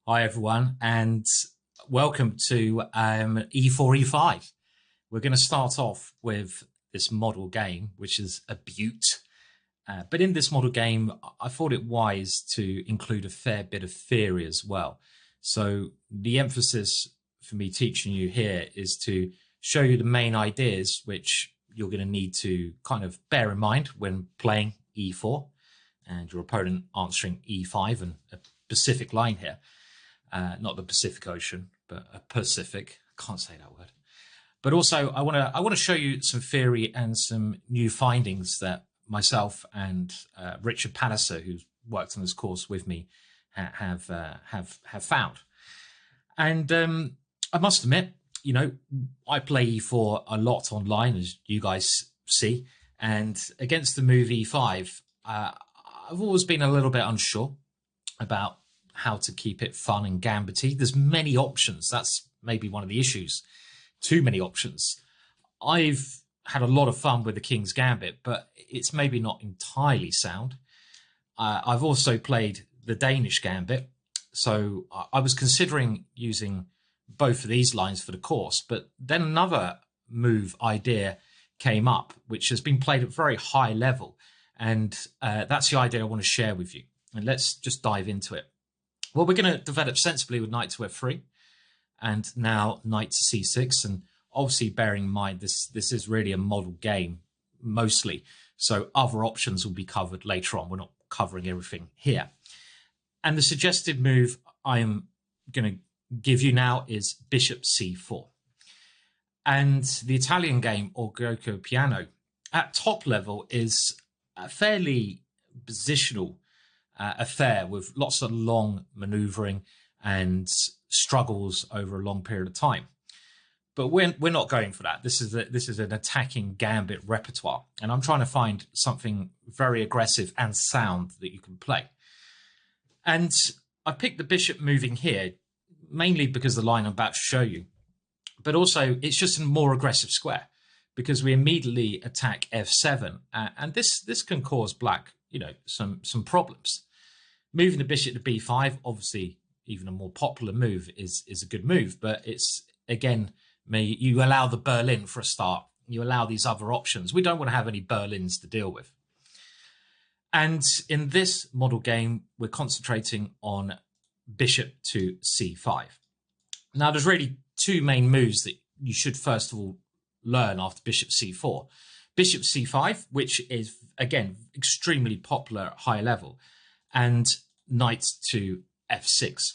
Hi, everyone, and welcome to E4 E5. We're going to start off with this model game, which is a beaut. But in this model game, I thought it wise to include a fair bit of theory as well. So the emphasis for me teaching you here is to show you the main ideas, which you're going to need to kind of bear in mind when playing E4 and your opponent answering E5 and a Pacific line here. Not the Pacific Ocean, but a Pacific. I can't say that word. But also, I want to show you some theory and some new findings that myself and Richard Palliser, who's worked on this course with me, have found. And I must admit, I play E4 a lot online, as you guys see, and against the move E5, I've always been a little bit unsure about how to keep it fun and gambity. There's many options. That's maybe one of the issues. Too many options. I've had a lot of fun with the King's Gambit, but it's maybe not entirely sound. I've also played the Danish Gambit, so I was considering using both of these lines for the course, but then another move idea came up, which has been played at very high level, and that's the idea I want to share with you. And let's just dive into it. Well, we're going to develop sensibly with knight to f3 and now knight to c6. And obviously, bearing in mind, this is really a model game mostly. So other options will be covered later on. We're not covering everything here. And the suggested move I am going to give you now is bishop c4. And the Italian game, or Gioco Piano, at top level is a fairly positional affair with lots of long maneuvering and struggles over a long period of time. But we're not going for that. This is an attacking gambit repertoire, and I'm trying to find something very aggressive and sound that you can play. And I picked the bishop moving here mainly because the line I'm about to show you, but also it's just a more aggressive square because we immediately attack f7, and this can cause black some problems. Moving the bishop to b5, obviously, even a more popular move is a good move, but it's, again, you allow the Berlin for a start. You allow these other options. We don't want to have any Berlins to deal with. And in this model game, we're concentrating on bishop to c5. Now, there's really two main moves that you should first of all learn after bishop c4. Bishop c5, which is, again, extremely popular at high level, and knight to f6.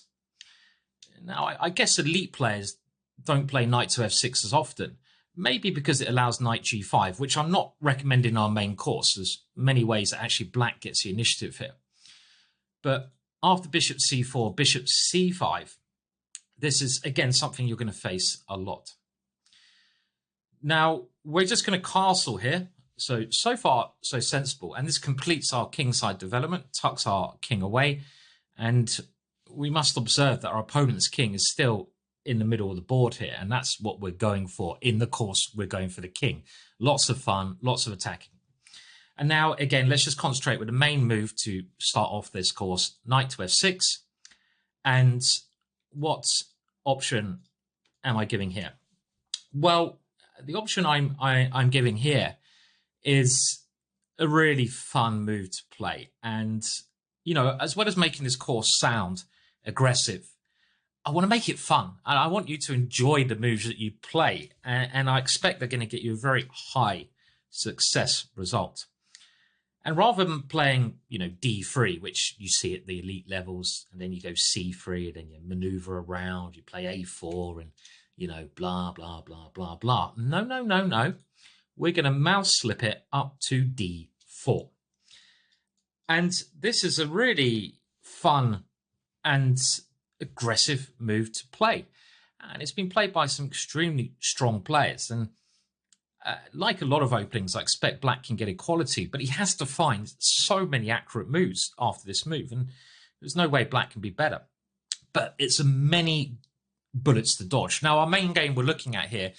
Now, I guess elite players don't play knight to f6 as often, maybe because it allows knight g5, which I'm not recommending in our main course. There's many ways that actually black gets the initiative here. But after bishop c4, bishop c5, this is, again, something you're going to face a lot. Now, we're just going to castle here. So far, so sensible. And this completes our kingside development, tucks our king away. And we must observe that our opponent's king is still in the middle of the board here. And that's what we're going for. In the course, we're going for the king. Lots of fun, lots of attacking. And now, again, let's just concentrate with the main move to start off this course, knight to f6. And what option am I giving here? Well, the option I'm giving here is a really fun move to play. And, as well as making this course sound aggressive, I want to make it fun. And I want you to enjoy the moves that you play. And I expect they're going to get you a very high success result. And rather than playing, d3, which you see at the elite levels, and then you go c3, and then you maneuver around, you play a4, and, blah, blah, blah, blah, blah. No. We're going to mouse slip it up to d4. And this is a really fun and aggressive move to play. And it's been played by some extremely strong players. And like a lot of openings, I expect black can get equality, but he has to find so many accurate moves after this move. And there's no way black can be better. But it's many bullets to dodge. Now, our main game we're looking at here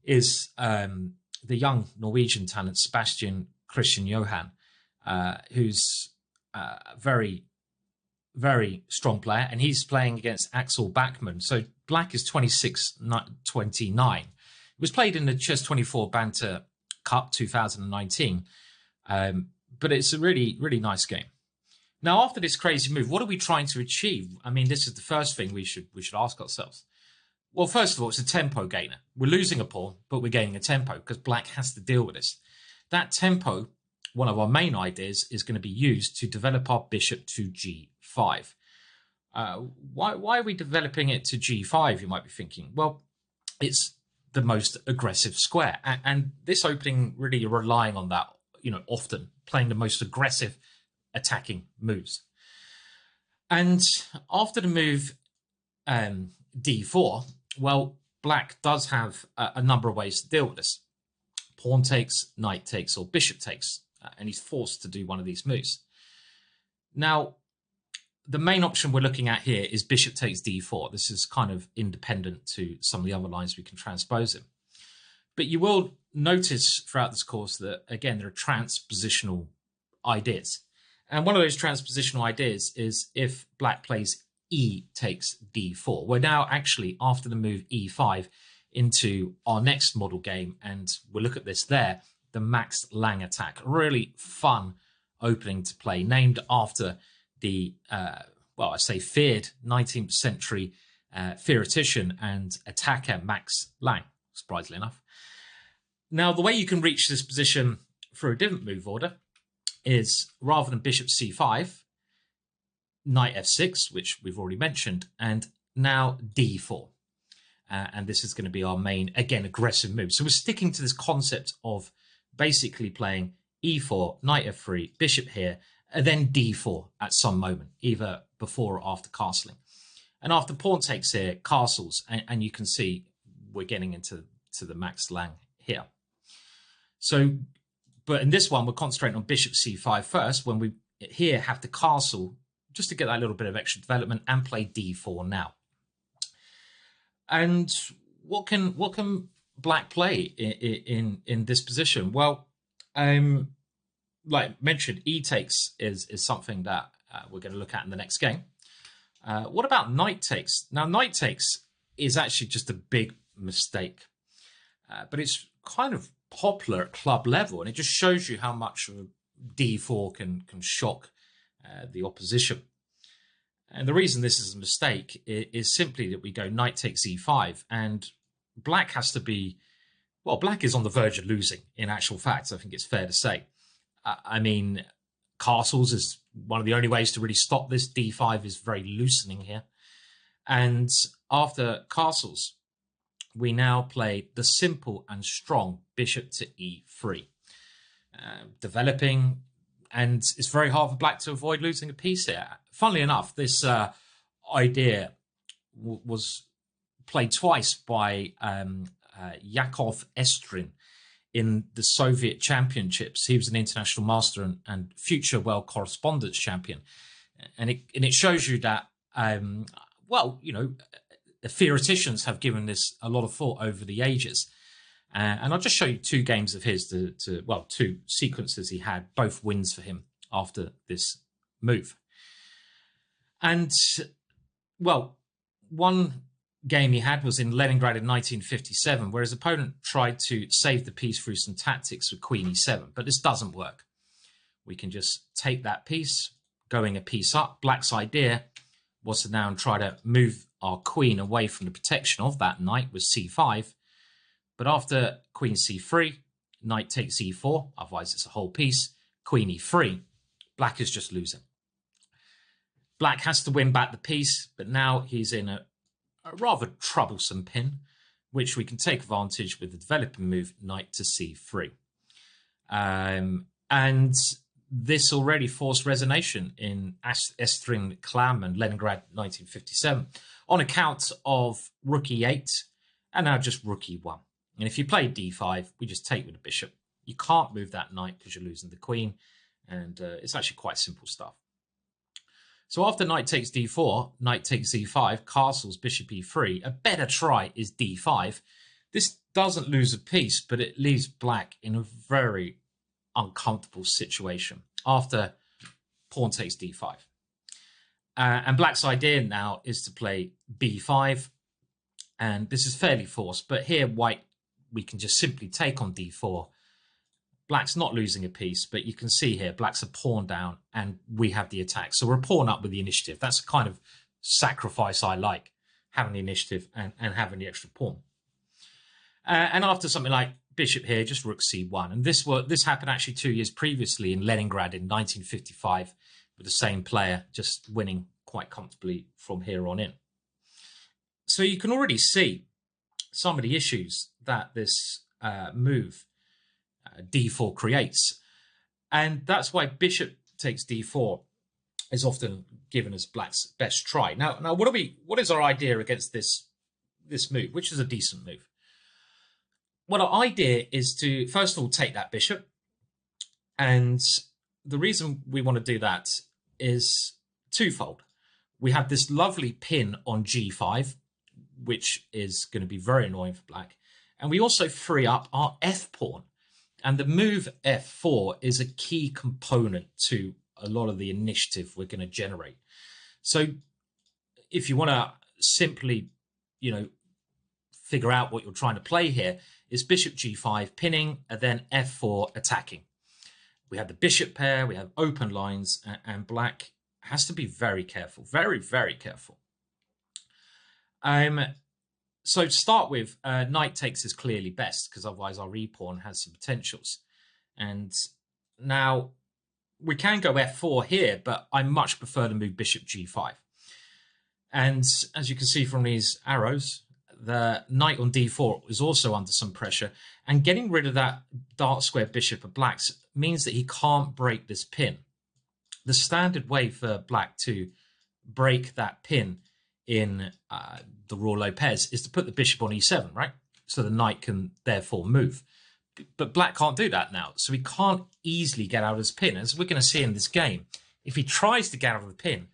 is the young Norwegian talent, Sebastian Christian Johan, who's very very strong player, and he's playing against Axel Bachmann. So black is 26-29. It was played in the Chess24 Banter Cup 2019, but it's a really, really nice game. Now, after this crazy move, what are we trying to achieve? I mean, this is the first thing we should ask ourselves. Well, first of all, it's a tempo gainer. We're losing a pawn, but we're gaining a tempo because black has to deal with this. That tempo, one of our main ideas, is going to be used to develop our bishop to g5. Why are we developing it to g5, you might be thinking? Well, it's the most aggressive square. And this opening really relying on that, often playing the most aggressive attacking moves. And after the move d4, well, black does have a number of ways to deal with this. Pawn takes, knight takes, or bishop takes, and he's forced to do one of these moves. Now, the main option we're looking at here is bishop takes d4. This is kind of independent to some of the other lines we can transpose in. But you will notice throughout this course that, again, there are transpositional ideas. And one of those transpositional ideas is if black plays e takes d4. We're now actually, after the move e5, into our next model game, and we'll look at this there, the Max Lang attack. Really fun opening to play, named after the, feared 19th century theoretician and attacker Max Lang, surprisingly enough. Now, the way you can reach this position through a different move order is, rather than bishop c5, knight f6, which we've already mentioned, and now d4. And this is going to be our main, again, aggressive move. So we're sticking to this concept of basically playing e4, knight f3, bishop here, and then d4 at some moment, either before or after castling. And after pawn takes here, castles, and you can see we're getting into the Max Lang here. So, but in this one, we're concentrating on bishop c5 first, when we here have to castle just to get that little bit of extra development, and play d4 now. And what can black play in this position? Well, like mentioned, e takes is something that we're going to look at in the next game. What about knight takes? Now, knight takes is actually just a big mistake, but it's kind of popular at club level, and it just shows you how much d4 can shock the opposition. And the reason this is a mistake is simply that we go knight takes e5, and black has to be, well, black is on the verge of losing, in actual fact, I think it's fair to say. I mean, castles is one of the only ways to really stop this. d5 is very loosening here. And after castles, we now play the simple and strong bishop to e3. Developing, and it's very hard for black to avoid losing a piece here. Funnily enough, this idea was played twice by Yakov Estrin in the Soviet Championships. He was an international master and future world correspondence champion. And it shows you that, the theoreticians have given this a lot of thought over the ages. And I'll just show you two games of his, two sequences he had, both wins for him after this move. And, well, one game he had was in Leningrad in 1957, where his opponent tried to save the piece through some tactics with queen e7, but this doesn't work. We can just take that piece, going a piece up. Black's idea was to now try to move our queen away from the protection of that knight with c5, but after queen c3, knight takes e4, otherwise it's a whole piece, queen e3, black is just losing. Black has to win back the piece, but now he's in a rather troublesome pin, which we can take advantage with the developing move knight to c3. And this already forced resignation in Estrin Klam and Leningrad 1957 on account of rook e8 and now just rook e1. And if you play d5, we just take with the bishop. You can't move that knight because you're losing the queen, and it's actually quite simple stuff. So after knight takes d4, knight takes e5, castles, bishop e3. A better try is d5. This doesn't lose a piece, but it leaves black in a very uncomfortable situation after pawn takes d5. And black's idea now is to play b5. And this is fairly forced. But here, white, we can just simply take on d4. Black's not losing a piece, but you can see here, black's a pawn down, and we have the attack. So we're a pawn up with the initiative. That's the kind of sacrifice I like, having the initiative and having the extra pawn. And after something like bishop here, just rook c1. And this happened actually 2 years previously in Leningrad in 1955 with the same player, just winning quite comfortably from here on in. So you can already see some of the issues that this move d4 creates. And that's why bishop takes d4 is often given as black's best try. Now what is our idea against this move, which is a decent move? Well, our idea is to, first of all, take that bishop. And the reason we want to do that is twofold. We have this lovely pin on g5, which is going to be very annoying for black. And we also free up our f pawn. And the move f4 is a key component to a lot of the initiative we're going to generate. So if you want to simply, figure out what you're trying to play here, is bishop g5 pinning and then f4 attacking. We have the bishop pair, we have open lines, and black has to be very careful, very, very careful. So to start with, knight takes is clearly best, because otherwise our e-pawn has some potentials. And now we can go f4 here, but I much prefer to move bishop g5. And as you can see from these arrows, the knight on d4 is also under some pressure. And getting rid of that dark square bishop of black's means that he can't break this pin. The standard way for black to break that pin in the Ruy Lopez is to put the bishop on e7, right? So the knight can therefore move. But black can't do that now. So he can't easily get out of his pin. As we're going to see in this game, if he tries to get out of the pin,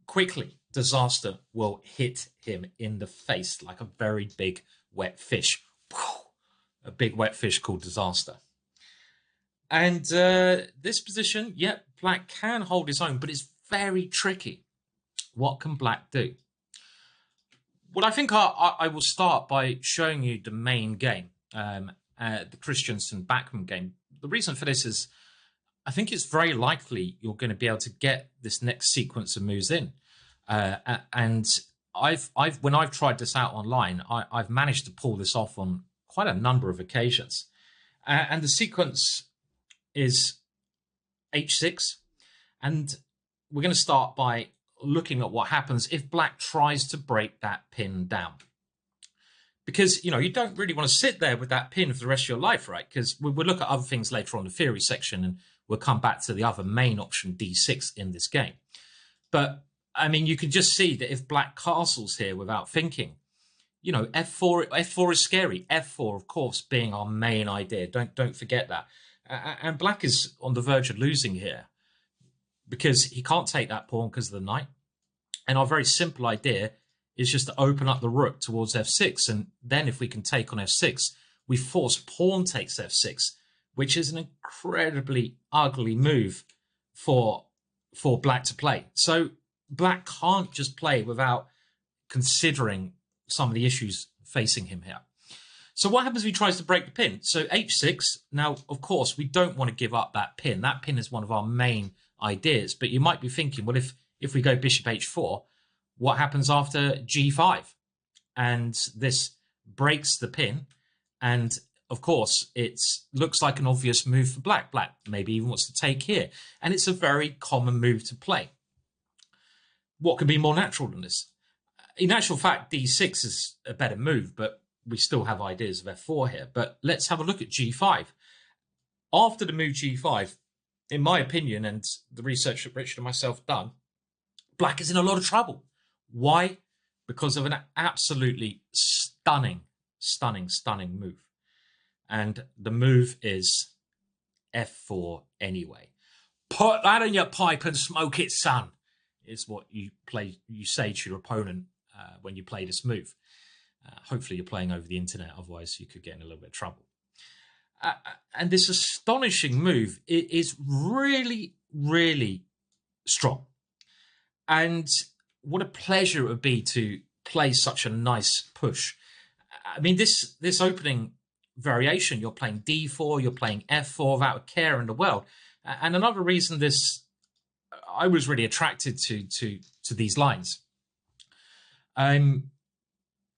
quickly, disaster will hit him in the face like a very big wet fish. A big wet fish called disaster. And this position, black can hold his own, but it's very tricky. What can black do? Well, I think I will start by showing you the main game, the Christensen-Bachmann game. The reason for this is I think it's very likely you're going to be able to get this next sequence of moves in. And when I've tried this out online, I've managed to pull this off on quite a number of occasions. And the sequence is h6. And we're going to start by looking at what happens if black tries to break that pin down. Because, you don't really want to sit there with that pin for the rest of your life, right? Because we'll look at other things later on in the theory section, and we'll come back to the other main option, d6, in this game. But, I mean, you can just see that if black castles here without thinking, f4 is scary. f4, of course, being our main idea. Don't forget that. And black is on the verge of losing here, because he can't take that pawn because of the knight. And our very simple idea is just to open up the rook towards f6. And then if we can take on f6, we force pawn takes f6, which is an incredibly ugly move for black to play. So black can't just play without considering some of the issues facing him here. So what happens if he tries to break the pin? So h6, now, of course, we don't want to give up that pin. That pin is one of our main ideas. But you might be thinking, well, if we go bishop h4, what happens after g5? And this breaks the pin. And, of course, it looks like an obvious move for black. Black maybe even wants to take here. And it's a very common move to play. What could be more natural than this? In actual fact, d6 is a better move, but we still have ideas of f4 here. But let's have a look at g5. After the move g5, in my opinion, and the research that Richard and myself done, black is in a lot of trouble. Why? Because of an absolutely stunning move. And the move is f4 anyway. Put that in your pipe and smoke it, son, is what you say to your opponent when you play this move. Hopefully you're playing over the internet, otherwise you could get in a little bit of trouble. And this astonishing move is really, really strong. And what a pleasure it would be to play such a nice push. I mean, this opening variation, you're playing d4, you're playing f4 without a care in the world. And another reason I was really attracted to these lines. Of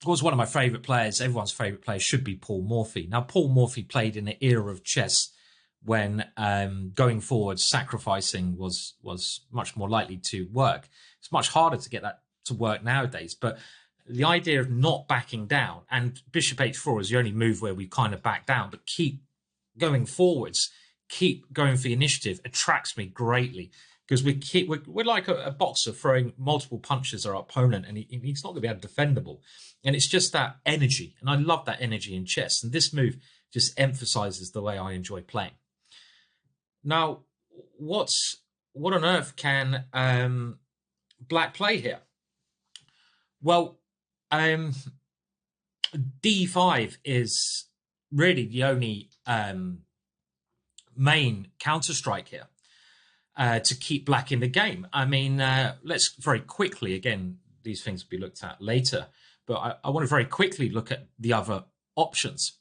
course, one of my favourite players, everyone's favourite player, should be Paul Morphy. Now, Paul Morphy played in an era of chess when going forward, sacrificing was much more likely to work. It's much harder to get that to work nowadays, but the idea of not backing down, and bishop h4 is the only move where we kind of back down, but keep going forwards, keep going for the initiative, attracts me greatly, because we're like a boxer throwing multiple punches at our opponent, and he's not going to be able to defendable. And it's just that energy, and I love that energy in chess. And this move just emphasizes the way I enjoy playing. Now, what on earth can Black play here? Well, d5 is really the only main counter-strike here to keep Black in the game. I mean, let's very quickly, again, these things will be looked at later, but I want to very quickly look at the other options.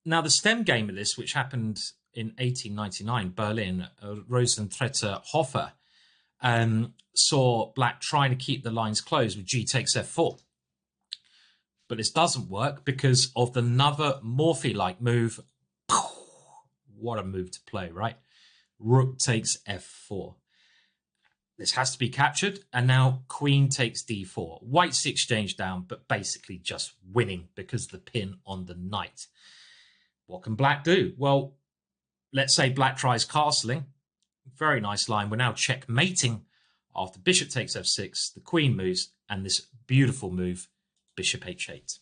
Now, the stem game of this, which happened in 1899, Berlin, Rosenthreter Hofer, saw Black trying to keep the lines closed with g takes f4. But this doesn't work because of another Morphy-like move. What a move to play, right? Rook takes f4. This has to be captured, and now queen takes d4. White's the exchange down, but basically just winning because of the pin on the knight. What can Black do? Well, let's say Black tries castling. Very nice line. We're now checkmating after bishop takes f6, the queen moves, and this beautiful move, bishop h8.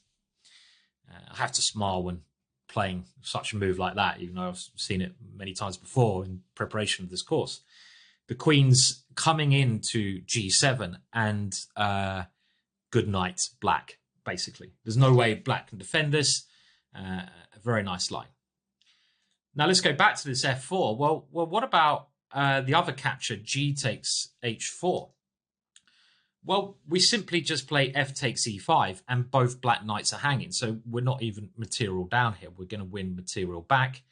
I have to smile when playing such a move like that, even though I've seen it many times before in preparation of this course. The queen's coming into g7 and good night, Black, basically. There's no way Black can defend this. A very nice line. Now let's go back to this f4. Well, what about the other capture, g takes h4? Well, we simply just play f takes e5, and both Black knights are hanging. So we're not even material down here. We're going to win material back.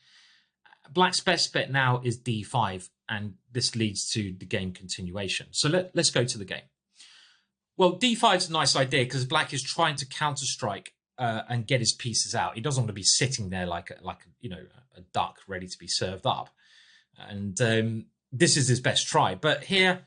Black's best bet now is d5, and this leads to the game continuation. So let's go to the game. Well, d5 is a nice idea because Black is trying to counter-strike and get his pieces out. He doesn't want to be sitting there like a duck ready to be served up. And this is his best try. But here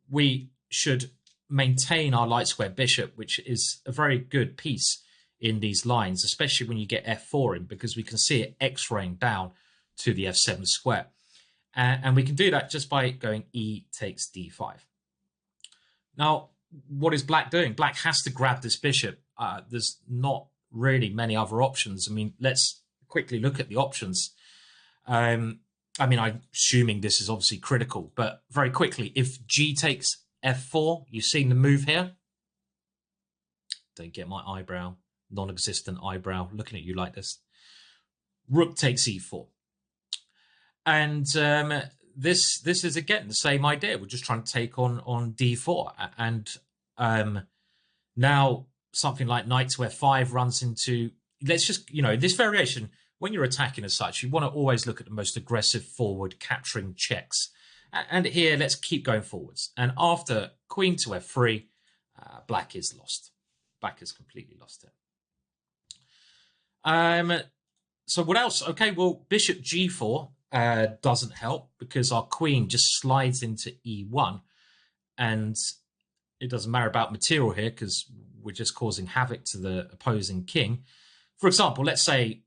we should maintain our light square bishop, which is a very good piece in these lines, especially when you get f4 in, because we can see it x-raying down to the f7 square. And we can do that just by going e takes d5. Now, what is Black doing? Black has to grab this bishop. There's not really many other options. I mean, let's quickly look at the options. I mean, I'm assuming this is obviously critical, but very quickly, if g takes f4, you've seen the move here. Don't get my eyebrow, non-existent eyebrow, looking at you like this. Rook takes e4. And this is, again, the same idea. We're just trying to take on d4. And now something like knight to f5 runs into, let's just, this variation, when you're attacking as such, you want to always look at the most aggressive forward capturing checks. And here, let's keep going forwards. And after queen to f3, Black is lost. Black is completely lost here. So what else? Okay, well, bishop g4 doesn't help because our queen just slides into e1. And it doesn't matter about material here because we're just causing havoc to the opposing king. For example, let's say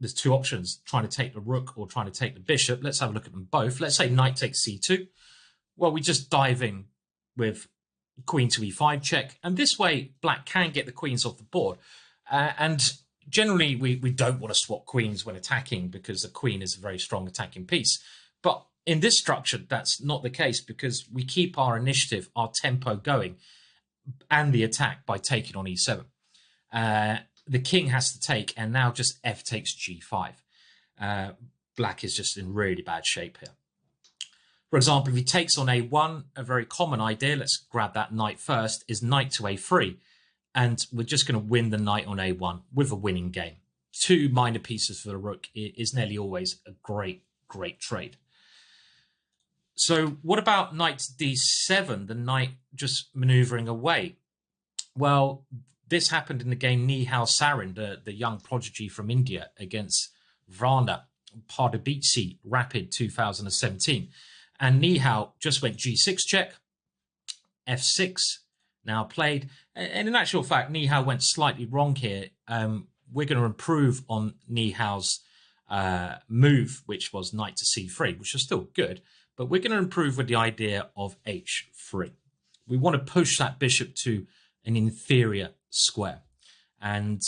there's two options, trying to take the rook or trying to take the bishop. Let's have a look at them both. Let's say knight takes c2. Well, we just dive in with queen to e5 check. And this way, Black can get the queens off the board. And generally, we don't want to swap queens when attacking because the queen is a very strong attacking piece. But in this structure, that's not the case because we keep our initiative, our tempo going, and the attack by taking on e7. The king has to take, and now just f takes g5. Black is just in really bad shape here. For example, if he takes on a1, a very common idea, let's grab that knight first, is knight to a3. And we're just going to win the knight on a1 with a winning game. 2 minor pieces for the rook is nearly always a great, great trade. So what about knight to d7, the knight just maneuvering away? Well, this happened in the game Nihal Sarin, the young prodigy from India, against Vrana Pardubice Rapid 2017. And Nihal just went g6 check, f6 now played. And in actual fact, Nihal went slightly wrong here. We're going to improve on Nihal's move, which was knight to c3, which is still good. But we're going to improve with the idea of h3. We want to push that bishop to an inferior square. And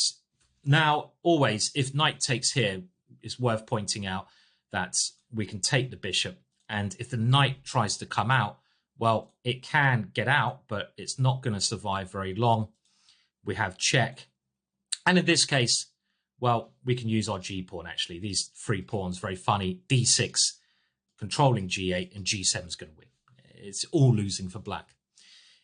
now, always, if knight takes here, it's worth pointing out that we can take the bishop. And if the knight tries to come out, well, it can get out, but it's not going to survive very long. We have check. And in this case, well, we can use our g-pawn, actually. These 3 pawns, very funny. d6, controlling g8, and g7 is going to win. It's all losing for black.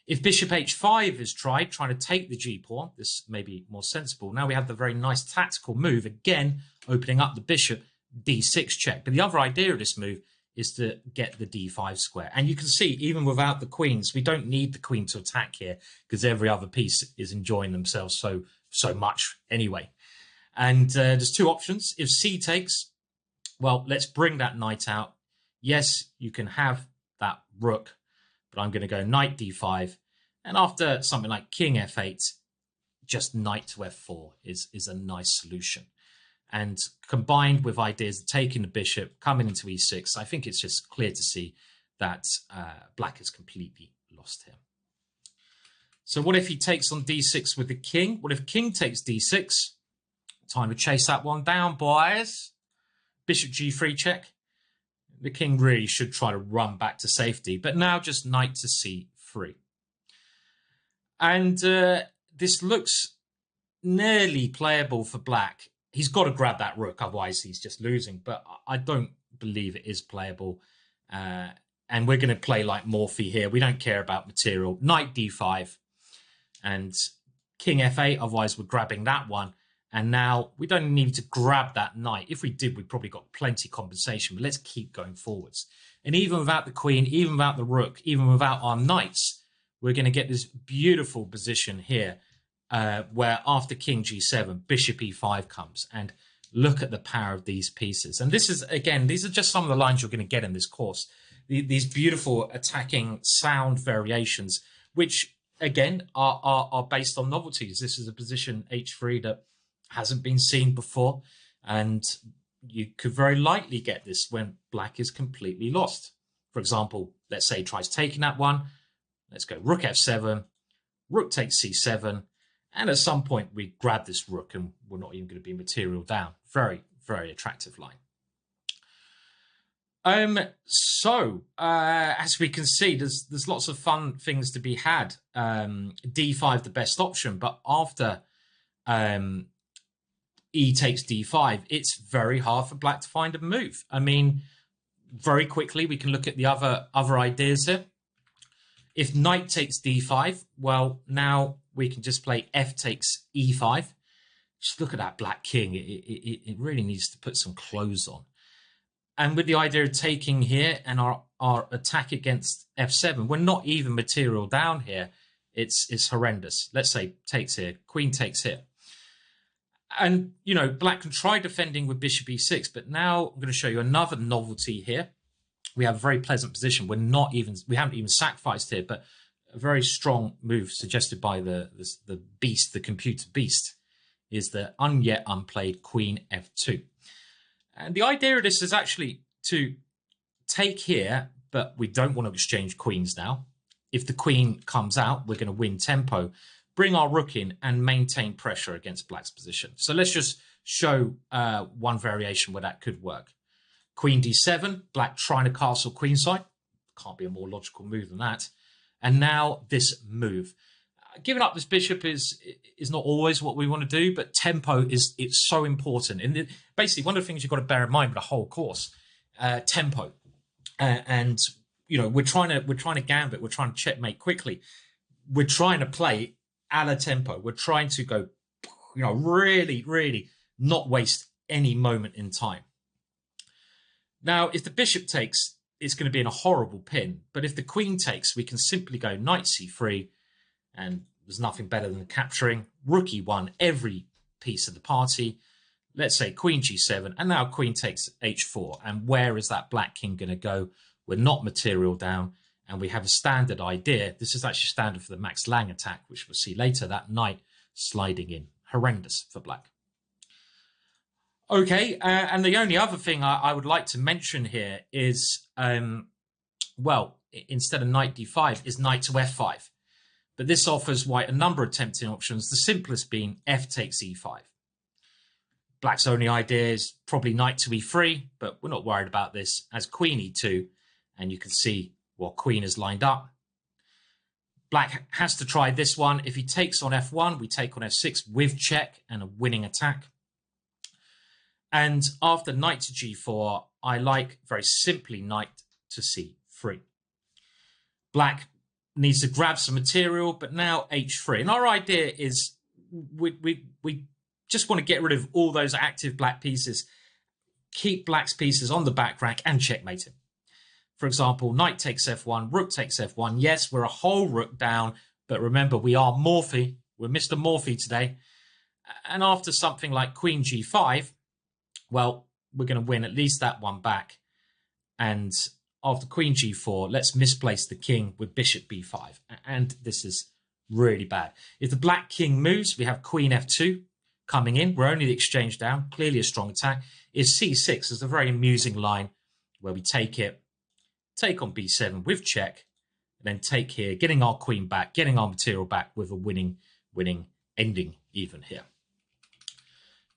If bishop h5 is trying to take the g-pawn, this may be more sensible. Now we have the very nice tactical move, again, opening up the bishop, d6 check. But the other idea of this move is to get the d5 square. And you can see, even without the queens, we don't need the queen to attack here because every other piece is enjoying themselves so much anyway. And there's 2 options. If c takes, well, let's bring that knight out. Yes, you can have that rook, but I'm going to go knight d5. And after something like king f8, just knight to f4 is a nice solution. And combined with ideas of taking the bishop, coming into e6, I think it's just clear to see that black is completely lost here. So what if he takes on d6 with the king? What if king takes d6? Time to chase that one down, boys. Bishop g3 check. The king really should try to run back to safety, but now just knight to c3. And this looks nearly playable for black. He's got to grab that rook, otherwise he's just losing. But I don't believe it is playable. And we're going to play like Morphy here. We don't care about material. Knight d5 and king f8, otherwise we're grabbing that one. And now we don't need to grab that knight. If we did, we probably got plenty compensation. But let's keep going forwards. And even without the queen, even without the rook, even without our knights, we're going to get this beautiful position here. Where after king g7, bishop e5 comes. And look at the power of these pieces. And this is, again, these are just some of the lines you're going to get in this course. These beautiful attacking sound variations, which, again, are based on novelties. This is a position, h3, that hasn't been seen before. And you could very likely get this when black is completely lost. For example, let's say he tries taking that one. Let's go rook f7, rook takes c7. And at some point, we grab this rook and we're not even going to be material down. Very, very attractive line. As we can see, there's lots of fun things to be had. D5, the best option. But after E takes D5, it's very hard for black to find a move. I mean, very quickly, we can look at the other ideas here. If knight takes D5, well, now we can just play F takes E5. Just look at that black king. It really needs to put some clothes on. And with the idea of taking here and our attack against F7, we're not even material down here. It's horrendous. Let's say takes here, queen takes here. And, you know, black can try defending with bishop E6, but now I'm going to show you another novelty here. We have a very pleasant position. We haven't even sacrificed here, but a very strong move suggested by the beast, the computer beast, is the yet unplayed queen F2. And the idea of this is actually to take here, but we don't want to exchange queens now. If the queen comes out, we're going to win tempo, bring our rook in and maintain pressure against black's position. So let's just show one variation where that could work. Queen D7, black trying to castle queenside. Can't be a more logical move than that. And now this move. Giving up this bishop is not always what we want to do, but tempo it's so important. And basically, one of the things you've got to bear in mind with the whole course, tempo. And we're trying to gambit, we're trying to checkmate quickly. We're trying to play a la tempo. We're trying to go, really, really not waste any moment in time. Now, if the bishop takes, it's going to be in a horrible pin. But if the queen takes, we can simply go knight c3, and there's nothing better than capturing. Rook e1, every piece of the party. Let's say queen g7, and now queen takes h4. And where is that black king going to go? We're not material down, and we have a standard idea. This is actually standard for the Max Lang attack, which we'll see later, that knight sliding in. Horrendous for black. Okay, and the only other thing I would like to mention here is, well, instead of knight d5, is knight to f5. But this offers white a number of tempting options, the simplest being f takes e5. Black's only idea is probably knight to e3, but we're not worried about this, as queen e2, and you can see what queen is lined up. Black has to try this one. If he takes on f1, we take on f6 with check and a winning attack. And after knight to g4, I like very simply knight to c3. Black needs to grab some material, but now h3. And our idea is we just want to get rid of all those active black pieces, keep black's pieces on the back rank and checkmate him. For example, knight takes f1, rook takes f1. Yes, we're a whole rook down, but remember, we are Morphy. We're Mr. Morphy today. And after something like queen g5, well, we're going to win at least that one back. And after queen g4, let's misplace the king with bishop b5. And this is really bad. If the black king moves, we have queen f2 coming in. We're only the exchange down. Clearly a strong attack. If c6 is a very amusing line where we take it, take on b7 with check, and then take here, getting our queen back, getting our material back with a winning ending even here.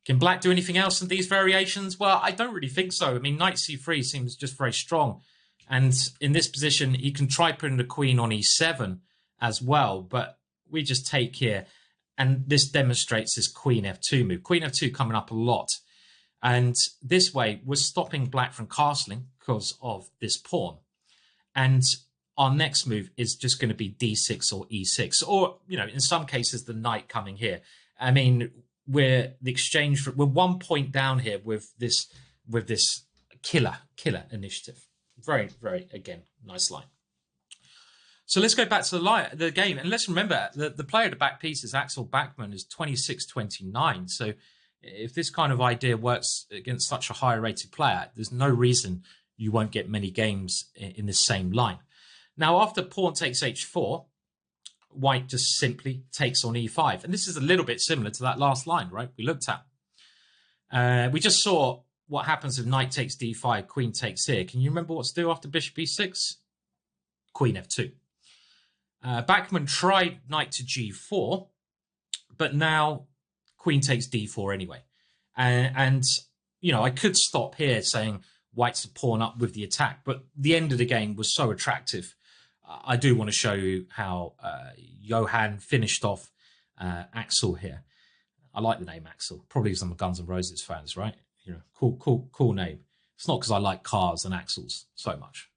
Can black do anything else in these variations? Well, I don't really think so. I mean, knight c3 seems just very strong. And in this position, he can try putting the queen on e7 as well. But we just take here. And this demonstrates this queen f2 move. Queen f2 coming up a lot. And this way, we're stopping black from castling because of this pawn. And our next move is just going to be d6 or e6. Or, in some cases, the knight coming here. I mean, we're 1 point down here with this killer initiative. Very, very, again, nice line. So let's go back to the game. And let's remember, the player at the back piece is Axel Bachmann, is 26-29. So if this kind of idea works against such a higher rated player, there's no reason you won't get many games in the same line. Now, after pawn takes h4, white just simply takes on e5. And this is a little bit similar to that last line, right, we looked at. We just saw what happens if knight takes d5, queen takes here. Can you remember what to do after bishop e6? Queen f2. Bachmann tried knight to g4, but now queen takes d4 anyway. And I could stop here saying white's a pawn up with the attack, but the end of the game was so attractive. I do want to show you how Johan finished off Axel here. I like the name Axel, probably because I'm a Guns N' Roses fans, right? Cool name. It's not because I like cars and axles so much.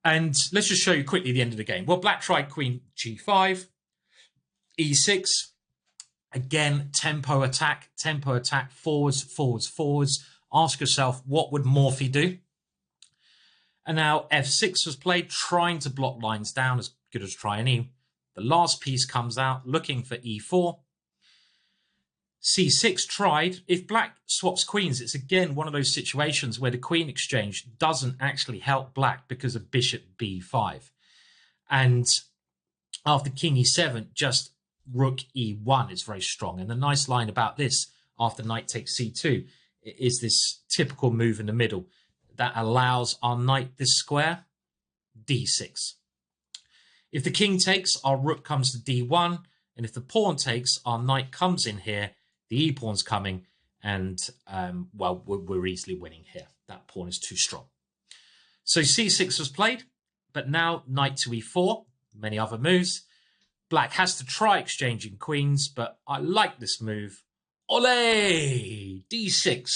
And let's just show you quickly the end of the game. Well, black tried queen g5, e6. Again, tempo attack, forwards. Ask yourself, what would Morphy do? And now f6 was played, trying to block lines down as good as try any. The last piece comes out, looking for e4. c6 tried. If black swaps queens, it's again one of those situations where the queen exchange doesn't actually help black because of bishop b5. And after king e7, just rook e1 is very strong. And the nice line about this, after knight takes c2, is this typical move in the middle that allows our knight this square, d6. If the king takes, our rook comes to d1. And if the pawn takes, our knight comes in here. The e-pawn's coming. And, well, we're easily winning here. That pawn is too strong. So c6 was played. But now knight to e4. Many other moves. Black has to try exchanging queens. But I like this move. Olé! d6.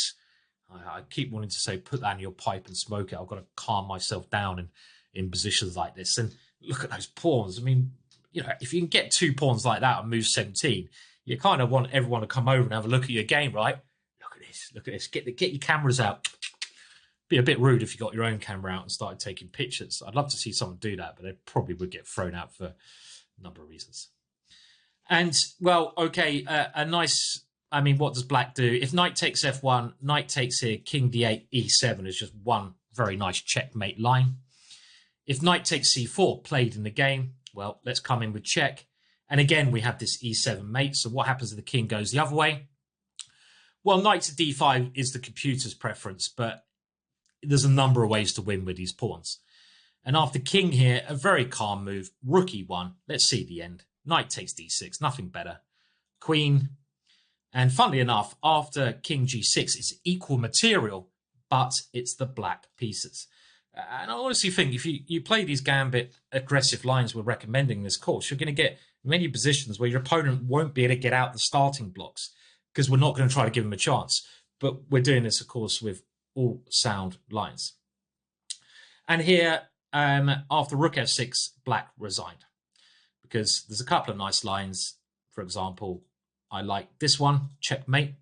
I keep wanting to say, put that in your pipe and smoke it. I've got to calm myself down in positions like this. And look at those pawns. I mean, you know, if you can get 2 pawns like that on move 17, you kind of want everyone to come over and have a look at your game, right? Look at this. Look at this. Get your cameras out. Be a bit rude if you got your own camera out and started taking pictures. I'd love to see someone do that, but they probably would get thrown out for a number of reasons. And, well, okay, a nice... I mean, what does black do? If knight takes f1, knight takes here, king d8, e7 is just one very nice checkmate line. If knight takes c4, played in the game, well, let's come in with check. And again, we have this e7 mate. So what happens if the king goes the other way? Well, knight to d5 is the computer's preference, but there's a number of ways to win with these pawns. And after king here, a very calm move, rook e1. Let's see the end. Knight takes d6, nothing better. Queen. And funnily enough, after king g6, it's equal material, but it's the black pieces. And I honestly think if you play these gambit aggressive lines we're recommending in this course, you're going to get many positions where your opponent won't be able to get out the starting blocks because we're not going to try to give them a chance. But we're doing this, of course, with all sound lines. And here, after rook f6, black resigned because there's a couple of nice lines. For example, I like this one, checkmate.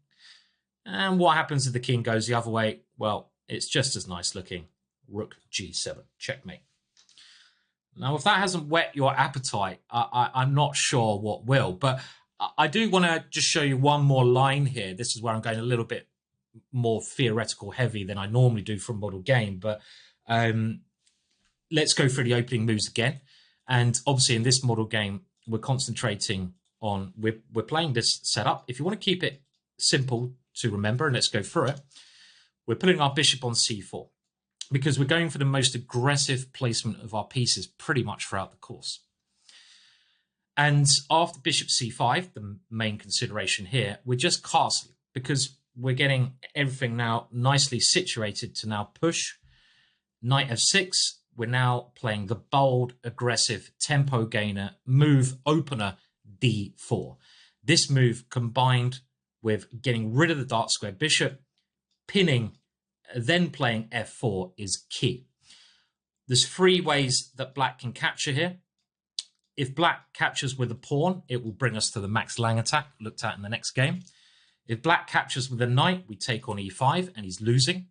And what happens if the king goes the other way? Well, it's just as nice looking. Rook g7, checkmate. Now, if that hasn't whet your appetite, I'm not sure what will. But I do want to just show you one more line here. This is where I'm going a little bit more theoretical heavy than I normally do for a model game. But let's go through the opening moves again. And obviously in this model game, we're concentrating on, we're playing this setup. If you want to keep it simple to remember, and let's go through it, we're putting our bishop on c4 because we're going for the most aggressive placement of our pieces pretty much throughout the course. And after bishop c5, the main consideration here, we're just castling because we're getting everything now nicely situated to now push. Knight f6, we're now playing the bold, aggressive, tempo gainer, move opener, d4. This move combined with getting rid of the dark square bishop, pinning, then playing f4 is key. There's 3 ways that black can capture here. If black captures with a pawn, it will bring us to the Max Lang attack looked at in the next game. If black captures with a knight, we take on e5 and he's losing.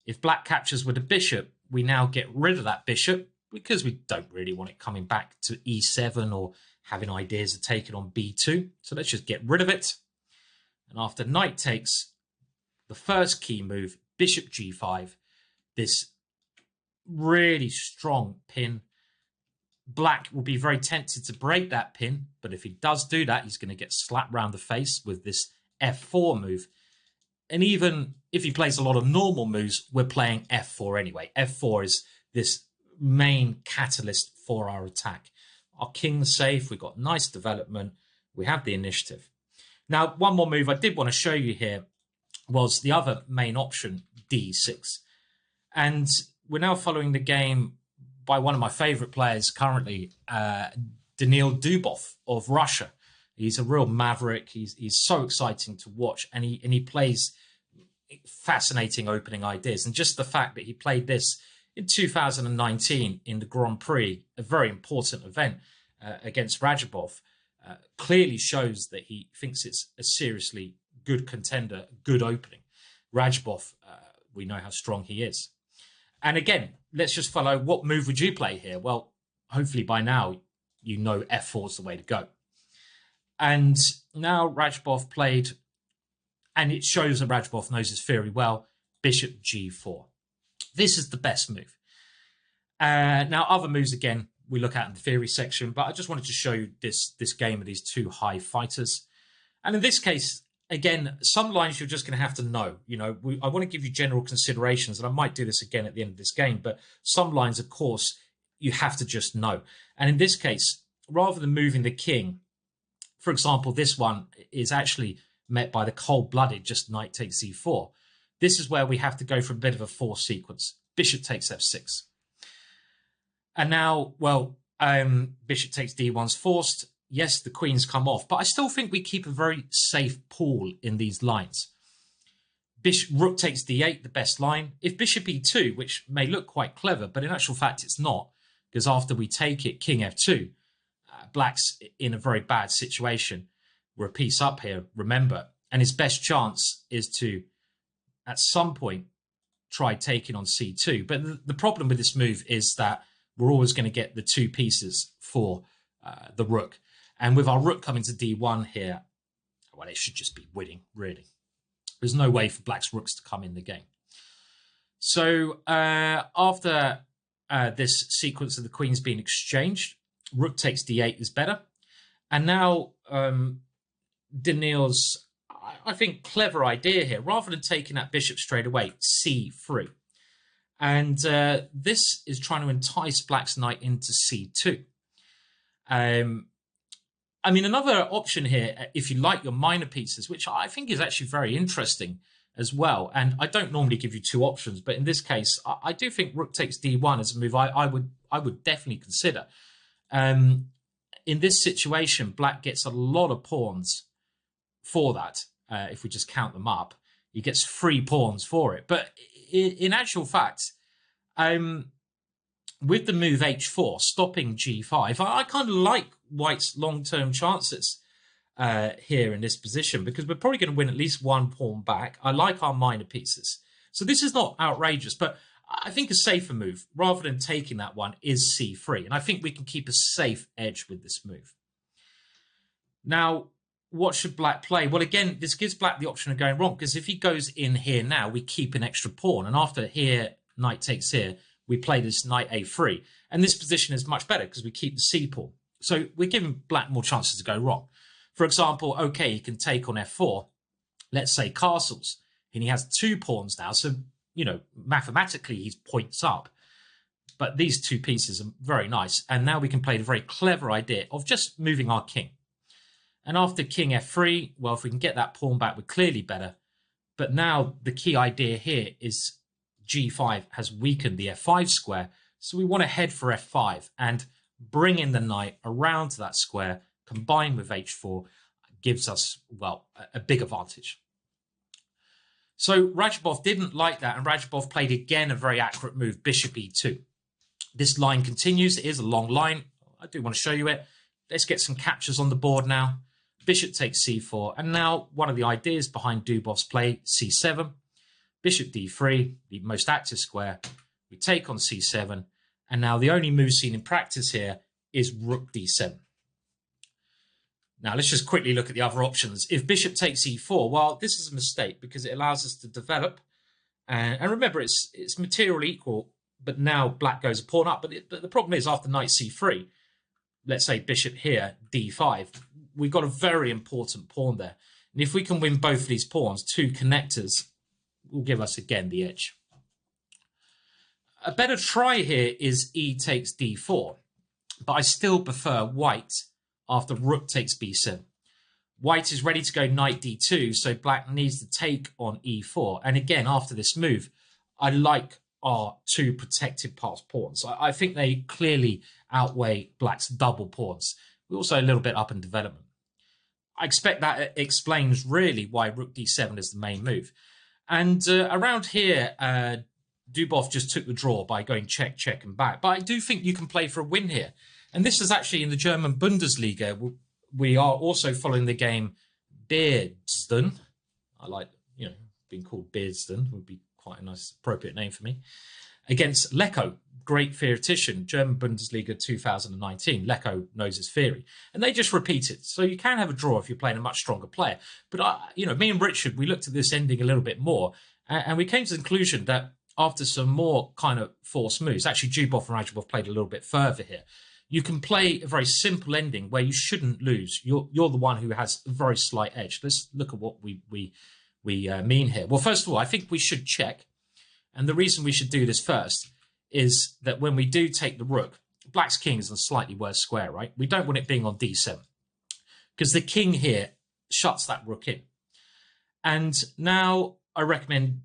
If black captures with a bishop, we now get rid of that bishop because we don't really want it coming back to e7 or having ideas of taking on b2. So let's just get rid of it. And after knight takes, the first key move, bishop g5, this really strong pin. Black will be very tempted to break that pin, but if he does do that, he's going to get slapped round the face with this f4 move. And even if he plays a lot of normal moves, we're playing f4 anyway. f4 is this main catalyst for our attack. Our king's safe, we've got nice development, we have the initiative. Now, one more move I did want to show you here was the other main option, d6. And we're now following the game by one of my favorite players currently, Danil Dubov of Russia. He's a real maverick. He's so exciting to watch, and he plays fascinating opening ideas. And just the fact that he played this in 2019 in the Grand Prix, a very important event against Radjabov, clearly shows that he thinks it's a seriously good contender, good opening. Radjabov, we know how strong he is. And again, let's just follow. What move would you play here? Well, hopefully by now you know f4 is the way to go. And now Radjabov played, and it shows that Radjabov knows his theory well, bishop g4. This is the best move. Now, other moves, again, we look at in the theory section, but I just wanted to show you this game of these 2 high fighters. And in this case, again, some lines you're just going to have to know. You know, I want to give you general considerations, and I might do this again at the end of this game, but some lines, of course, you have to just know. And in this case, rather than moving the king, for example, this one is actually met by the cold-blooded, just knight takes e4. This is where we have to go for a bit of a forced sequence. Bishop takes f6. And now, well, bishop takes d1's forced. Yes, the queens come off, but I still think we keep a very safe pool in these lines. Rook takes d8, the best line. If bishop e2, which may look quite clever, but in actual fact it's not, because after we take it, king f2, black's in a very bad situation. We're a piece up here, remember, and his best chance is to, at some point, try taking on c2. But the problem with this move is that we're always going to get the 2 pieces for the rook. And with our rook coming to d1 here, well, it should just be winning, really. There's no way for black's rooks to come in the game. So after this sequence of the queens being exchanged, rook takes d8 is better. And now Daniil's, I think, clever idea here, rather than taking that bishop straight away, c3. And this is trying to entice black's knight into c2. I mean, another option here, if you like your minor pieces, which I think is actually very interesting as well. And I don't normally give you 2 options, but in this case, I do think rook takes d1 as a move I would definitely consider. In this situation, black gets a lot of pawns for that. If we just count them up, he gets 3 pawns for it. But in actual fact, with the move h4, stopping g5, I kind of like white's long-term chances here in this position, because we're probably going to win at least 1 pawn back. I like our minor pieces. So this is not outrageous, but I think a safer move, rather than taking that one, is c3. And I think we can keep a safe edge with this move. Now, what should black play? Well, again, this gives black the option of going wrong, because if he goes in here now, we keep an extra pawn. And after here, knight takes here, we play this knight a3. And this position is much better because we keep the c pawn. So we're giving black more chances to go wrong. For example, okay, he can take on f4, let's say castles, and he has 2 pawns now. So, you know, mathematically, he points up. But these 2 pieces are very nice. And now we can play the very clever idea of just moving our king. And after king f3, well, if we can get that pawn back, we're clearly better. But now the key idea here is g5 has weakened the f5 square. So we want to head for f5 and bring in the knight around to that square, combined with h4, gives us, well, a big advantage. So Radjabov didn't like that, and Radjabov played again a very accurate move, bishop e2. This line continues. It is a long line. I do want to show you it. Let's get some captures on the board now. Bishop takes c4, and now one of the ideas behind Dubov's play, c7, bishop d3, the most active square. We take on c7, and now the only move seen in practice here is rook d7. Now let's just quickly look at the other options. If bishop takes e4, well, this is a mistake because it allows us to develop. And remember, it's material equal, but now black goes a pawn up. But the problem is after knight c3, let's say bishop here, d5, we've got a very important pawn there. And if we can win both of these pawns, 2 connectors will give us again the edge. A better try here is e takes d4, but I still prefer white after rook takes b7. White is ready to go knight d2, so black needs to take on e4. And again, after this move, I like our 2 protected passed pawns. I think they clearly outweigh black's double pawns. We're also a little bit up in development. I expect that explains really why rook d7 is the main move. And around here, Dubov just took the draw by going check, check, and back. But I do think you can play for a win here. And this is actually in the German Bundesliga. We are also following the game Bearsden. I like, you know, being called Bearsden would be quite a nice, appropriate name for me. Against Lecco, great theoretician, German Bundesliga 2019. Lecco knows his theory. And they just repeat it. So you can have a draw if you're playing a much stronger player. But, you know, me and Richard, we looked at this ending a little bit more. And we came to the conclusion that after some more kind of forced moves, actually Dubov and Radjabov played a little bit further here. You can play a very simple ending where you shouldn't lose. You're the one who has a very slight edge. Let's look at what we mean here. Well, first of all, I think we should check. And the reason we should do this first is that when we do take the rook, black's king is a slightly worse square, right? We don't want it being on d7 because the king here shuts that rook in. And now I recommend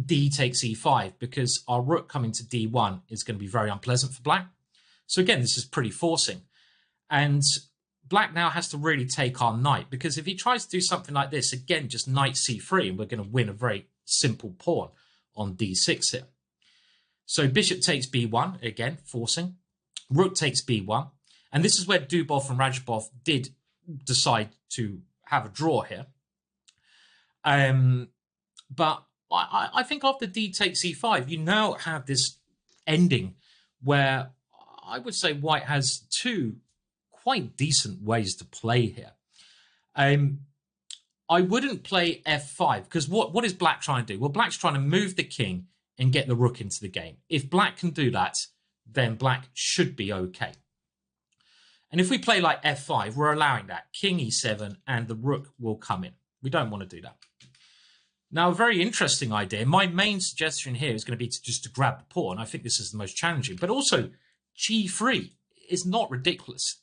d takes e5 because our rook coming to d1 is going to be very unpleasant for black. So again, this is pretty forcing. And black now has to really take our knight because if he tries to do something like this, again, just knight c3, and we're going to win a very simple pawn on d6 here. So bishop takes b1, again, forcing. Rook takes b1. And this is where Dubov and Radjabov did decide to have a draw here. But I think after d takes e5, you now have this ending where I would say white has two quite decent ways to play here. I wouldn't play f5 because what is black trying to do? Well, black's trying to move the king and get the rook into the game. If black can do that, then black should be okay. And if we play like f5, we're allowing that. King e7 and the rook will come in. We don't want to do that. Now, a very interesting idea. My main suggestion here is going to be just to grab the pawn. I think this is the most challenging. But also, g3 is not ridiculous.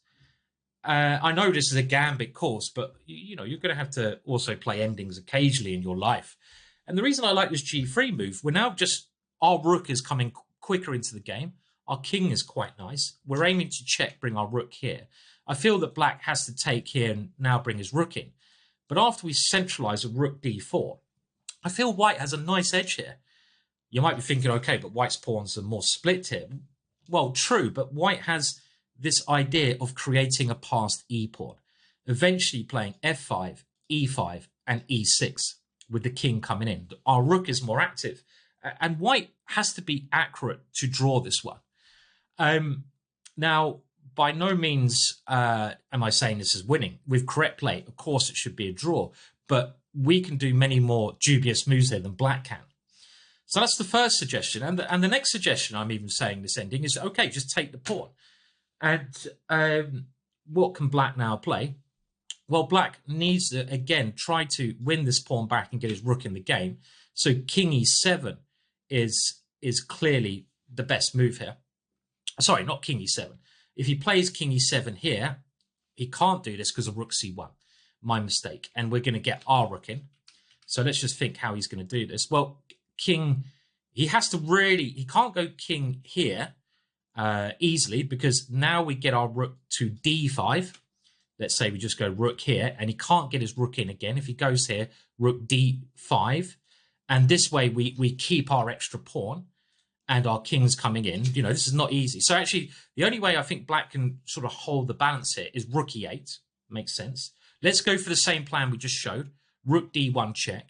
I know this is a gambit course, but you're going to have to also play endings occasionally in your life. And the reason I like this g3 move, we're now just, our rook is coming quicker into the game. Our king is quite nice. We're aiming to check, bring our rook here. I feel that black has to take here and now bring his rook in. But after we centralize a rook d4, I feel white has a nice edge here. You might be thinking, okay, but white's pawns are more split here. Well, true, but white has this idea of creating a passed e-pawn, eventually playing f5, e5, and e6 with the king coming in. Our rook is more active, and white has to be accurate to draw this one. Now, by no means am I saying this is winning. With correct play, of course, it should be a draw, but we can do many more dubious moves there than black can. So that's the first suggestion. And the next suggestion, I'm even saying this ending, is, okay, just take the pawn. And what can black now play? Well, black needs to, again, try to win this pawn back and get his rook in the game. So king e7 is clearly the best move here. Sorry, not king e7. If he plays king e7 here, he can't do this because of rook c1. My mistake. And we're going to get our rook in. So let's just think how he's going to do this. Well, king, he has to really, he can't go king here easily, because now we get our rook to d5. Let's say we just go rook here, and he can't get his rook in again. If he goes here, rook d5. And this way we keep our extra pawn and our king's coming in. This is not easy. So actually, the only way I think black can sort of hold the balance here is rook e8. Makes sense. Let's go for the same plan we just showed. Rook d1 check.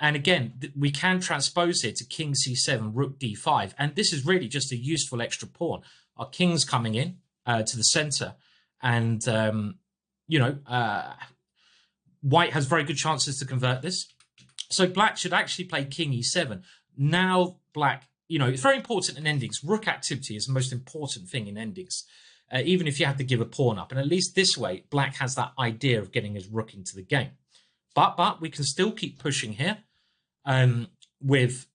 And again, we can transpose here to king c7, rook d5. And this is really just a useful extra pawn. Our king's coming in to the center. And, white has very good chances to convert this. So black should actually play king e7. Now black, it's very important in endings. Rook activity is the most important thing in endings. Even if you have to give a pawn up. And at least this way, black has that idea of getting his rook into the game. But we can still keep pushing here with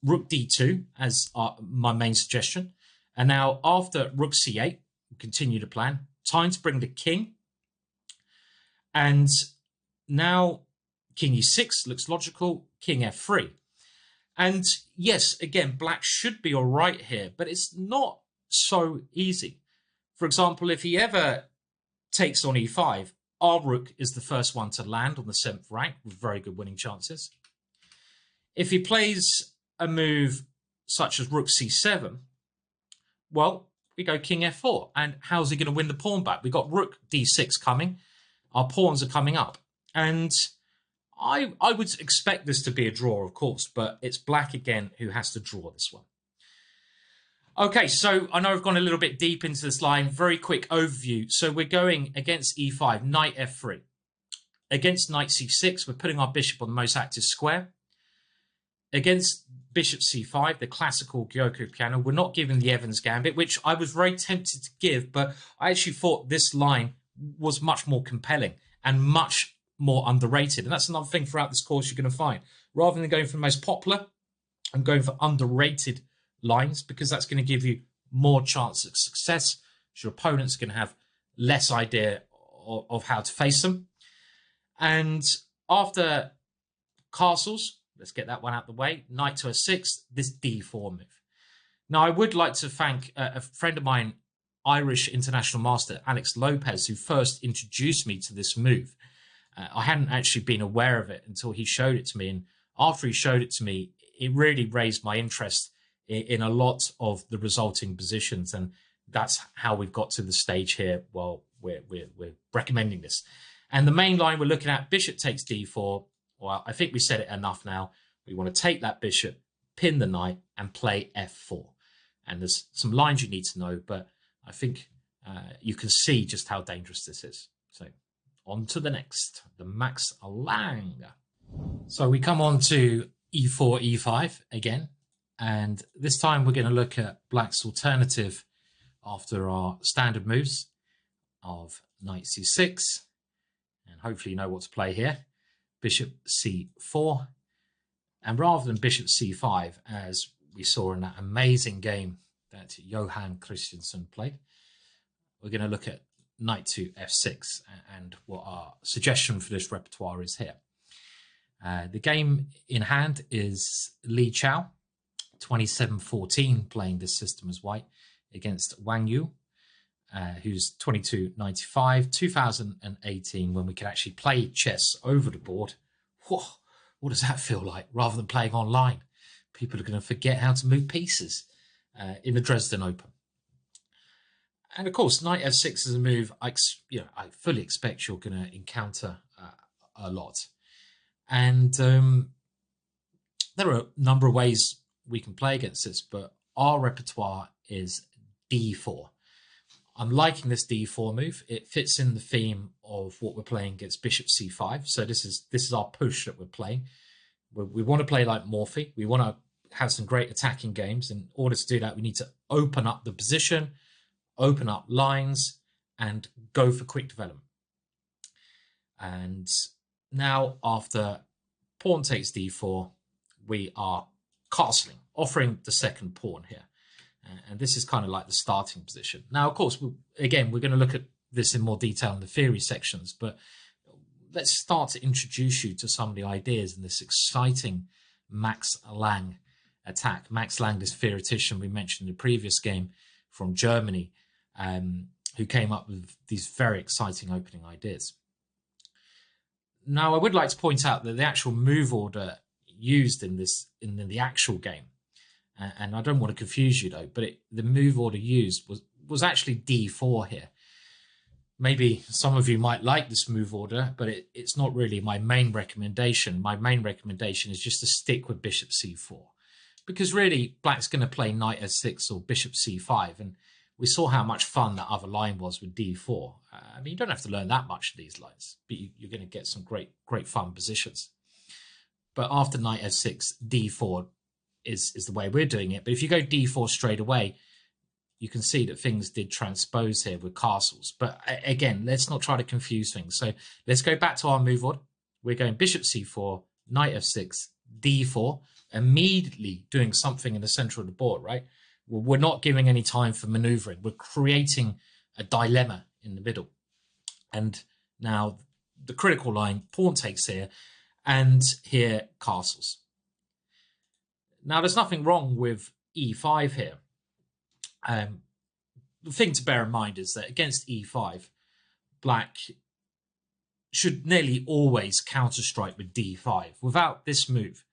rook d2 as my main suggestion. And now after rook c8, we continue to plan. Time to bring the king. And now king e6 looks logical. King f3. And yes, again, black should be all right here, but it's not so easy. For example, if he ever takes on e5, our rook is the first one to land on the 7th rank with very good winning chances. If he plays a move such as rook c7, well, we go king f4. And how's he going to win the pawn back? We've got rook d6 coming. Our pawns are coming up. And I would expect this to be a draw, of course, but it's black again who has to draw this one. Okay, so I know I've gone a little bit deep into this line. Very quick overview. So we're going against e5, knight f3. Against knight c6, we're putting our bishop on the most active square. Against bishop c5, the classical Gyoko piano, we're not giving the Evans Gambit, which I was very tempted to give, but I actually thought this line was much more compelling and much more underrated. And that's another thing throughout this course you're going to find. Rather than going for the most popular, I'm going for underrated lines, because that's going to give you more chance of success. Your opponent's going to have less idea of how to face them. And after castles, let's get that one out of the way. Knight to a6, this d4 move. Now, I would like to thank a friend of mine, Irish international master Alex Lopez, who first introduced me to this move. I hadn't actually been aware of it until he showed it to me, and after he showed it to me, it really raised my interest in a lot of the resulting positions, and that's how we've got to the stage here. Well, we're recommending this, and the main line we're looking at: bishop takes d4. Well, I think we said it enough now. We want to take that bishop, pin the knight, and play f4. And there's some lines you need to know, but I think you can see just how dangerous this is. So on to the next, the Max Lang. So we come on to e4, e5 again. And this time we're going to look at black's alternative after our standard moves of knight c6. And hopefully you know what to play here. Bishop c4. And rather than bishop c5, as we saw in that amazing game that Johan Christensen played, we're going to look at knight to f6 and what our suggestion for this repertoire is here. The game in hand is Li Chao, 27-14, playing this system as white against Wang Yu, who's 22-95, 2018, when we could actually play chess over the board. Whoa, what does that feel like? Rather than playing online, people are going to forget how to move pieces in the Dresden Open. And of course, knight f6 is a move I fully expect you're going to encounter a lot. And there are a number of ways we can play against this, but our repertoire is d4. I'm liking this d4 move. It fits in the theme of what we're playing against bishop c5. So this is our push that we're playing. We want to play like Morphy. We want to have some great attacking games. In order to do that, we need to open up the position, open up lines, and go for quick development. And now, after pawn takes d4, we are castling, offering the second pawn here. And this is kind of like the starting position. Now, of course, we're going to look at this in more detail in the theory sections, but let's start to introduce you to some of the ideas in this exciting Max Lang attack. Max Lang, this theoretician we mentioned in the previous game from Germany, who came up with these very exciting opening ideas. Now, I would like to point out that the actual move order used in the actual game, and I don't want to confuse you though, but the move order used was actually d4 here. Maybe some of you might like this move order, but it's not really my main recommendation. My main recommendation is just to stick with bishop c4, because really black's going to play knight s6 or bishop c5, and we saw how much fun that other line was with d4. I mean, you don't have to learn that much of these lines, but you're going to get some great fun positions. But after knight f6, d4 is the way we're doing it. But if you go d4 straight away, you can see that things did transpose here with castles. But again, let's not try to confuse things. So let's go back to our move order. We're going bishop c4, knight f6, d4, immediately doing something in the center of the board, right? We're not giving any time for maneuvering. We're creating a dilemma in the middle. And now the critical line, pawn takes here, and here castles. Now, there's nothing wrong with e5 here. The thing to bear in mind is that against e5, black should nearly always counter-strike with d5. Without this move,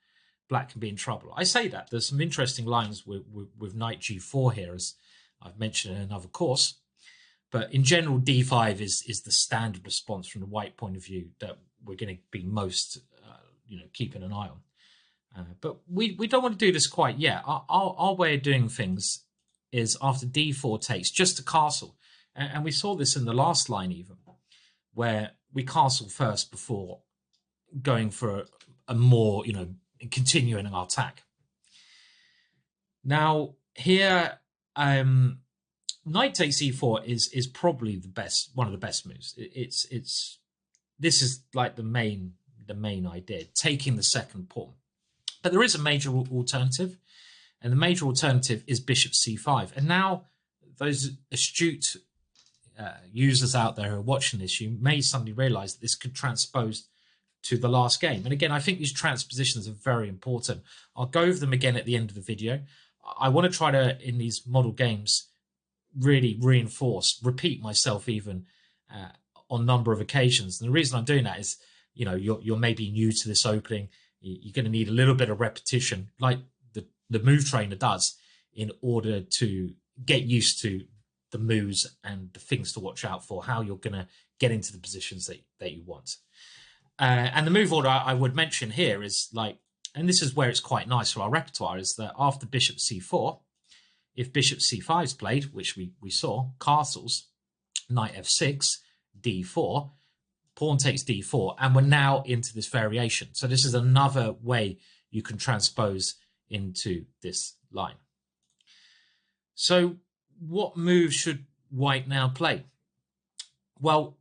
black can be in trouble. I say that. There's some interesting lines with knight g4 here, as I've mentioned in another course. But in general, d5 is the standard response from the white point of view that we're going to be most keeping an eye on. But we don't want to do this quite yet. Our way of doing things is after d4 takes, just to castle. And we saw this in the last line even, where we castle first before going for a more, continuing our attack. Now, here, knight takes e4 is probably one of the best moves. This is like the main idea, taking the second pawn. But there is a major alternative, and the major alternative is bishop c5. And now those astute users out there who are watching this, you may suddenly realize that this could transpose to the last game. And again, I think these transpositions are very important. I'll go over them again at the end of the video. I want to try to, in these model games, really repeat myself even on a number of occasions. And the reason I'm doing that is, you're maybe new to this opening. You're going to need a little bit of repetition, like the move trainer does, in order to get used to the moves and the things to watch out for, how you're going to get into the positions that you want. And the move order I would mention here is like, and this is where it's quite nice for our repertoire, is that after bishop c4, if bishop c5 is played, which we saw, castles, knight f6, d4, pawn takes d4, and we're now into this variation. So this is another way you can transpose into this line. So what move should white now play? Well,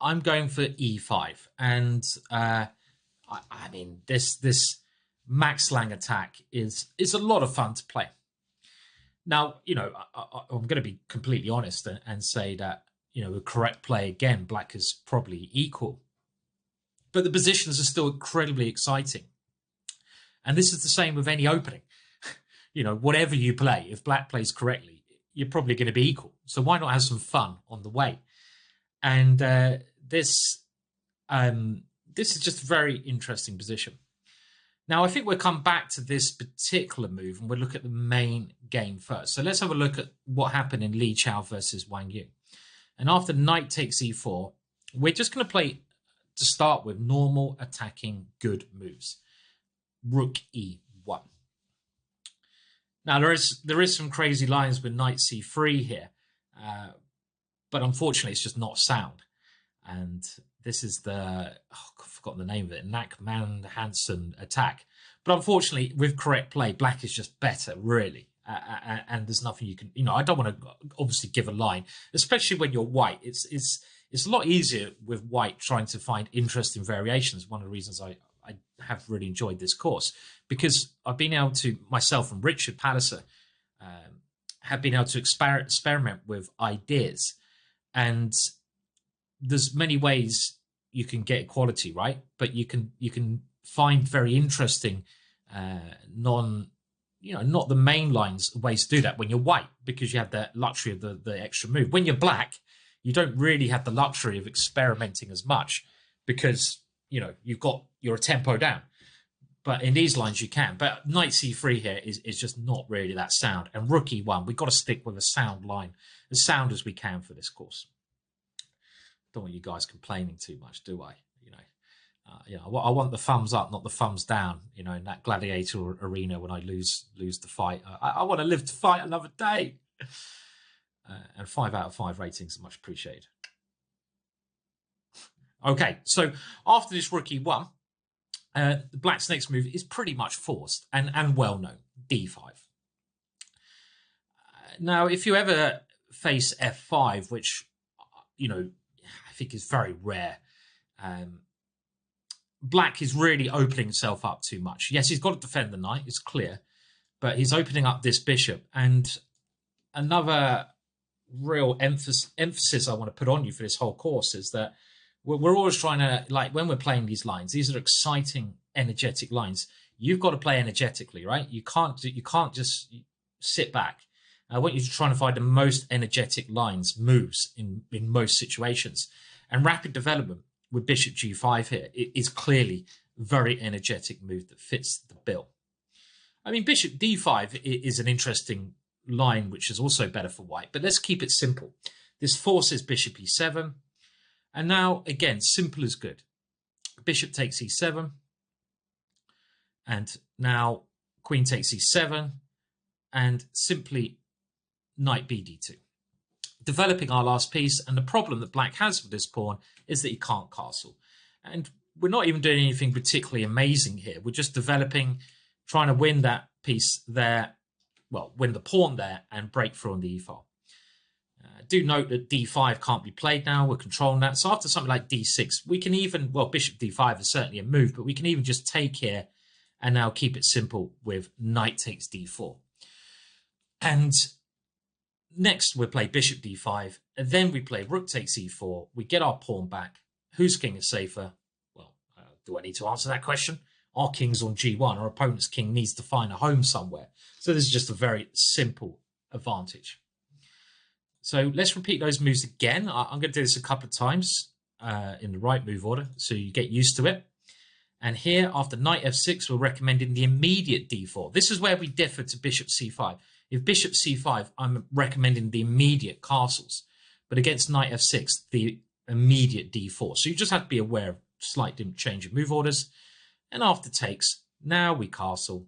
I'm going for e5, and I mean this Max Lang attack is a lot of fun to play. Now, you know, I'm going to be completely honest and say that, you know, a correct play again, black is probably equal, but the positions are still incredibly exciting, and this is the same with any opening. You know, whatever you play, if black plays correctly, you're probably going to be equal. So why not have some fun on the way? And this is just a very interesting position. Now, I think we'll come back to this particular move and we'll look at the main game first. So let's have a look at what happened in Li Chao versus Wang Yu. And after knight takes e4, we're just going to play, to start with, normal attacking good moves. Rook e1. Now, there is some crazy lines with knight c3 here, but unfortunately, it's just not sound. And this is the, I've forgotten the name of it, Nachman Hansen attack. But unfortunately, with correct play, black is just better, really. And there's nothing you can, you know, I don't want to obviously give a line, especially when you're white. It's a lot easier with white trying to find interesting variations. One of the reasons I have really enjoyed this course, because I've been able to, myself and Richard Palliser, have been able to experiment with ideas. And there's many ways you can get equality, right? But you can find very interesting, not the main lines ways to do that when you're white, because you have the luxury of the extra move. When you're black, you don't really have the luxury of experimenting as much, because, you know, you've got your tempo down. But in these lines you can. But knight c3 here is just not really that sound. And rook e1, we've got to stick with a sound line, as sound as we can for this course. Don't want you guys complaining too much, do I? I want the thumbs up, not the thumbs down. You know, in that gladiator arena when I lose the fight, I want to live to fight another day. And 5 out of 5 ratings are much appreciated. Okay, so after this rook e1, the black's next move is pretty much forced and well known, d5. Now, if you ever face f5, which, you know, I think is very rare, black is really opening himself up too much. Yes, he's got to defend the knight, it's clear, but he's opening up this bishop. And another real emphasis I want to put on you for this whole course is that we're always trying to, like, when we're playing these lines, these are exciting, energetic lines. You've got to play energetically, right? You can't just sit back. I want you to try and find the most energetic lines, moves in most situations. And rapid development with bishop g5 here is clearly a very energetic move that fits the bill. I mean, bishop d5 is an interesting line, which is also better for white, but let's keep it simple. This forces bishop e7. And now, again, simple is good. Bishop takes e7. And now queen takes e7. And simply knight bd2. Developing our last piece. And the problem that black has with this pawn is that he can't castle. And we're not even doing anything particularly amazing here. We're just developing, trying to win that piece there. Well, win the pawn there and break through on the e-file. Do note that d5 can't be played now. We're controlling that. So after something like d6, we can even, well, bishop d5 is certainly a move, but we can even just take here and now keep it simple with knight takes d4. And next we play bishop d5, and then we play rook takes e4. We get our pawn back. Whose king is safer? Well, do I need to answer that question? Our king's on g1. Our opponent's king needs to find a home somewhere. So this is just a very simple advantage. So let's repeat those moves again. I'm going to do this a couple of times in the right move order, so you get used to it. And here, after knight f6, we're recommending the immediate d4. This is where we differ to bishop c5. If bishop c5, I'm recommending the immediate castles. But against knight f6, the immediate d4. So you just have to be aware of slight change of move orders. And after takes, now we castle.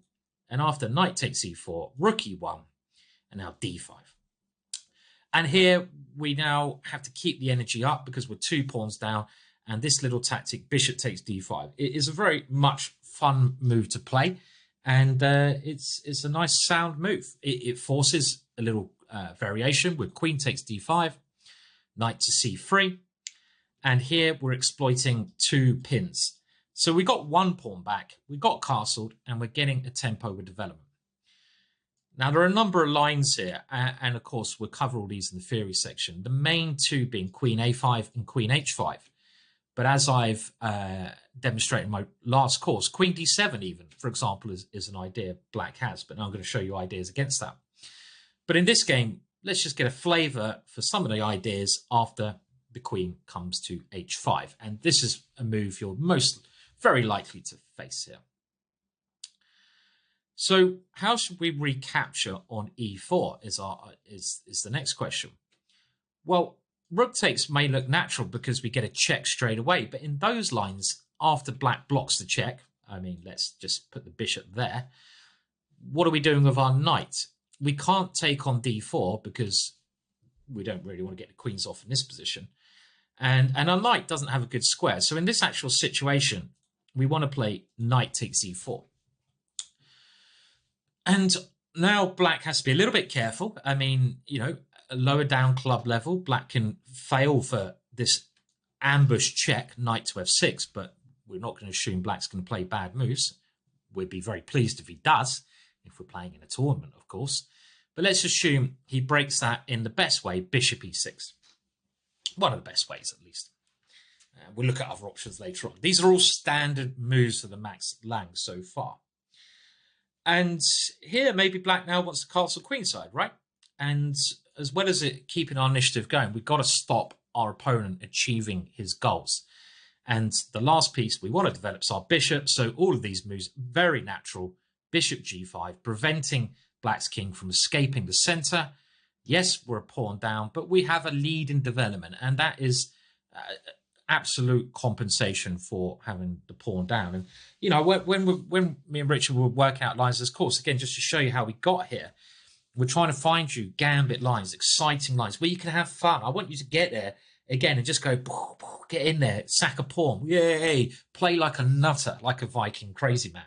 And after knight takes e4, rook e1, and now d5. And here we now have to keep the energy up because we're 2 pawns down. And this little tactic, bishop takes d5, it is a very much fun move to play. And it's a nice sound move. It forces a little variation with queen takes d5, knight to c3. And here we're exploiting 2 pins. So we got 1 pawn back, we got castled, and we're getting a tempo with development. Now, there are a number of lines here, and of course, we'll cover all these in the theory section. The main 2 being queen a5 and queen h5. But as I've demonstrated in my last course, queen d7 even, for example, is an idea black has. But now I'm going to show you ideas against that. But in this game, let's just get a flavour for some of the ideas after the queen comes to h5. And this is a move you're very likely to face here. So how should we recapture on e4 is the next question. Well, rook takes may look natural because we get a check straight away. But in those lines, after black blocks the check, I mean, let's just put the bishop there. What are we doing with our knight? We can't take on d4 because we don't really want to get the queens off in this position. And our knight doesn't have a good square. So in this actual situation, we want to play knight takes e4. And now black has to be a little bit careful. I mean, you know, lower down club level, black can fail for this ambush check, knight to f6, but we're not going to assume black's going to play bad moves. We'd be very pleased if he does, if we're playing in a tournament, of course. But let's assume he breaks that in the best way, bishop e6. One of the best ways, at least. We'll look at other options later on. These are all standard moves for the Max Lang so far. And here, maybe black now wants to castle queenside, right? And as well as it keeping our initiative going, we've got to stop our opponent achieving his goals. And the last piece we want to develop is our bishop. So all of these moves, very natural. Bishop g5, preventing black's king from escaping the center. Yes, we're a pawn down, but we have a lead in development. And that is absolute compensation for having the pawn down. And, you know, when me and Richard will work out lines of this course, again, just to show you how we got here, we're trying to find you gambit lines, exciting lines where you can have fun. I want you to get there again and just go, get in there, sack a pawn, yay, play like a nutter, like a Viking crazy man.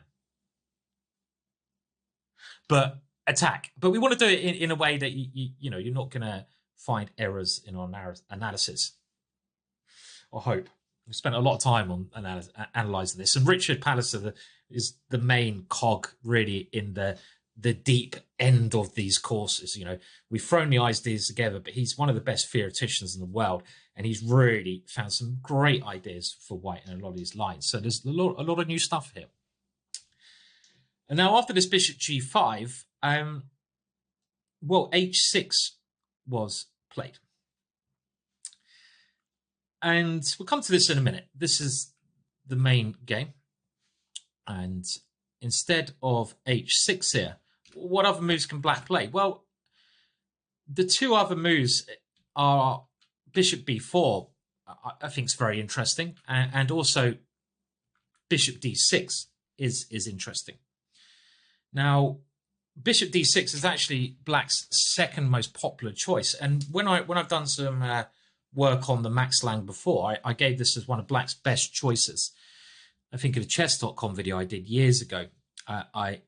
But attack. But we want to do it in a way that, you know, you're not going to find errors in our analysis. I hope. We spent a lot of time on analysing this. And Richard Palliser is the main cog, really, in the deep end of these courses. You know, we've thrown the ideas together, but he's one of the best theoreticians in the world. And he's really found some great ideas for white in a lot of these lines. So there's a lot of new stuff here. And now after this bishop g5, well, h6 was played. And we'll come to this in a minute. This is the main game. And instead of h6 here, what other moves can black play? Well, the 2 other moves are bishop b4, I think is very interesting. And also bishop d6 is interesting. Now, bishop d6 is actually black's second most popular choice. And when I've done some work on the Max Lang before, I gave this as one of black's best choices. I think in a chess.com video I did years ago, I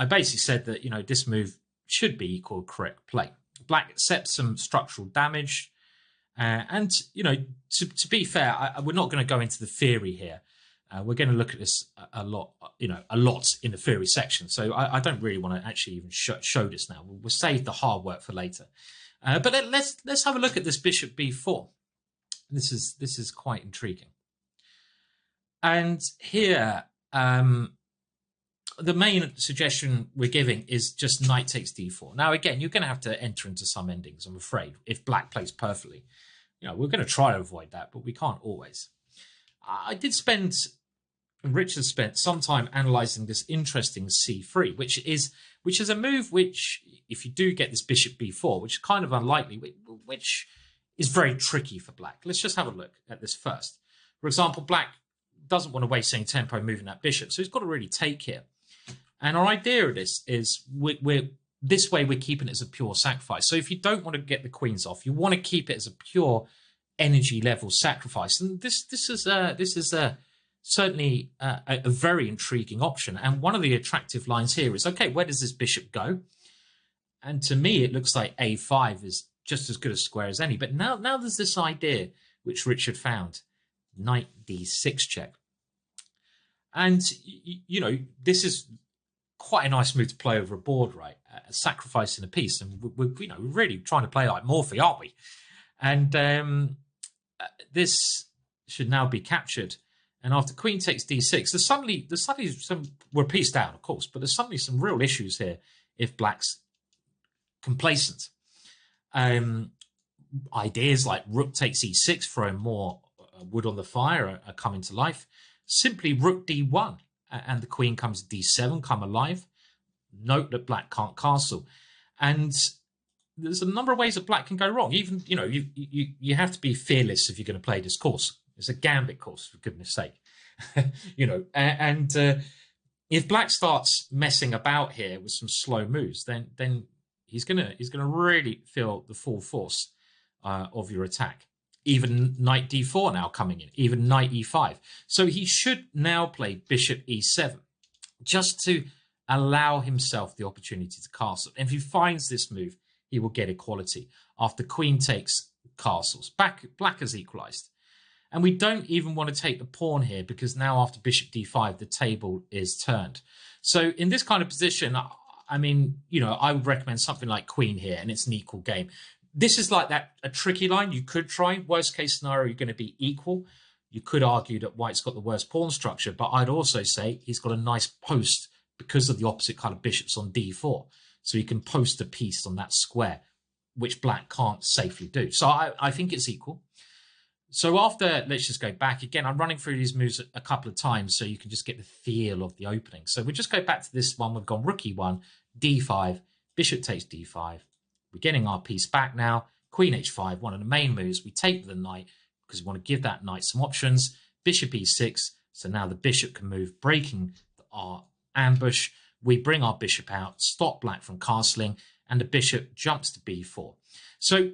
basically said that, you know, this move should be equal correct play. Black accepts some structural damage. And, you know, to be fair, we're not going to go into the theory here. We're going to look at this a lot in the theory section. So I don't really want to actually even show this now. We'll save the hard work for later. But let's have a look at this bishop b4. This is quite intriguing. And here, the main suggestion we're giving is just knight takes d4. Now, again, you're going to have to enter into some endings, I'm afraid, if black plays perfectly. You know, we're going to try to avoid that, but we can't always. I did spend And Richard spent some time analysing this interesting c3, which is a move which, if you do get this bishop b4, which is kind of unlikely, which is very tricky for black. Let's just have a look at this first. For example, black doesn't want to waste any tempo moving that bishop, so he's got to really take here. And our idea of this is we're keeping it as a pure sacrifice. So if you don't want to get the queens off, you want to keep it as a pure energy level sacrifice. And this is certainly a very intriguing option. And one of the attractive lines here is, okay, where does this bishop go? And to me, it looks like a5 is just as good a square as any. But now there's this idea which Richard found, knight d6 check. And, you know, this is quite a nice move to play over a board, right? Sacrificing a piece. And we're really trying to play like Morphy, aren't we? And this should now be captured. And after queen takes d6, there's suddenly some, we're pieced down, of course, but there's suddenly some real issues here if black's complacent. Ideas like rook takes e6, throwing more wood on the fire, are coming to life. Simply rook d1, and the queen comes d7, come alive. Note that black can't castle. And there's a number of ways that black can go wrong. Even, you know, you have to be fearless if you're going to play this course. It's a gambit course, for goodness sake. You know, and if black starts messing about here with some slow moves, then he's gonna really feel the full force of your attack. Even knight d4 now coming in, even knight e5. So he should now play bishop e7, just to allow himself the opportunity to castle. And if he finds this move, he will get equality. After queen takes castles, black has equalized. And we don't even want to take the pawn here, because now after bishop d5, the table is turned. So in this kind of position, I mean, you know, I would recommend something like queen here, and it's an equal game. This is like a tricky line you could try. Worst case scenario, you're going to be equal. You could argue that white's got the worst pawn structure, but I'd also say he's got a nice post because of the opposite kind of bishops on d4. So you can post a piece on that square, which black can't safely do. So I think it's equal. So after, let's just go back again. I'm running through these moves a couple of times so you can just get the feel of the opening. So we just go back to this one. We've gone rook e1, d5, bishop takes d5. We're getting our piece back now. Queen h5, one of the main moves. We take the knight because we want to give that knight some options. Bishop e6. So now the bishop can move, breaking our ambush. We bring our bishop out, stop black from castling, and the bishop jumps to b4. So,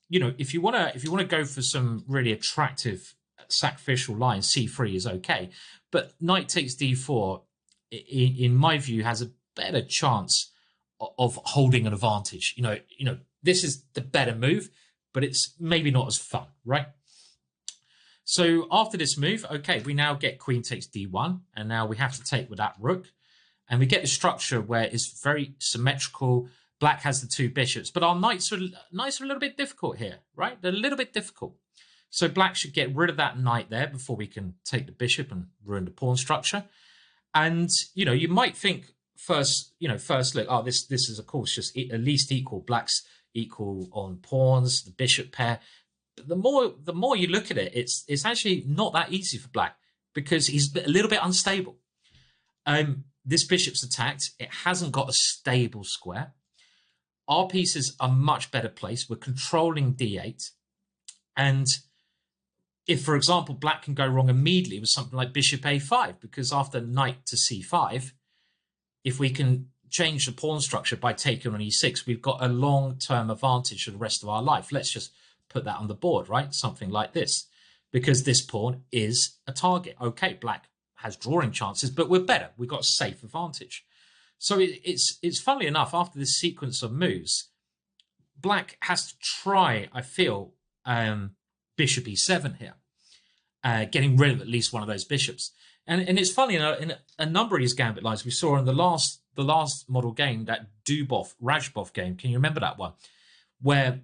you know, if you want to go for some really attractive sacrificial lines, c3 is okay. But knight takes d4, in my view, has a better chance of holding an advantage. You know, this is the better move, but it's maybe not as fun, right? So after this move, okay, we now get queen takes d1, and now we have to take with that rook, and we get the structure where it's very symmetrical. Black has the two bishops, but our knights are a little bit difficult here, right? They're a little bit difficult. So black should get rid of that knight there before we can take the bishop and ruin the pawn structure. And, you know, you might think first look, oh, this is, of course, just at least equal. Black's equal on pawns, the bishop pair. But the more you look at it, it's actually not that easy for black, because he's a little bit unstable. This bishop's attacked. It hasn't got a stable square. Our pieces are much better placed. We're controlling d8. And if, for example, black can go wrong immediately with something like bishop a5, because after knight to c5, if we can change the pawn structure by taking on e6, we've got a long-term advantage for the rest of our life. Let's just put that on the board, right? Something like this, because this pawn is a target. Okay, black has drawing chances, but we're better. We've got a safe advantage. So it's funnily enough, after this sequence of moves, black has to try, I feel, bishop e7 here, getting rid of at least one of those bishops. And it's funny, in a number of these gambit lines we saw in the last model game, that Dubov-Rajbov game. Can you remember that one? Where,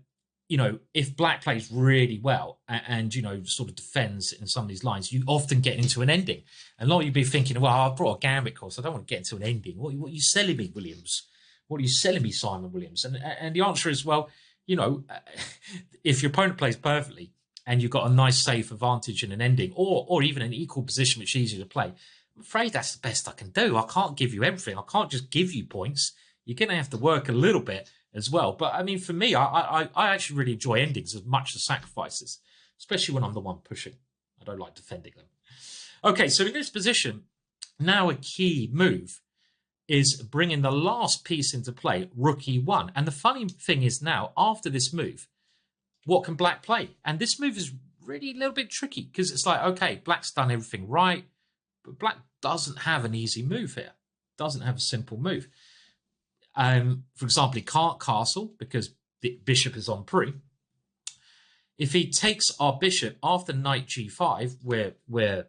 you know, if black plays really well and, you know, sort of defends in some of these lines, you often get into an ending. And a lot of you be thinking, well, I brought a gambit course, I don't want to get into an ending. What are you selling me, Williams? What are you selling me, Simon Williams? And the answer is, well, you know, if your opponent plays perfectly and you've got a nice safe advantage in an ending, or even an equal position, which is easier to play, I'm afraid that's the best I can do. I can't give you everything. I can't just give you points. You're going to have to work a little bit as well. But I mean, for me, I actually really enjoy endings as much as sacrifices, especially when I'm the one pushing. I don't like defending them. Okay, so in this position, now a key move is bringing the last piece into play, rook e1. And the funny thing is now, after this move, what can black play? And this move is really a little bit tricky because it's like, okay, black's done everything right, but black doesn't have an easy move here. Doesn't have a simple move. For example, he can't castle because the bishop is on pre. If he takes our bishop after knight g5, we're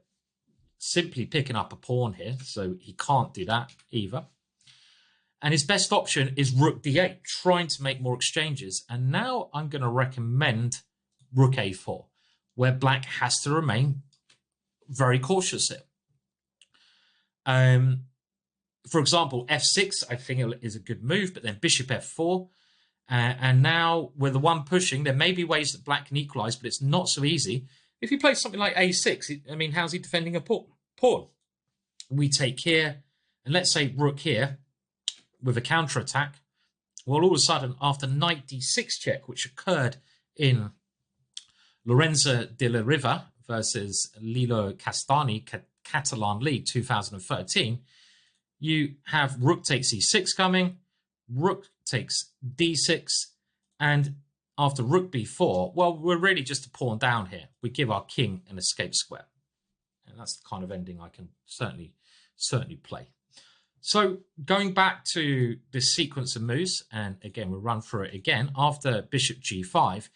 simply picking up a pawn here, so he can't do that either. And his best option is rook d8, trying to make more exchanges. And now I'm going to recommend rook a4, where black has to remain very cautious here. For example, f6, I think is a good move, but then bishop f4. And now with the one pushing, there may be ways that black can equalize, but it's not so easy. If he plays something like a6, I mean, how's he defending a pawn? We take here, and let's say rook here with a counterattack. Well, all of a sudden, after knight d6 check, which occurred in Lorenzo de la Riva versus Lilo Castani Catalan League 2013, you have rook takes e6 coming, rook takes d6, and after rook b4, well, we're really just a pawn down here. We give our king an escape square. And that's the kind of ending I can certainly play. So going back to this sequence of moves, and again, we'll run through it again. After bishop g5,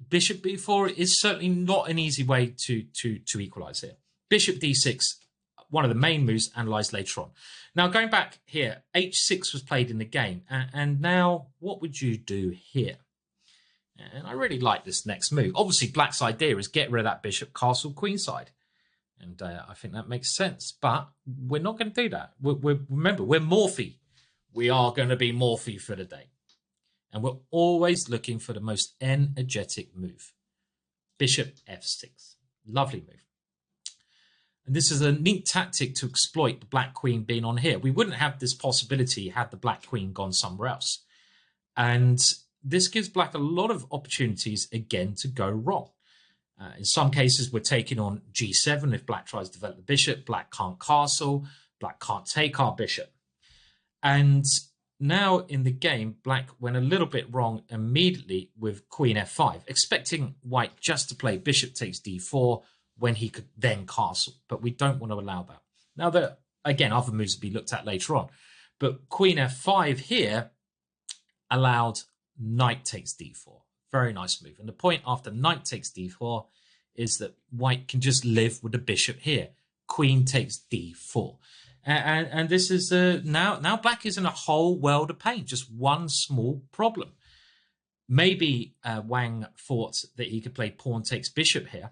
bishop b4 is certainly not an easy way to equalize here. Bishop d6, one of the main moves, analyzed later on. Now, going back here, h6 was played in the game. And now, what would you do here? And I really like this next move. Obviously, black's idea is get rid of that bishop, castle queenside. And I think that makes sense. But we're not going to do that. Remember, we're Morphy. We are going to be Morphy for the day. And we're always looking for the most energetic move. Bishop f6. Lovely move. And this is a neat tactic to exploit the black queen being on here. We wouldn't have this possibility had the black queen gone somewhere else. And this gives black a lot of opportunities, again, to go wrong. In some cases, we're taking on g7. If black tries to develop the bishop, black can't castle, black can't take our bishop. And now in the game, black went a little bit wrong immediately with queen f5, expecting white just to play bishop takes d4 when he could then castle. But we don't want to allow that. Now, again, other moves will be looked at later on. But queen f5 here allowed knight takes d4. Very nice move. And the point after knight takes d4 is that white can just live with the bishop here. Queen takes d4. And this is now black is in a whole world of pain. Just one small problem. Maybe Wang thought that he could play pawn takes bishop here.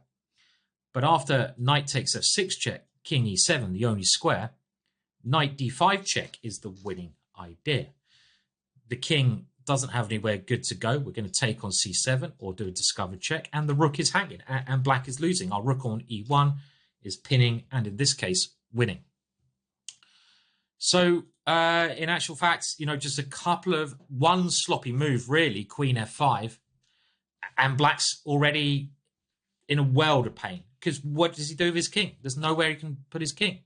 But after knight takes f6 check, king e7, the only square, knight d5 check is the winning idea. The king doesn't have anywhere good to go. We're going to take on c7 or do a discovered check, and the rook is hanging, and black is losing. Our rook on e1 is pinning, and in this case, winning. So in actual fact, just a couple of one sloppy move, really, queen f5, and black's already in a world of pain, because what does he do with his king? There's nowhere he can put his king.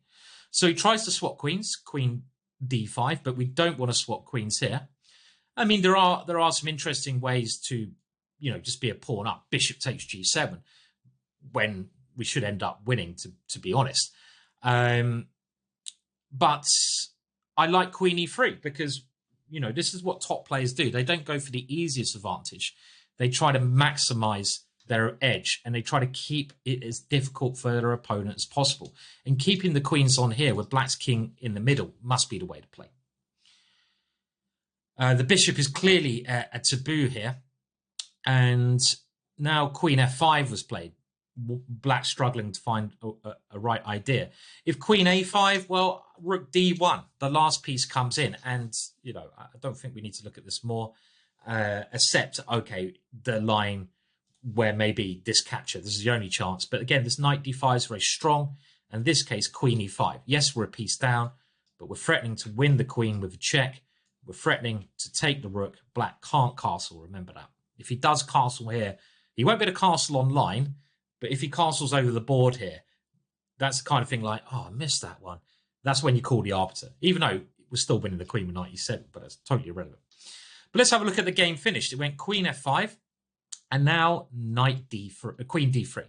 So he tries to swap queens, queen d5, but we don't want to swap queens here. I mean, there are some interesting ways to, just be a pawn up. Bishop takes g7 when we should end up winning, to be honest. But I like queen e3 because, this is what top players do. They don't go for the easiest advantage. They try to maximize their edge, and they try to keep it as difficult for their opponent as possible. And keeping the queens on here with black's king in the middle must be the way to play. The bishop is clearly a taboo here. And now queen f5 was played. Black struggling to find a right idea. If queen a5, well, rook d1, the last piece comes in. And, I don't think we need to look at this more. Except, okay, the line where maybe this capture, this is the only chance. But again, this knight d5 is very strong. And in this case, queen e5. Yes, we're a piece down, but we're threatening to win the queen with a check. We're threatening to take the rook. Black can't castle, remember that. If he does castle here, he won't be able to castle online, but if he castles over the board here, that's the kind of thing like, oh, I missed that one. That's when you call the arbiter, even though we're still winning the queen with knight e7, but that's totally irrelevant. But let's have a look at the game finished. It went queen f5, and now knight d3, queen d3.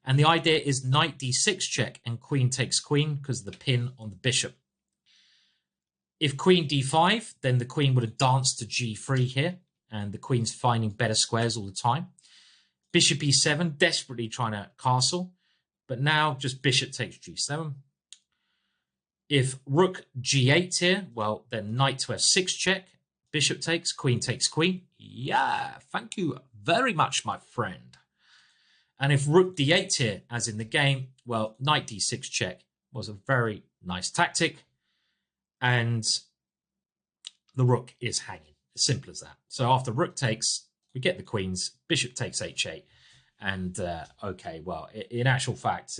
And the idea is knight d6 check, and queen takes queen because of the pin on the bishop. If queen d5, then the queen would have danced to g3 here, and the queen's finding better squares all the time. Bishop e7, desperately trying to castle, but now just bishop takes g7. If rook g8 here, well, then knight to f6 check, bishop takes queen. Yeah, thank you very much, my friend. And if rook d8 here, as in the game, well, knight d6 check was a very nice tactic. And the rook is hanging. As simple as that. So after rook takes, we get the queens, bishop takes h8. And, okay, well, in actual fact,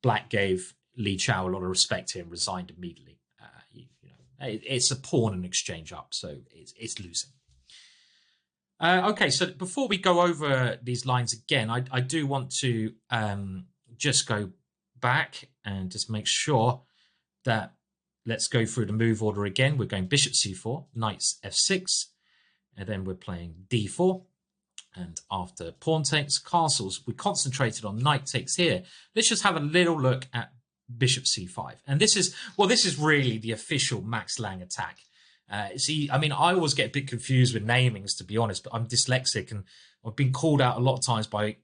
Black gave Li Chao a lot of respect here and resigned immediately. It's a pawn and exchange up, so it's losing. Okay, so before we go over these lines again, I do want to just go back and just make sure that let's go through the move order again. We're going bishop c4, knight f6, and then we're playing d4. And after pawn takes, castles, we concentrated on knight takes here. Let's just have a little look at bishop c5. And this is really the official Max Lang attack. See, I mean, I always get a bit confused with namings, to be honest, but I'm dyslexic and I've been called out a lot of times by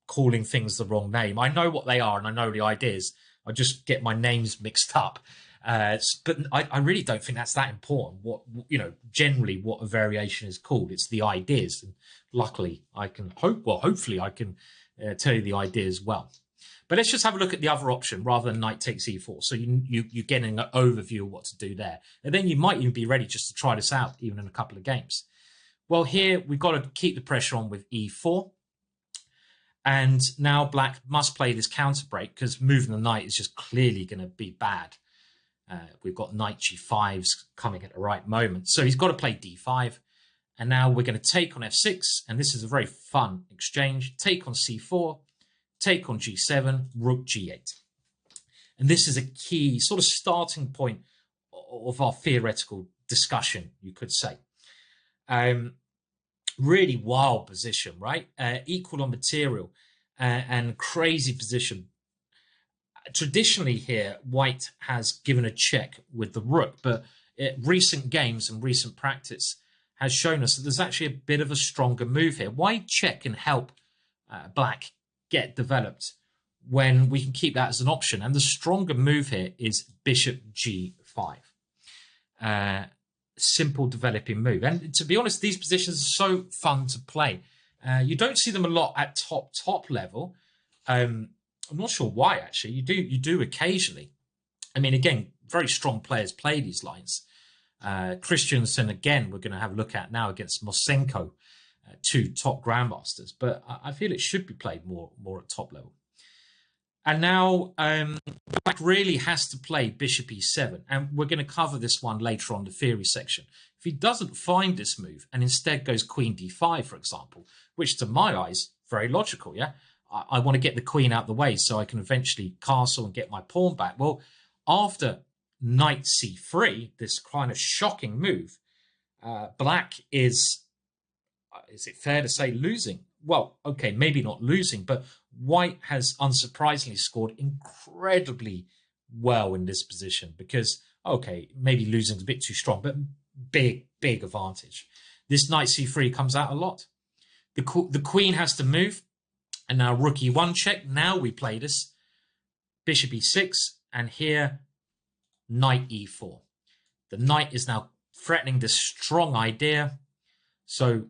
calling things the wrong name. I know what they are and I know the ideas. I just get my names mixed up. But I really don't think that's that important. Generally what a variation is called. It's the ideas. And luckily, hopefully I can tell you the ideas well. But let's just have a look at the other option rather than knight takes e4. So you're getting an overview of what to do there. And then you might even be ready just to try this out, even in a couple of games. Well, here we've got to keep the pressure on with e4. And now Black must play this counter break because moving the knight is just clearly going to be bad. We've got knight g5s coming at the right moment. So he's got to play d5. And now we're going to take on f6. And this is a very fun exchange. Take on c4. Take on g7. Rook g8. And this is a key sort of starting point of our theoretical discussion, you could say. Really wild position, right? Equal on material and crazy position. Traditionally here, white has given a check with the rook, but recent games and recent practice has shown us that there's actually a bit of a stronger move here. Why check can help black get developed when we can keep that as an option? And the stronger move here is bishop g5. Simple developing move. And to be honest, these positions are so fun to play. You don't see them a lot at top level. I'm not sure why, actually. You do occasionally. I mean, again, very strong players play these lines. Christiansen, again, we're going to have a look at now against Mosenko, two top grandmasters. But I feel it should be played more at top level. And now Black really has to play bishop e7. And we're going to cover this one later on in the theory section. If he doesn't find this move and instead goes queen d5, for example, which to my eyes, very logical, yeah? I want to get the queen out the way so I can eventually castle and get my pawn back. Well, after knight c3, this kind of shocking move, Black is it fair to say losing? Well, okay, maybe not losing, but white has unsurprisingly scored incredibly well in this position because, okay, maybe losing is a bit too strong, but big advantage. This knight c3 comes out a lot. The queen has to move. And now rook e1 check. Now we play this. Bishop e6. And here, knight e4. The knight is now threatening this strong idea. So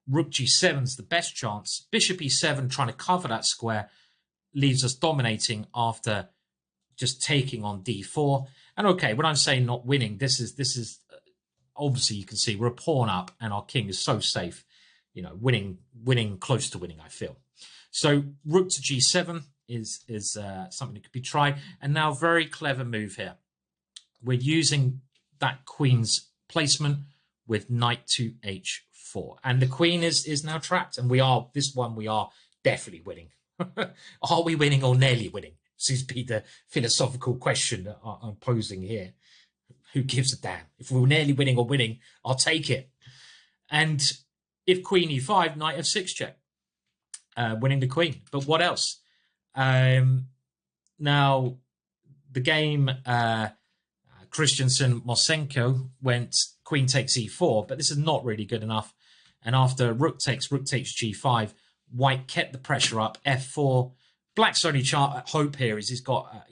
rook g7 is the best chance. Bishop e7 trying to cover that square leaves us dominating after just taking on d4. And okay, when I'm saying not winning, this is obviously you can see we're a pawn up and our king is so safe. You know, winning close to winning, I feel. So rook to g7, is something that could be tried. And now, very clever move here. We're using that queen's placement with knight to h4, and the queen is now trapped. And we are definitely winning. Are we winning or nearly winning? Seems to be the philosophical question that I'm posing here. Who gives a damn? If we're nearly winning or winning, I'll take it. And if queen e5, knight f6 check, winning the queen. But what else? Now, the game Christensen Mosenko went queen takes e4, but this is not really good enough. And after rook takes g5, white kept the pressure up, f4. Black's only hope here is he's got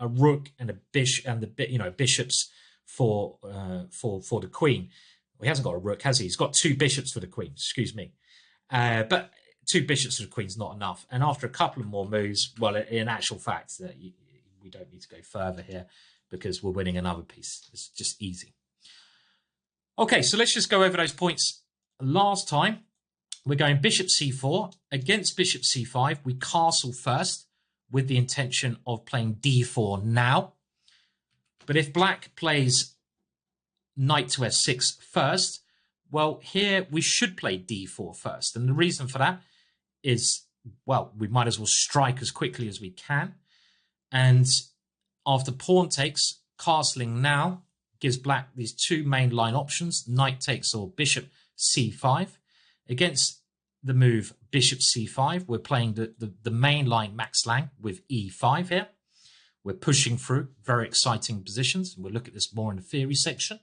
a rook and a bishop and the bishops for the queen. Well, he hasn't got a rook, has he? He's got two bishops for the queen. Excuse me, but two bishops for the queen's not enough. And after a couple of more moves, well, in actual fact, we don't need to go further here because we're winning another piece. It's just easy. Okay, so let's just go over those points. Last time, we're going bishop c4 against bishop c5. We castle first with the intention of playing d4 now. But if black plays knight to f6 first, well, here we should play d4 first. And the reason for that is, well, we might as well strike as quickly as we can. And after pawn takes, castling now gives black these two main line options, knight takes or bishop c5. Against the move bishop c5, we're playing the main line Max Lang with e5 here. We're pushing through very exciting positions. We'll look at this more in the theory section.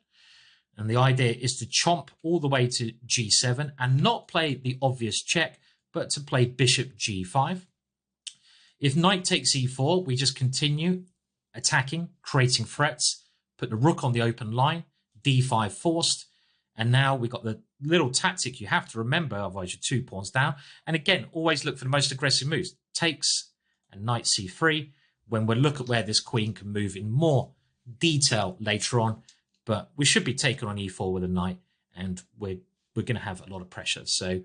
And the idea is to chomp all the way to g7 and not play the obvious check, but to play bishop g5. If knight takes e4, we just continue attacking, creating threats, put the rook on the open line, d5 forced, and now we've got the little tactic you have to remember, otherwise you're 2 pawns down. And again, always look for the most aggressive moves. Takes and knight c3, when we'll look at where this queen can move in more detail later on. But we should be taken on e4 with a knight, and we're going to have a lot of pressure. So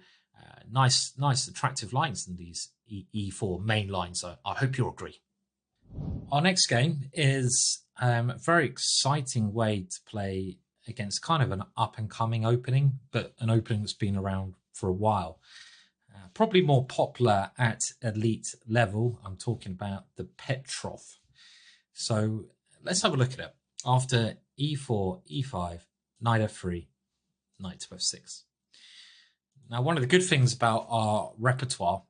nice, attractive lines in these e4 main lines. I hope you'll agree. Our next game is a very exciting way to play against kind of an up-and-coming opening, but an opening that's been around for a while. Probably more popular at elite level. I'm talking about the Petrov. So let's have a look at it. After e4, e5, knight f3, knight to f6. Now, one of the good things about our repertoire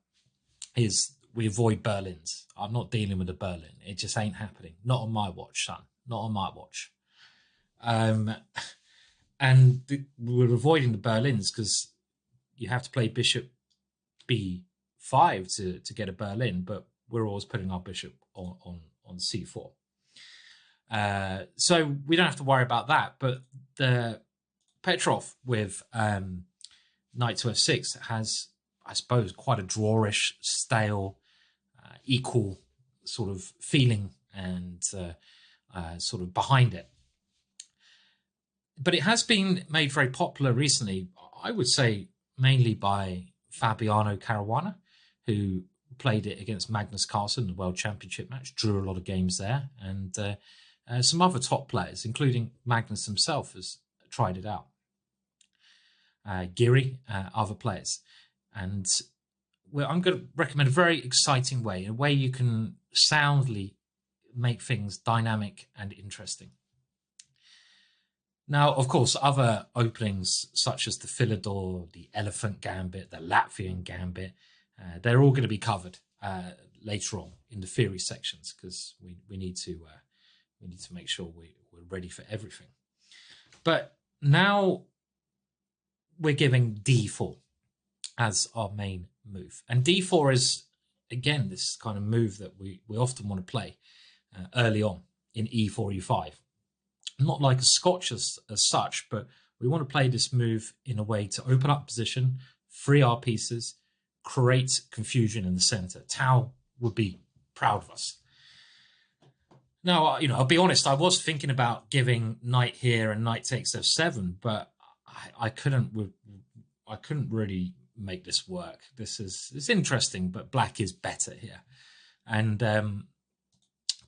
is we avoid Berlins. I'm not dealing with a Berlin. It just ain't happening. Not on my watch, son. Not on my watch. We're avoiding the Berlins because you have to play bishop b5 to get a Berlin, but we're always putting our bishop on c4. So we don't have to worry about that. But the Petrov with knight to f6 has, I suppose, quite a drawish, stale, equal sort of feeling and sort of behind it. But it has been made very popular recently, I would say mainly by Fabiano Caruana, who played it against Magnus Carlsen in the World Championship match, drew a lot of games there, and some other top players, including Magnus himself, has tried it out. Giri, other players. And I'm going to recommend a very exciting way, a way you can soundly make things dynamic and interesting. Now, of course, other openings such as the Philidor, the Elephant Gambit, the Latvian Gambit, they're all going to be covered later on in the theory sections because we need to make sure we're ready for everything. But now we're giving d4 as our main move, and d4 is again this kind of move that we often want to play early on in e4, e5. Not like a scotch as such, but we want to play this move in a way to open up position, free our pieces, create confusion in the center. Tau would be proud of us. Now, I'll be honest, I was thinking about giving knight here and knight takes f7, but I couldn't really make this work. It's interesting, but black is better here. and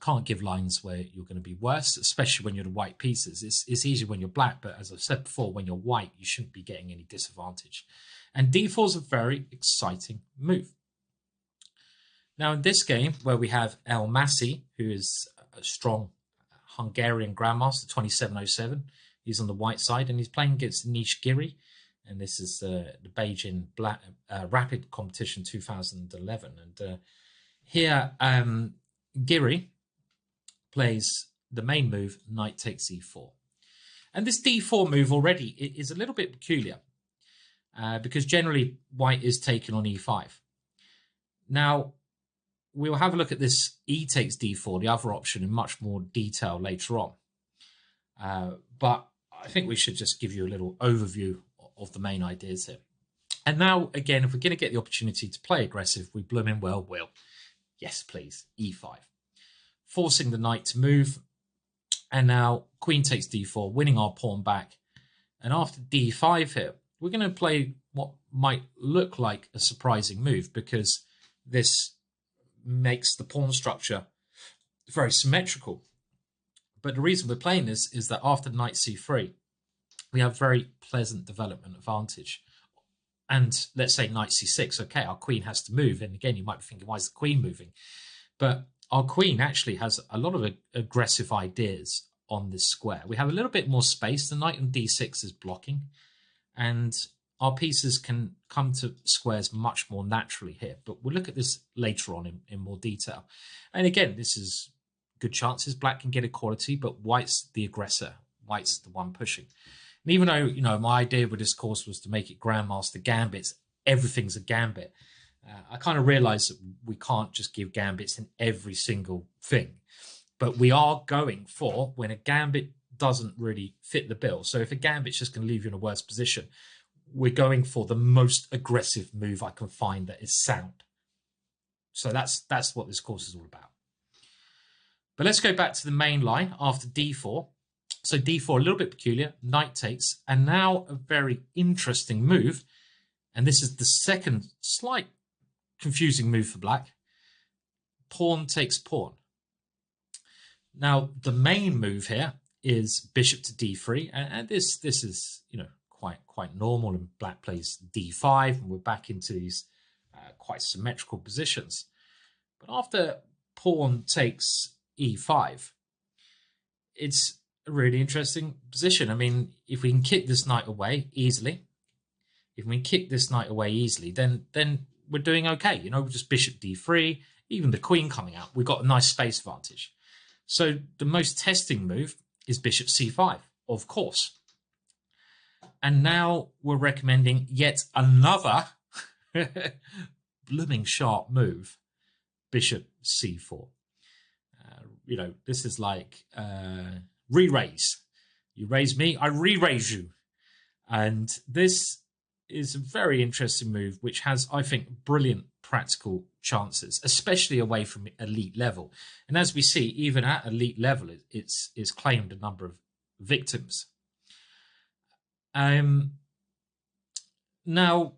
can't give lines where you're going to be worse, especially when you're the white pieces. It's easy when you're black, but as I've said before, when you're white, you shouldn't be getting any disadvantage. And d4 is a very exciting move. Now, in this game, where we have Elmasi, who is a strong Hungarian grandmaster, 2707, he's on the white side, and he's playing against Nish Giri, and this is the Beijing Rapid Competition 2011. And here, Giri plays the main move, knight takes e4. And this d4 move already is a little bit peculiar, because generally white is taken on e5. Now, we'll have a look at this e takes d4, the other option, in much more detail later on. But I think we should just give you a little overview of the main ideas here. And now, again, if we're going to get the opportunity to play aggressive, we blooming well will. Yes, please, e5. Forcing the knight to move. And now queen takes d4, winning our pawn back. And after d5 here, we're going to play what might look like a surprising move, because this makes the pawn structure very symmetrical. But the reason we're playing this is that after knight c3, we have very pleasant development advantage. And let's say knight c6, okay, our queen has to move. And again, you might be thinking, why is the queen moving? But our queen actually has a lot of aggressive ideas on this square. We have a little bit more space. The knight on d6 is blocking, and our pieces can come to squares much more naturally here. But we'll look at this later on in more detail. And again, this is good chances. Black can get equality, but white's the aggressor. White's the one pushing. And even though, you know, my idea with this course was to make it Grandmaster Gambits, everything's a gambit. I kind of realized that we can't just give gambits in every single thing, but we are going for when a gambit doesn't really fit the bill. So if a gambit's just going to leave you in a worse position, we're going for the most aggressive move I can find that is sound. So that's what this course is all about. But let's go back to the main line after d4. So d4, a little bit peculiar, knight takes, and now a very interesting move. And this is the second slight confusing move for black. Pawn takes pawn. Now, the main move here is bishop to d3, and this is, you know, quite normal, and black plays d5, and we're back into these quite symmetrical positions. But after pawn takes e5, it's a really interesting position. I mean, if we can kick this knight away easily, then we're doing okay. You know, just bishop d3, even the queen coming out, we've got a nice space advantage. So the most testing move is bishop c5, of course. And now we're recommending yet another blooming sharp move, bishop c4. You know, this is like re-raise. You raise me, I re-raise you. And this is a very interesting move, which has, I think, brilliant practical chances, especially away from elite level. And as we see, even at elite level, it's claimed a number of victims. Now,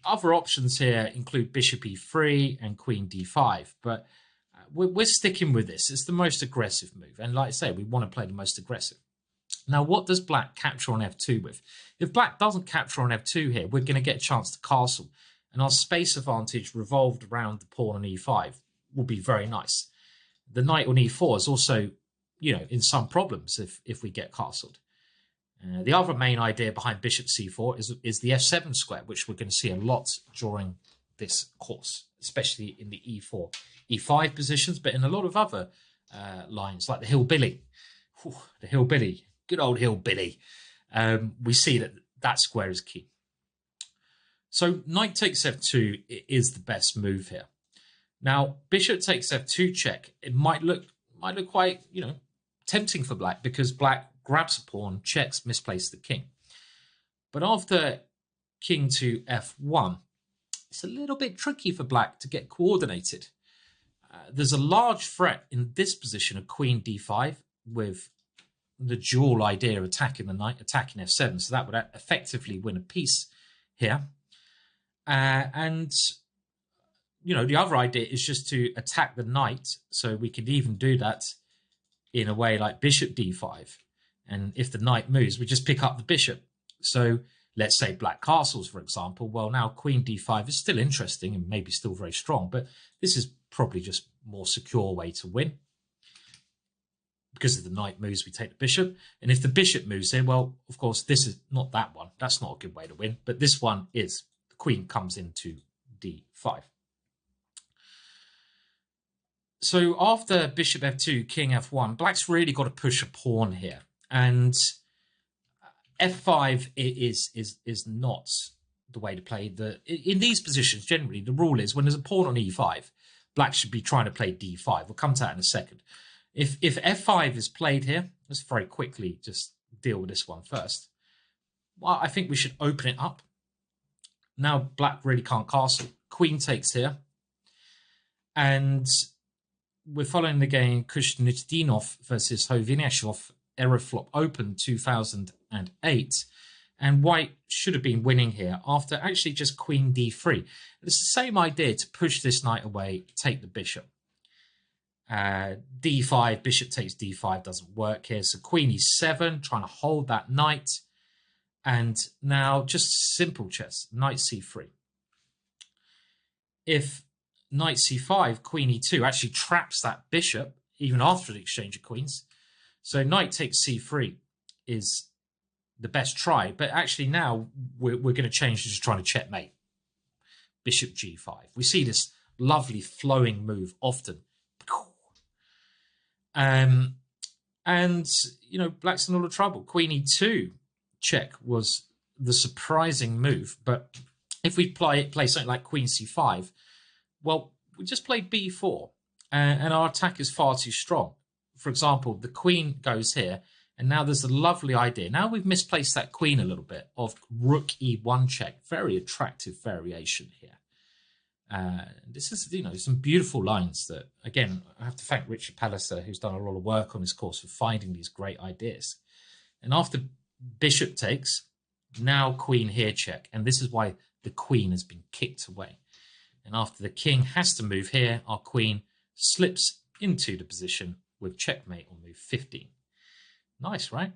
other options here include bishop e3 and queen d5, but we're sticking with this. It's the most aggressive move. And like I say, we want to play the most aggressive. Now, what does black capture on f2 with? If black doesn't capture on f2 here, we're going to get a chance to castle. And our space advantage revolved around the pawn on e5 will be very nice. The knight on e4 is also, you know, in some problems if we get castled. The other main idea behind bishop c4 is the f7 square, which we're going to see a lot during this course, especially in the e4, e5 positions, but in a lot of other lines, like the hillbilly. Whew, the hillbilly, good old hillbilly. We see that square is key. So knight takes f2 is the best move here. Now, bishop takes f2 check. It might look quite, you know, tempting for black, because black grabs a pawn, checks, misplaces the king. But after king to f1, it's a little bit tricky for black to get coordinated. There's a large threat in this position of queen d5 with the dual idea of attacking the knight, attacking f7. So that would effectively win a piece here. And the other idea is just to attack the knight. So we could even do that in a way like bishop d5. And if the knight moves, we just pick up the bishop. So let's say black castles, for example. Well, now queen d5 is still interesting and maybe still very strong, but this is probably just more secure way to win. Because if the knight moves, we take the bishop. And if the bishop moves here, well, of course, this is not that one. That's not a good way to win. But this one is. The queen comes into d5. So after bishop f2, king f1, black's really got to push a pawn here. And f5 is not the way to play. In these positions, generally, the rule is when there's a pawn on e5, black should be trying to play d5. We'll come to that in a second. If f5 is played here, let's very quickly just deal with this one first. Well, I think we should open it up. Now black really can't castle. Queen takes here. And we're following the game Kushnitsdinov versus Hoviniashov Aeroflop Open 2008. And white should have been winning here after actually just queen d3. It's the same idea to push this knight away, take the bishop. d5, bishop takes d5 doesn't work here. So queen e7, trying to hold that knight. And now just simple chess, knight c3. If knight c5, queen e2 actually traps that bishop, even after the exchange of queens. So knight takes c3 is the best try. But actually now we're going to change to just trying to checkmate. Bishop g5. We see this lovely flowing move often. And, black's in all the trouble. Queen e2 check was the surprising move. But if we play something like queen c5, well, we just play b4 and our attack is far too strong. For example, the queen goes here and now there's a lovely idea. Now we've misplaced that queen a little bit of rook e1 check. Very attractive variation here. This is, some beautiful lines that, again, I have to thank Richard Palliser, who's done a lot of work on this course for finding these great ideas. And after bishop takes, now queen here check. And this is why the queen has been kicked away. And after the king has to move here, our queen slips into the position with checkmate on move 15. Nice, right?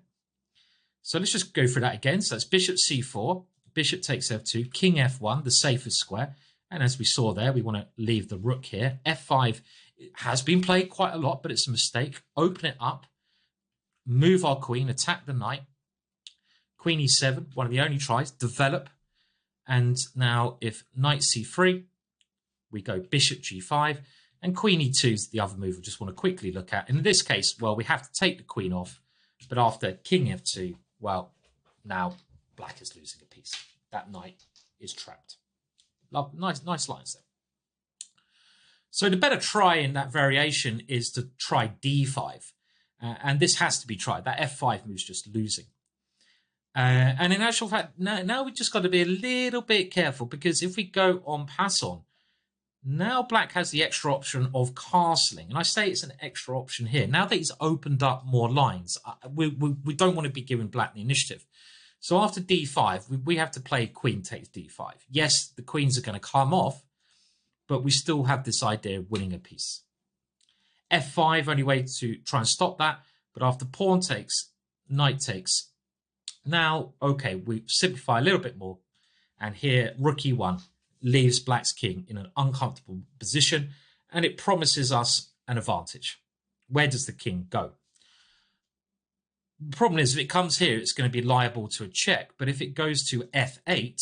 So let's just go through that again. So that's bishop c4, bishop takes f2, king f1, the safest square. And as we saw there, we want to leave the rook here. f5 has been played quite a lot, but it's a mistake. Open it up, move our queen, attack the knight. Queen e7, one of the only tries, develop. And now if knight c3, we go bishop g5, and queen e2 is the other move we just want to quickly look at. In this case, well, we have to take the queen off, but after king f2, well, now black is losing a piece. That knight is trapped. Nice lines there. So the better try in that variation is to try d5. And this has to be tried. That f5 move's just losing. And in actual fact, now we've just got to be a little bit careful, because if we go on pass-on, now black has the extra option of castling. And I say it's an extra option here. Now that he's opened up more lines, we don't want to be giving black the initiative. So after d5, we have to play queen takes d5. Yes, the queens are going to come off, but we still have this idea of winning a piece. f5, only way to try and stop that. But after pawn takes, knight takes. Now, okay, we simplify a little bit more. And here, rook e1 leaves black's king in an uncomfortable position, and it promises us an advantage. Where does the king go? The problem is, if it comes here, it's going to be liable to a check. But if it goes to f8,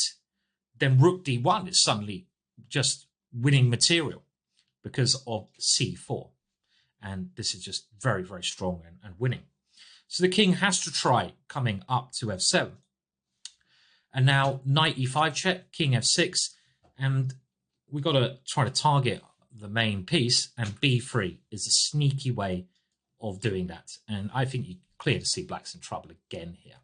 then rook d1 is suddenly just winning material because of c4. And this is just very, very strong and winning. So the king has to try coming up to f7. And now knight e5 check, king f6. And we've got to try to target the main piece. And b3 is a sneaky way of doing that. And I think you clear to see black's in trouble again here.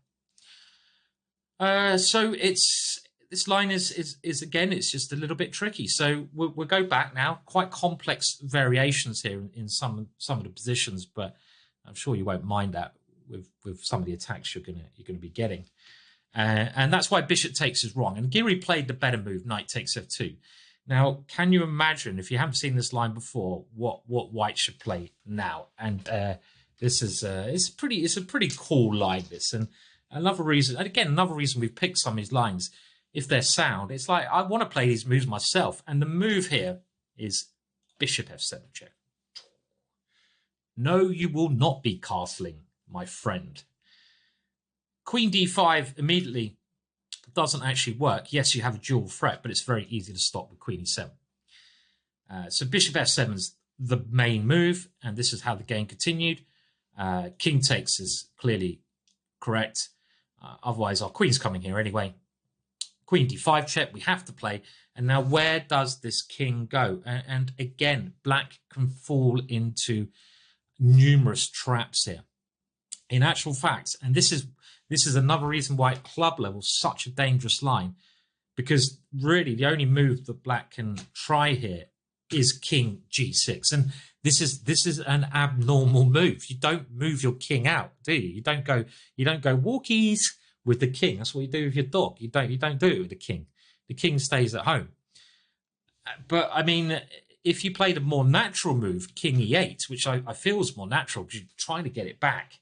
So this line is again, it's just a little bit tricky. So we'll go back now. Quite complex variations here in some of the positions, but I'm sure you won't mind that with some of the attacks you're gonna be getting. And that's why bishop takes is wrong. And Giri played the better move, knight takes f2. Now, can you imagine, if you haven't seen this line before, what white should play now? And this is it's a pretty cool line. This, and another reason, and again, another reason we've picked some of these lines. If they're sound, it's like I want to play these moves myself. And the move here is Bishop F7 check. No, you will not be castling, my friend. Queen D5 immediately doesn't actually work. Yes, you have a dual threat, but it's very easy to stop with Queen E7. So Bishop F7 is the main move, and this is how the game continued. King takes is clearly correct. Otherwise, our queen's coming here anyway. Queen D5 check, we have to play. And now where does this king go? And again, black can fall into numerous traps here. In actual fact, and this is another reason why at club level such a dangerous line, because really the only move that black can try here is King G6, and this is an abnormal move. You don't move your king out, do you? You don't go walkies with the king. That's what you do with your dog. You don't do it with the king. The king stays at home. But I mean, if you played a more natural move, King E8, which I feel is more natural because you're trying to get it back,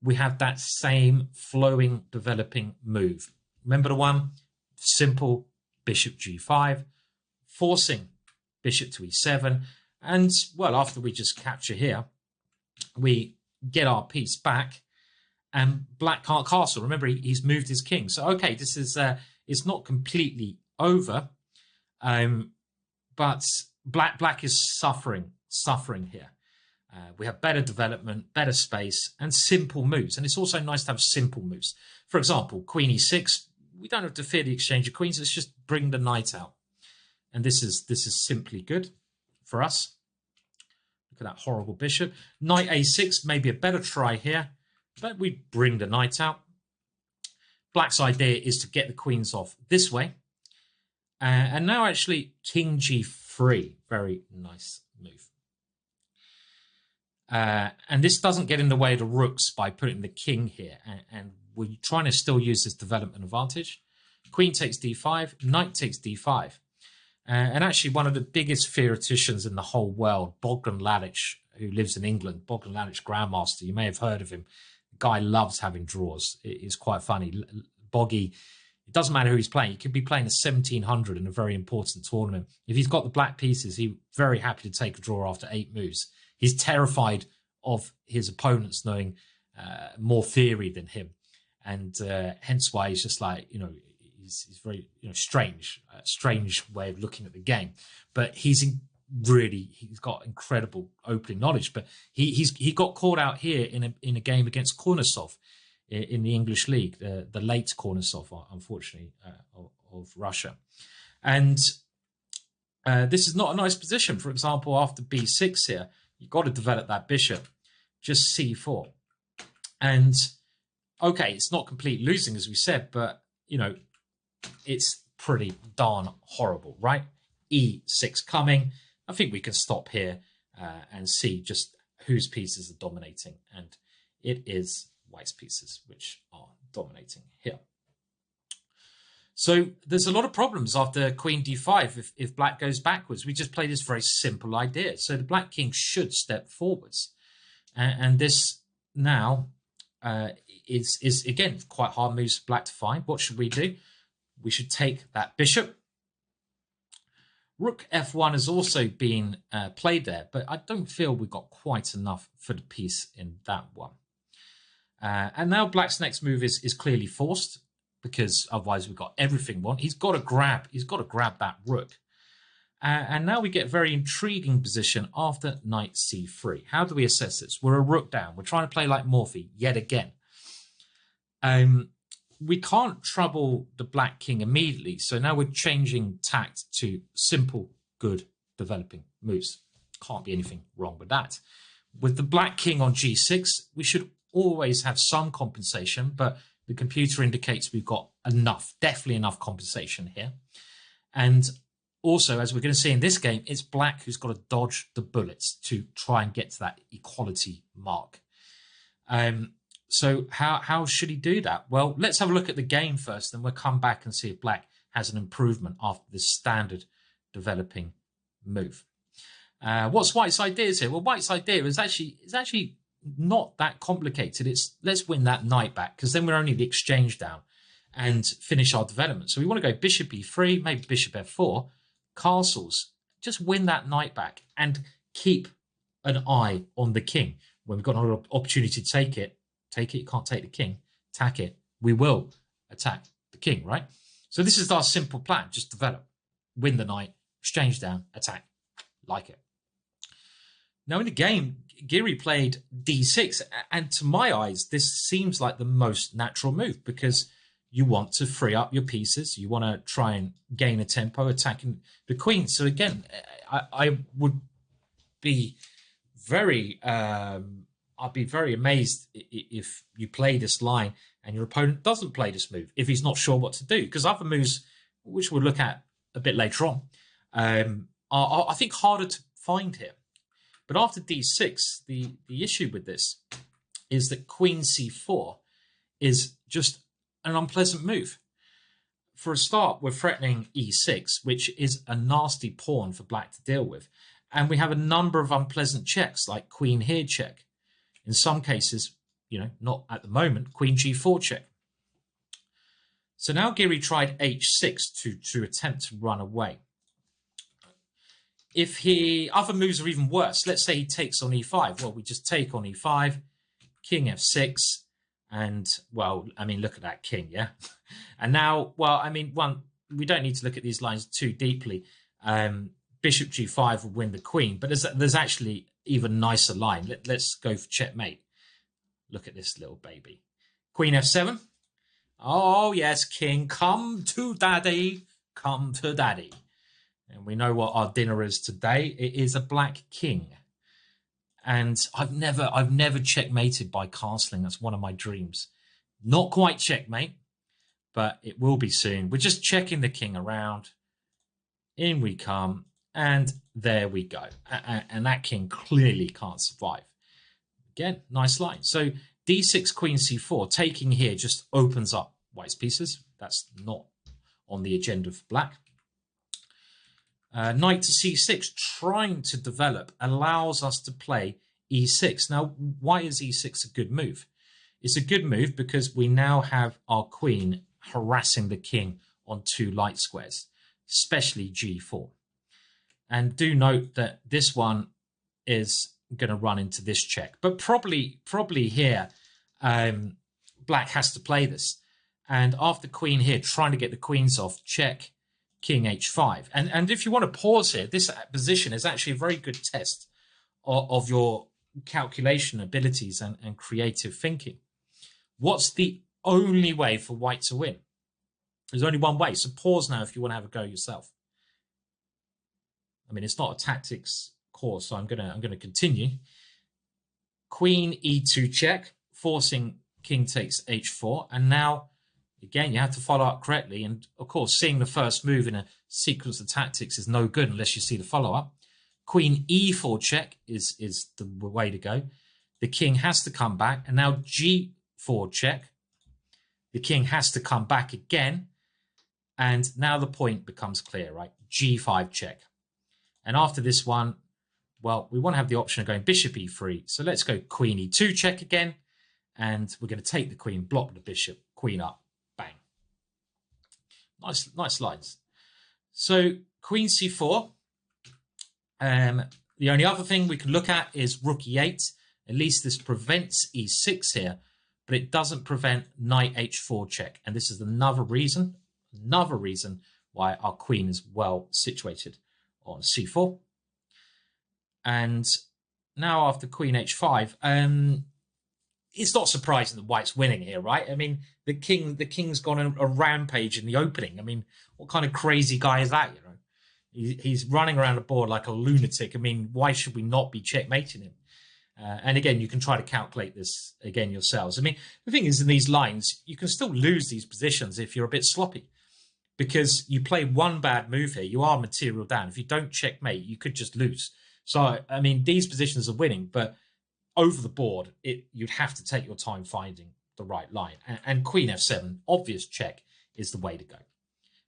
we have that same flowing, developing move. Remember the one? Simple Bishop G5, forcing Bishop to E7. And, well, after we just capture here, we get our piece back and black can't castle. Remember, he's moved his king. So, okay, this is it's not completely over, but black is suffering here. We have better development, better space, and simple moves. And it's also nice to have simple moves. For example, Queen E6, we don't have to fear the exchange of queens. Let's just bring the knight out. And this is simply good for us. Look at that horrible bishop. Knight A6, maybe a better try here, but we bring the knight out. Black's idea is to get the queens off this way. And now actually King G3, very nice move. And this doesn't get in the way of the rooks by putting the king here. And we're trying to still use this development advantage. Queen takes D5, knight takes D5. And actually one of the biggest theoreticians in the whole world, Bogdan Lalic, who lives in England, Bogdan Lalic, Grandmaster, you may have heard of him. The guy loves having draws. It's quite funny. Boggy, it doesn't matter who he's playing. He could be playing a 1700 in a very important tournament. If he's got the black pieces, he's very happy to take a draw after 8 moves. He's terrified of his opponents knowing more theory than him. And hence why he's just like, he's very, strange way of looking at the game. But he's got incredible opening knowledge. But he got caught out here in a game against Kornasov in the English league, the late Kornasov, unfortunately, of Russia. And this is not a nice position. For example, after B6 here, you've got to develop that bishop, just C4. And, okay, it's not complete losing, as we said, but, it's pretty darn horrible, right? E6 coming. I think we can stop here and see just whose pieces are dominating. And it is white's pieces which are dominating here. So there's a lot of problems after Queen D5 if black goes backwards. We just play this very simple idea. So the black king should step forwards. And this now is again, quite hard moves for black to find. What should we do? We should take that bishop. Rook F1 has also been played there, but I don't feel we got quite enough for the piece in that one. And now black's next move is clearly forced, because otherwise we've got everything we want. He's got to grab that rook. And now we get a very intriguing position after knight c3. How do we assess this? We're a rook down. We're trying to play like Morphy yet again. We can't trouble the black king immediately. So now we're changing tact to simple, good, developing moves. Can't be anything wrong with that. With the black king on g6, we should always have some compensation, but the computer indicates we've got enough, definitely enough compensation here. And also, as we're going to see in this game, it's black who's got to dodge the bullets to try and get to that equality mark. So how should he do that? Well, let's have a look at the game first, and we'll come back and see if black has an improvement after this standard developing move. What's White's ideas here? Well, White's idea is actually not that complicated. It's let's win that knight back, because then we're only the exchange down and finish our development. So we want to go bishop e3, maybe bishop f4, castles, just win that knight back and keep an eye on the king. When we've got an opportunity to take it, you can't take the king, attack it, we will attack the king, right? So this is our simple plan, just develop, win the knight, exchange down, attack, like it. Now in the game, Giri played d6, and to my eyes, this seems like the most natural move, because you want to free up your pieces. You want to try and gain a tempo attacking the queen. So again, I would be very, I'd be very amazed if you play this line and your opponent doesn't play this move, if he's not sure what to do. Because other moves, which we'll look at a bit later on, are I think harder to find here. But after d6, the issue with this is that queen c4 is just an unpleasant move. For a start, we're threatening e6, which is a nasty pawn for black to deal with. And we have a number of unpleasant checks, like queen here check. In some cases, you know, not at the moment, queen g4 check. So now Giri tried h6 to attempt to run away. If other moves are even worse, let's say he takes on e5. Well, we just take on e5, king f6, and, well, I mean, look at that king, yeah? And now, well, I mean, we don't need to look at these lines too deeply. Bishop g5 will win the queen, but there's actually even nicer line. Let's go for checkmate. Look at this little baby. Queen f7. Oh, yes, king, come to daddy, come to daddy. And we know what our dinner is today. It is a black king. And I've never checkmated by castling. That's one of my dreams. Not quite checkmate, but it will be soon. We're just checking the king around. In we come, and there we go. And that king clearly can't survive. Again, nice line. So d6, queen c4, taking here just opens up white's pieces. That's not on the agenda for black. Knight to c6, trying to develop, allows us to play e6. Now, why is e6 a good move? It's a good move because we now have our queen harassing the king on two light squares, especially g4. And do note that this one is going to run into this check. But probably here, black has to play this. And after queen here, trying to get the queens off, check, king h5. And if you want to pause here, this position is actually a very good test of your calculation abilities and creative thinking. What's the only way for white to win? There's only one way. So pause now if you want to have a go yourself. I mean, it's not a tactics course, so I'm gonna continue. Queen e2 check, forcing king takes h4, and now again, you have to follow up correctly. And of course, seeing the first move in a sequence of tactics is no good unless you see the follow-up. Queen e4 check is the way to go. The king has to come back. And now g4 check. The king has to come back again. And now the point becomes clear, right? g5 check. And after this one, well, we want to have the option of going bishop e3. So let's go queen e2 check again. And we're going to take the queen, block the bishop, queen up. Bang. Nice lines. So queen c4. The only other thing we can look at is rook e8. At least this prevents e6 here, but it doesn't prevent knight h4 check. And this is another reason why our queen is well situated on c4. And now after queen h5, it's not surprising that white's winning here, right? I mean, the king's gone on a rampage in the opening. I mean, what kind of crazy guy is that, you know? He's running around the board like a lunatic. I mean, why should we not be checkmating him? And again, you can try to calculate this again yourselves. I mean, the thing is, in these lines, you can still lose these positions if you're a bit sloppy, because you play one bad move here, you are material down. If you don't checkmate, you could just lose. So, I mean, these positions are winning, but over the board, you'd have to take your time finding the right line. And queen f7, obvious check, is the way to go.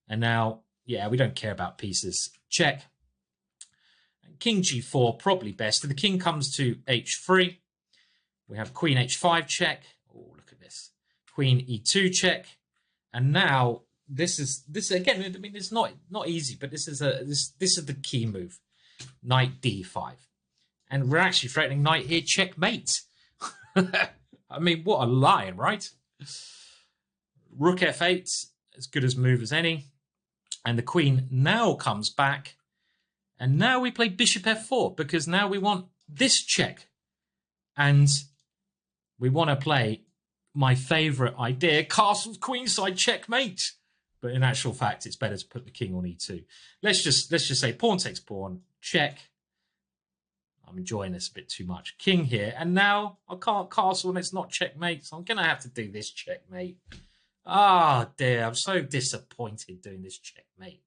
And now Yeah, we don't care about pieces. Check. King g4, probably best. If the king comes to h3, we have queen h5 check. Oh, look at this. Queen e2 check. And now this again, I mean, it's not easy, but this is the key move. Knight d5. And we're actually threatening knight here, checkmate. I mean, what a line, right? Rook f8, as good as move as any. And the queen now comes back. And now we play bishop f4 because now we want this check. And we want to play my favorite idea, castles queenside checkmate. But in actual fact, it's better to put the king on e2. Let's just say pawn takes pawn, check. I'm enjoying this a bit too much. King here, and now I can't castle and it's not checkmate, so I'm going to have to do this checkmate. Ah, dear, I'm so disappointed doing this checkmate.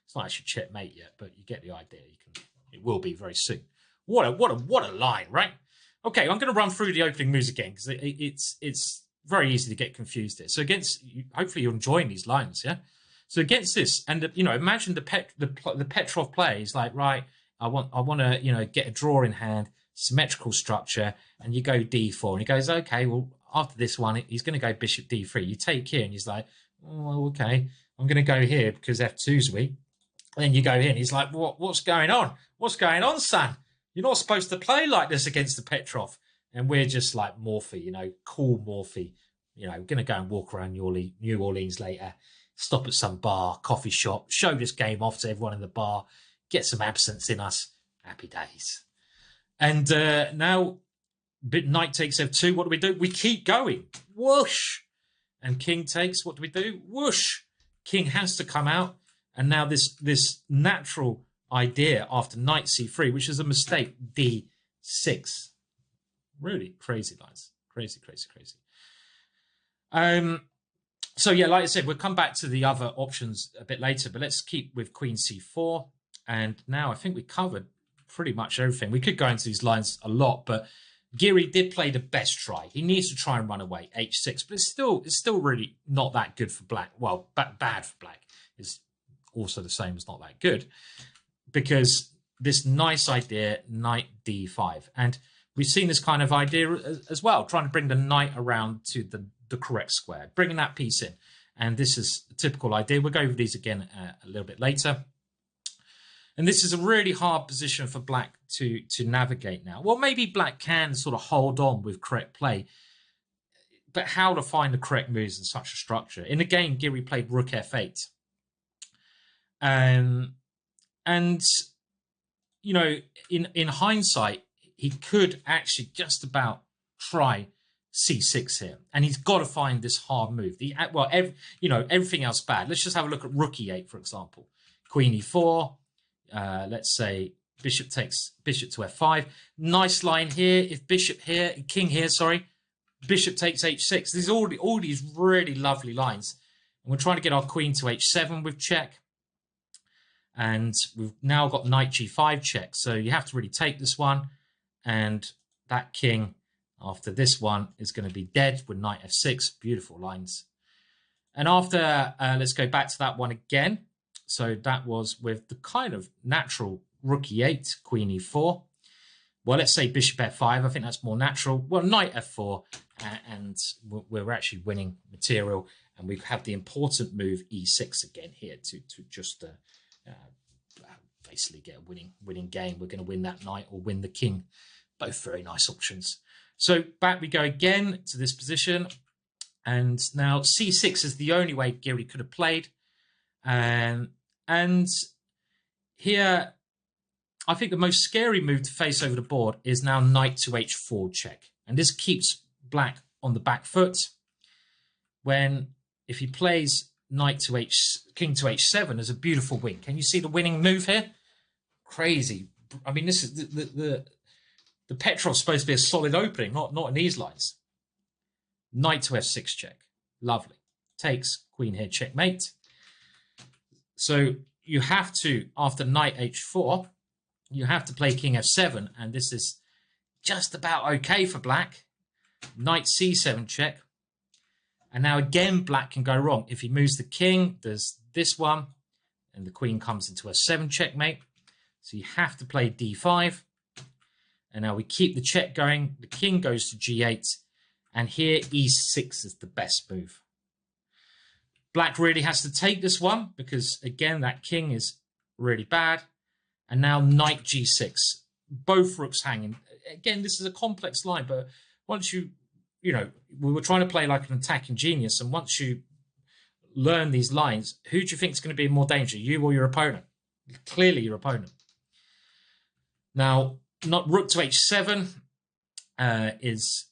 It's not actually checkmate yet, but you get the idea. It will be very soon. What a line, right? Okay, I'm going to run through the opening moves again because it's very easy to get confused here. So hopefully you're enjoying these lines, yeah. So against this, and imagine the Petrov player is like, right, I want to get a draw in hand, symmetrical structure, and you go d4, and he goes, okay, well after this one he's going to go bishop d3. You take here, and he's like, oh, okay, I'm going to go here because f2's weak. And then you go here, and he's like, what's going on? What's going on, son? You're not supposed to play like this against the Petrov. And we're just like Morphy, cool Morphy. We're going to go and walk around New Orleans later, stop at some bar, coffee shop, show this game off to everyone in the bar, get some absinthe in us. Happy days. And now knight takes f2. What do? We keep going. Whoosh. And king takes. What do? Whoosh. King has to come out. And now this natural idea after knight c3, which is a mistake, d6. Really crazy lines. Crazy. So yeah, like I said, we'll come back to the other options a bit later, but let's keep with queen c4. And now I think we covered pretty much everything. We could go into these lines a lot, but Giri did play the best try. He needs to try and run away, h6, but it's still really not that good for black. Well, bad for black. It's also the same as not that good, because this nice idea, knight d5. And we've seen this kind of idea as well, trying to bring the knight around to the correct square, bringing that piece in. And this is a typical idea. We'll go over these again a little bit later. And this is a really hard position for black to navigate now. Well, maybe black can sort of hold on with correct play, but how to find the correct moves in such a structure? In the game, Giri played rook f8. And in hindsight, he could actually just about try c6 here, and he's got to find this hard move. Everything else bad. Let's just have a look at rook e8, for example. Queen e4. Let's say bishop takes bishop to f5. Nice line here. If bishop here, king here, sorry, bishop takes h6. These are all these really lovely lines, and we're trying to get our queen to h7 with check. And we've now got knight g5 check. So you have to really take this one. And that king after this one is going to be dead with knight f6. Beautiful lines. And after, let's go back to that one again. So that was with the kind of natural rook e8, queen e4. Well, let's say bishop f5. I think that's more natural. Well, knight f4. And we're actually winning material. And we have the important move e6 again here to just... basically get a winning game. We're going to win that knight or win the king. Both very nice options. So back we go again to this position. And now c6 is the only way Giri could have played. And here, I think the most scary move to face over the board is now knight to h4 check. And this keeps black on the back foot. If he plays king to h7 is a beautiful win. Can you see the winning move here? Crazy. I mean, this is the Petrov's supposed to be a solid opening, not in these lines. Knight to f6 check. Lovely. Takes queen here, checkmate. So you have to, after knight h4, you have to play king f7, and this is just about okay for black. Knight c7 check. And now again, black can go wrong. If he moves the king, there's this one. and the queen comes into a 7 checkmate. So you have to play d5. And now we keep the check going. The king goes to g8. And here e6 is the best move. Black really has to take this one because, again, that king is really bad. And now knight g6. Both rooks hanging. Again, this is a complex line, but once you know, we were trying to play like an attacking genius, and once you learn these lines, who do you think is going to be in more danger, you or your opponent? Clearly your opponent. Now, not rook to h7 is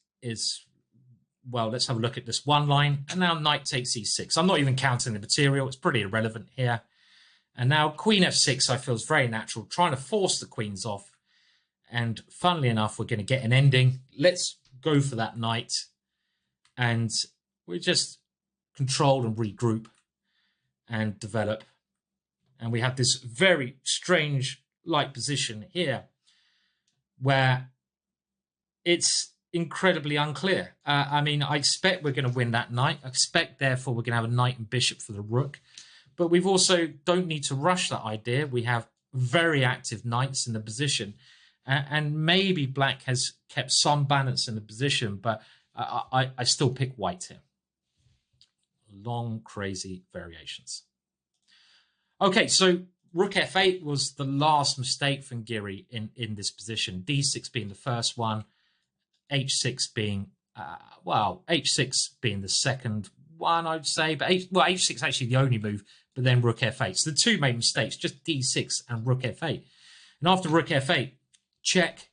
well, let's have a look at this one line. And now knight takes e6. I'm not even counting the material. It's pretty irrelevant here. And now queen f6, I feel, is very natural, trying to force the queens off. And funnily enough, we're going to get an ending. Let's go for that knight. And we just control and regroup and develop. And we have this very strange like position here where it's incredibly unclear. I mean, I expect we're going to win that knight. I expect, therefore, we're going to have a knight and bishop for the rook. But we've also don't need to rush that idea. We have very active knights in the position. And maybe black has kept some balance in the position, but I still pick white here. Long, crazy variations. Okay, so rook f8 was the last mistake from Giri in this position. d6 being the first one, h6 being, h6 being the second one, I'd say. But h6 is actually the only move, but then rook f8. So the two main mistakes, just d6 and rook f8. And after rook f8, check.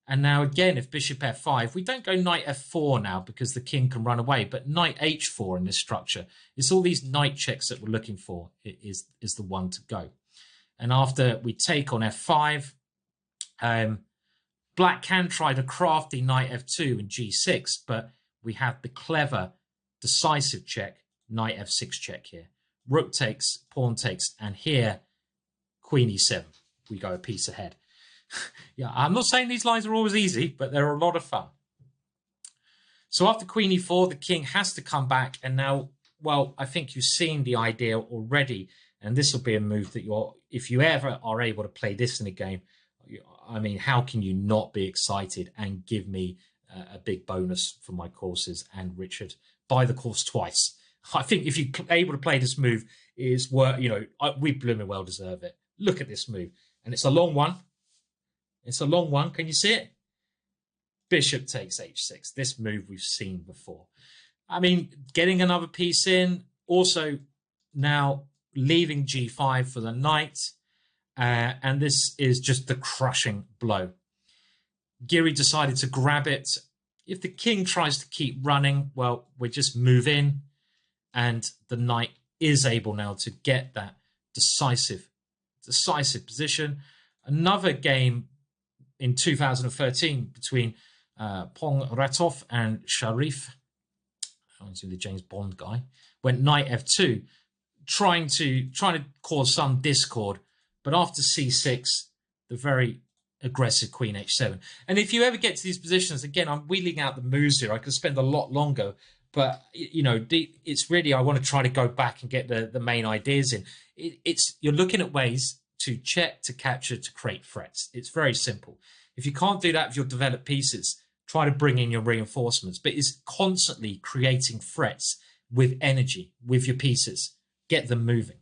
And now again, if bishop f5, we don't go knight f4 now because the king can run away, but knight h4 in this structure. It's all these knight checks that we're looking for is the one to go. And after we take on f5, black can try the crafty knight f2 and g6, but we have the clever, decisive check, knight f6 check here. Rook takes, pawn takes, and here, queen e7. We go a piece ahead. Yeah, I'm not saying these lines are always easy, but they're a lot of fun. So after queen e4, the king has to come back. And now, well, I think you've seen the idea already. And this will be a move that if you ever are able to play this in a game, I mean, how can you not be excited and give me a big bonus for my courses and Richard? Buy the course twice. I think if you're able to play this move, is worth, we blooming well deserve it. Look at this move. And it's a long one. It's a long one. Can you see it? Bishop takes h6. This move we've seen before. I mean, getting another piece in. Also, now leaving g5 for the knight. And this is just the crushing blow. Giri decided to grab it. If the king tries to keep running, well, we just move in. And the knight is able now to get that decisive position. Another game in 2013 between Pongratov and Sharif, the James Bond guy, went knight f2, trying to cause some discord. But after c6, the very aggressive queen h7. And if you ever get to these positions, again, I'm wheeling out the moves here. I could spend a lot longer, but it's really, I want to try to go back and get the main ideas in. You're looking at ways to check, to capture, to create threats. It's very simple. If you can't do that with your developed pieces, try to bring in your reinforcements. But it's constantly creating threats with energy, with your pieces. Get them moving.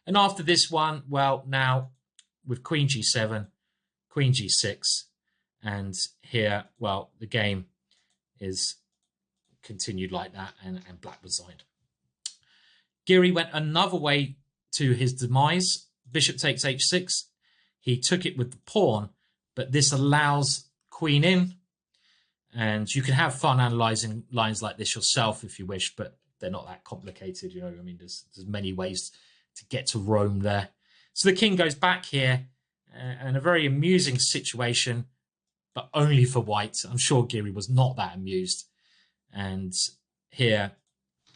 And after this one, well, now with queen g7, queen g6, and here, well, the game is continued like that, and black resigned. Giri went another way to his demise. Bishop takes h6. He took it with the pawn, but this allows queen in. And you can have fun analysing lines like this yourself if you wish, but they're not that complicated. I mean, there's many ways to get to Rome there. So the king goes back here, and a very amusing situation, but only for white. I'm sure Giri was not that amused. And here,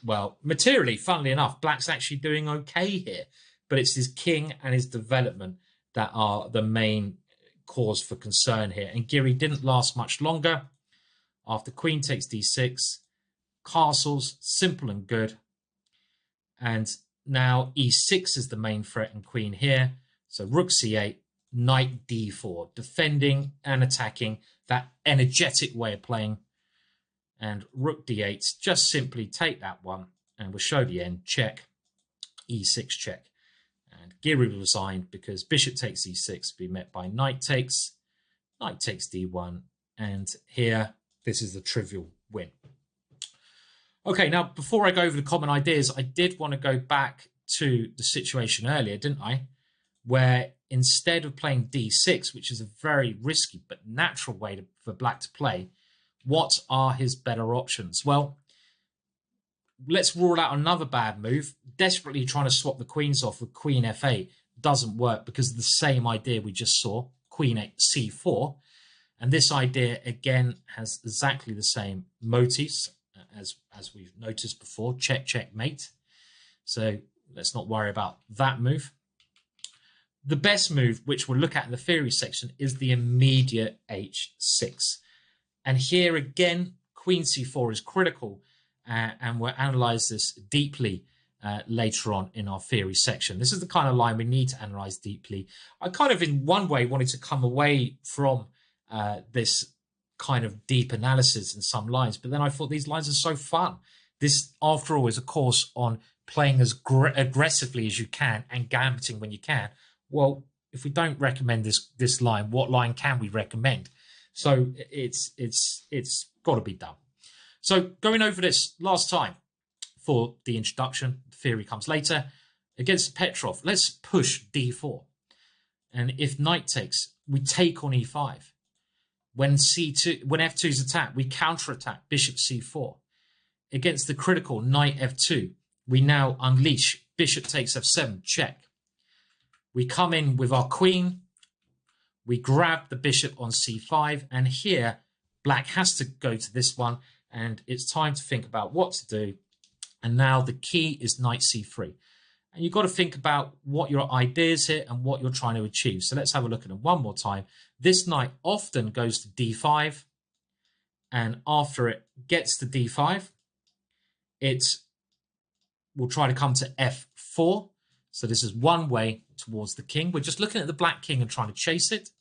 well, materially, funnily enough, black's actually doing okay here. But it's his king and his development that are the main cause for concern here. And Giri didn't last much longer. After queen takes d6, castles, simple and good. And Now e6 is the main threat and queen here. So rook c8, knight d4, defending and attacking, that energetic way of playing. And rook d8, just simply take that one and we'll show the end, check, e6 check. And Giri will resign because bishop takes e6, be met by knight takes d1, and here, this is the trivial win. Okay, now before I go over the common ideas, I did want to go back to the situation earlier, didn't I? Where instead of playing d6, which is a very risky but natural way for black to play, what are his better options? Well, let's rule out another bad move. Desperately trying to swap the queens off with queen f8 doesn't work because of the same idea we just saw, queen 8 c4. And this idea, again, has exactly the same motifs as we've noticed before, check, checkmate. So let's not worry about that move. The best move, which we'll look at in the theory section, is the immediate h6. And here again, queen c4 is critical, and we'll analyze this deeply later on in our theory section. This is the kind of line we need to analyze deeply. I kind of, in one way, wanted to come away from this kind of deep analysis in some lines, but then I thought these lines are so fun. This, after all, is a course on playing as aggressively as you can and gambiting when you can. Well, if we don't recommend this line, what line can we recommend? So it's got to be done. So going over this last time for the introduction, the theory comes later. Against Petrov, let's push d4. And if knight takes, we take on e5. When f2 is attacked, we counterattack bishop c4. Against the critical knight f2, we now unleash bishop takes f7, check. We come in with our queen, we grab the bishop on c5, and here black has to go to this one, and it's time to think about what to do. And now the key is knight c3. And you've got to think about what your ideas here and what you're trying to achieve. So let's have a look at it one more time. This knight often goes to d5, and after it gets to d5, it will try to come to f4. So this is one way towards the king. We're just looking at the black king and trying to chase it.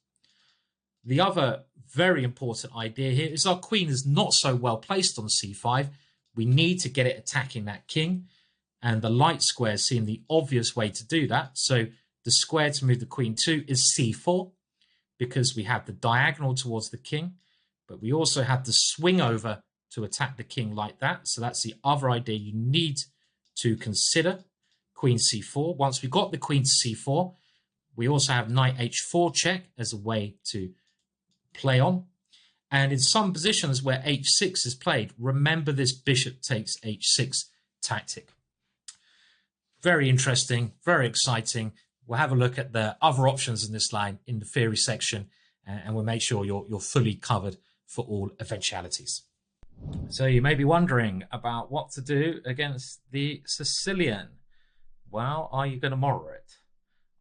The other very important idea here is our queen is not so well placed on c5. We need to get it attacking that king. And the light square seem the obvious way to do that. So the square to move the queen to is c4, because we have the diagonal towards the king, but we also have the swing over to attack the king like that. So that's the other idea you need to consider, queen c4. Once we've got the queen to c4, we also have knight h4 check as a way to play on. And in some positions where h6 is played, remember this bishop takes h6 tactic. Very interesting, very exciting. We'll have a look at the other options in this line in the theory section, and we'll make sure you're fully covered for all eventualities. So you may be wondering about what to do against the Sicilian. Well, are you going to Morra it?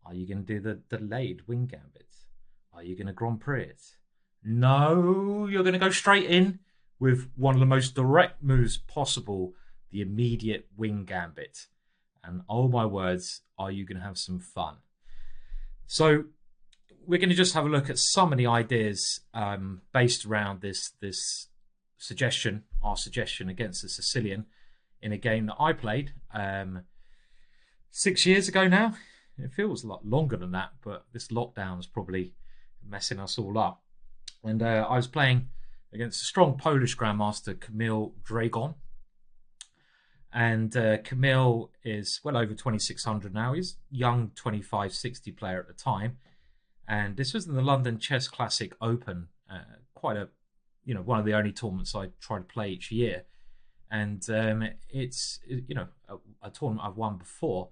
Are you going to do the delayed wing gambit? Are you going to Grand Prix it? No, you're going to go straight in with one of the most direct moves possible, the immediate wing gambit. And oh my words, are you going to have some fun? So we're going to just have a look at some of the ideas based around this suggestion, our suggestion against the Sicilian in a game that I played 6 years ago now. It feels a lot longer than that, but this lockdown is probably messing us all up. And I was playing against a strong Polish grandmaster, Kamil Dragon. And Kamil is well over 2,600 now. He's a young 25-60 player at the time. And this was in the London Chess Classic Open, quite a, one of the only tournaments I try to play each year. And it's, a tournament I've won before.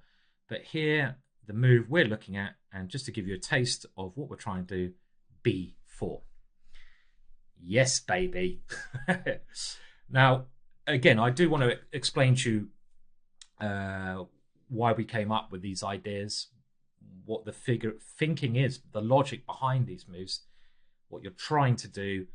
But here, the move we're looking at, and just to give you a taste of what we're trying to do, b4. Yes, baby. Now, again, I do want to explain to you why we came up with these ideas, what the thinking is, the logic behind these moves, what you're trying to do,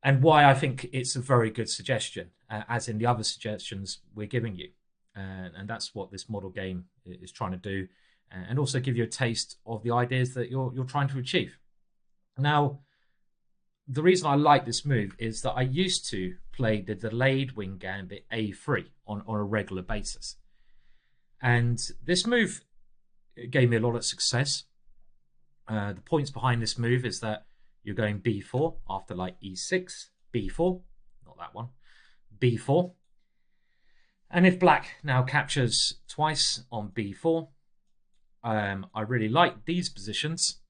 and why I think it's a very good suggestion, as in the other suggestions we're giving you. And that's what this model game is trying to do, and also give you a taste of the ideas that you're trying to achieve. Now, the reason I like this move is that I used to play the delayed wing gambit A3 on a regular basis. And this move gave me a lot of success. The points behind this move is that you're going B4 after like E6, B4, not that one, B4. And if black now captures twice on B4, I really like these positions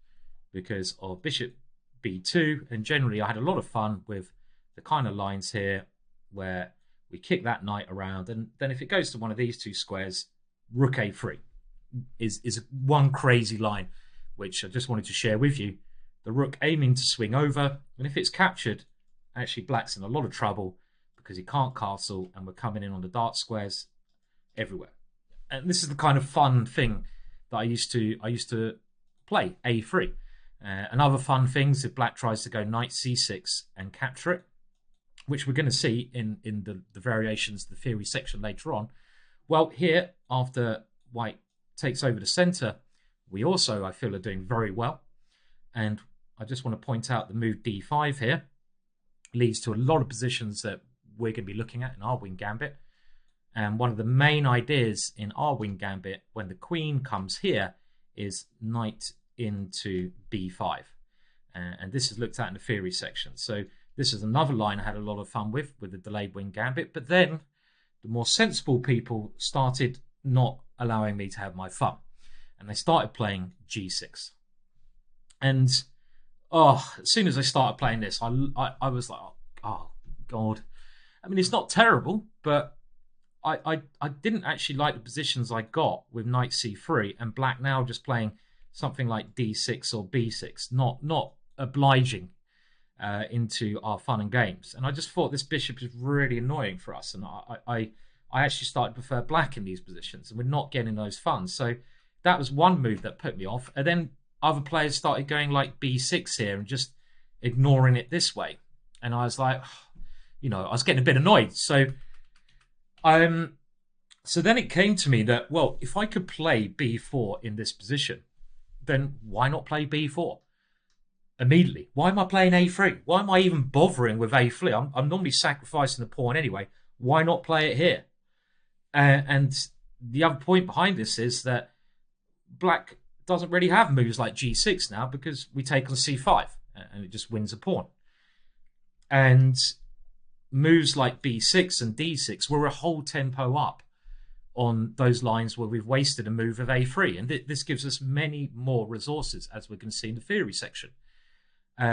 because of bishop B2, and generally I had a lot of fun with the kind of lines here where we kick that knight around, and then if it goes to one of these two squares, rook A3 is one crazy line which I just wanted to share with you. The rook aiming to swing over, and if it's captured, actually black's in a lot of trouble because he can't castle, and we're coming in on the dark squares everywhere. And this is the kind of fun thing that I used to play, A3. And other fun things, if black tries to go knight C6 and capture it, which we're going to see in the variations, the theory section later on. Well, here, after white takes over the center, we also, I feel, are doing very well. And I just want to point out the move D5 here leads to a lot of positions that we're going to be looking at in our wing gambit. And one of the main ideas in our wing gambit, when the queen comes here, is knight into B5. And this is looked at in the theory section. So this is another line I had a lot of fun with the delayed wing gambit. But then the more sensible people started not allowing me to have my fun. And they started playing G6. And as soon as I started playing this, I was like, oh, God. I mean, it's not terrible, but I didn't actually like the positions I got with knight C3 and black now just playing something like D6 or B6, not obliging into our fun and games. And I just thought this bishop is really annoying for us. And I actually started to prefer black in these positions, and we're not getting those fun. So that was one move that put me off. And then other players started going like B6 here and just ignoring it this way. And I was like, I was getting a bit annoyed. So then it came to me that, well, if I could play B4 in this position, then why not play B4 immediately? Why am I playing A3? Why am I even bothering with A3? I'm normally sacrificing the pawn anyway. Why not play it here? And the other point behind this is that black doesn't really have moves like G6 now because we take on C5 and it just wins a pawn. And moves like B6 and D6 were a whole tempo up on those lines where we've wasted a move of A3. And this gives us many more resources, as we're going to see in the theory section.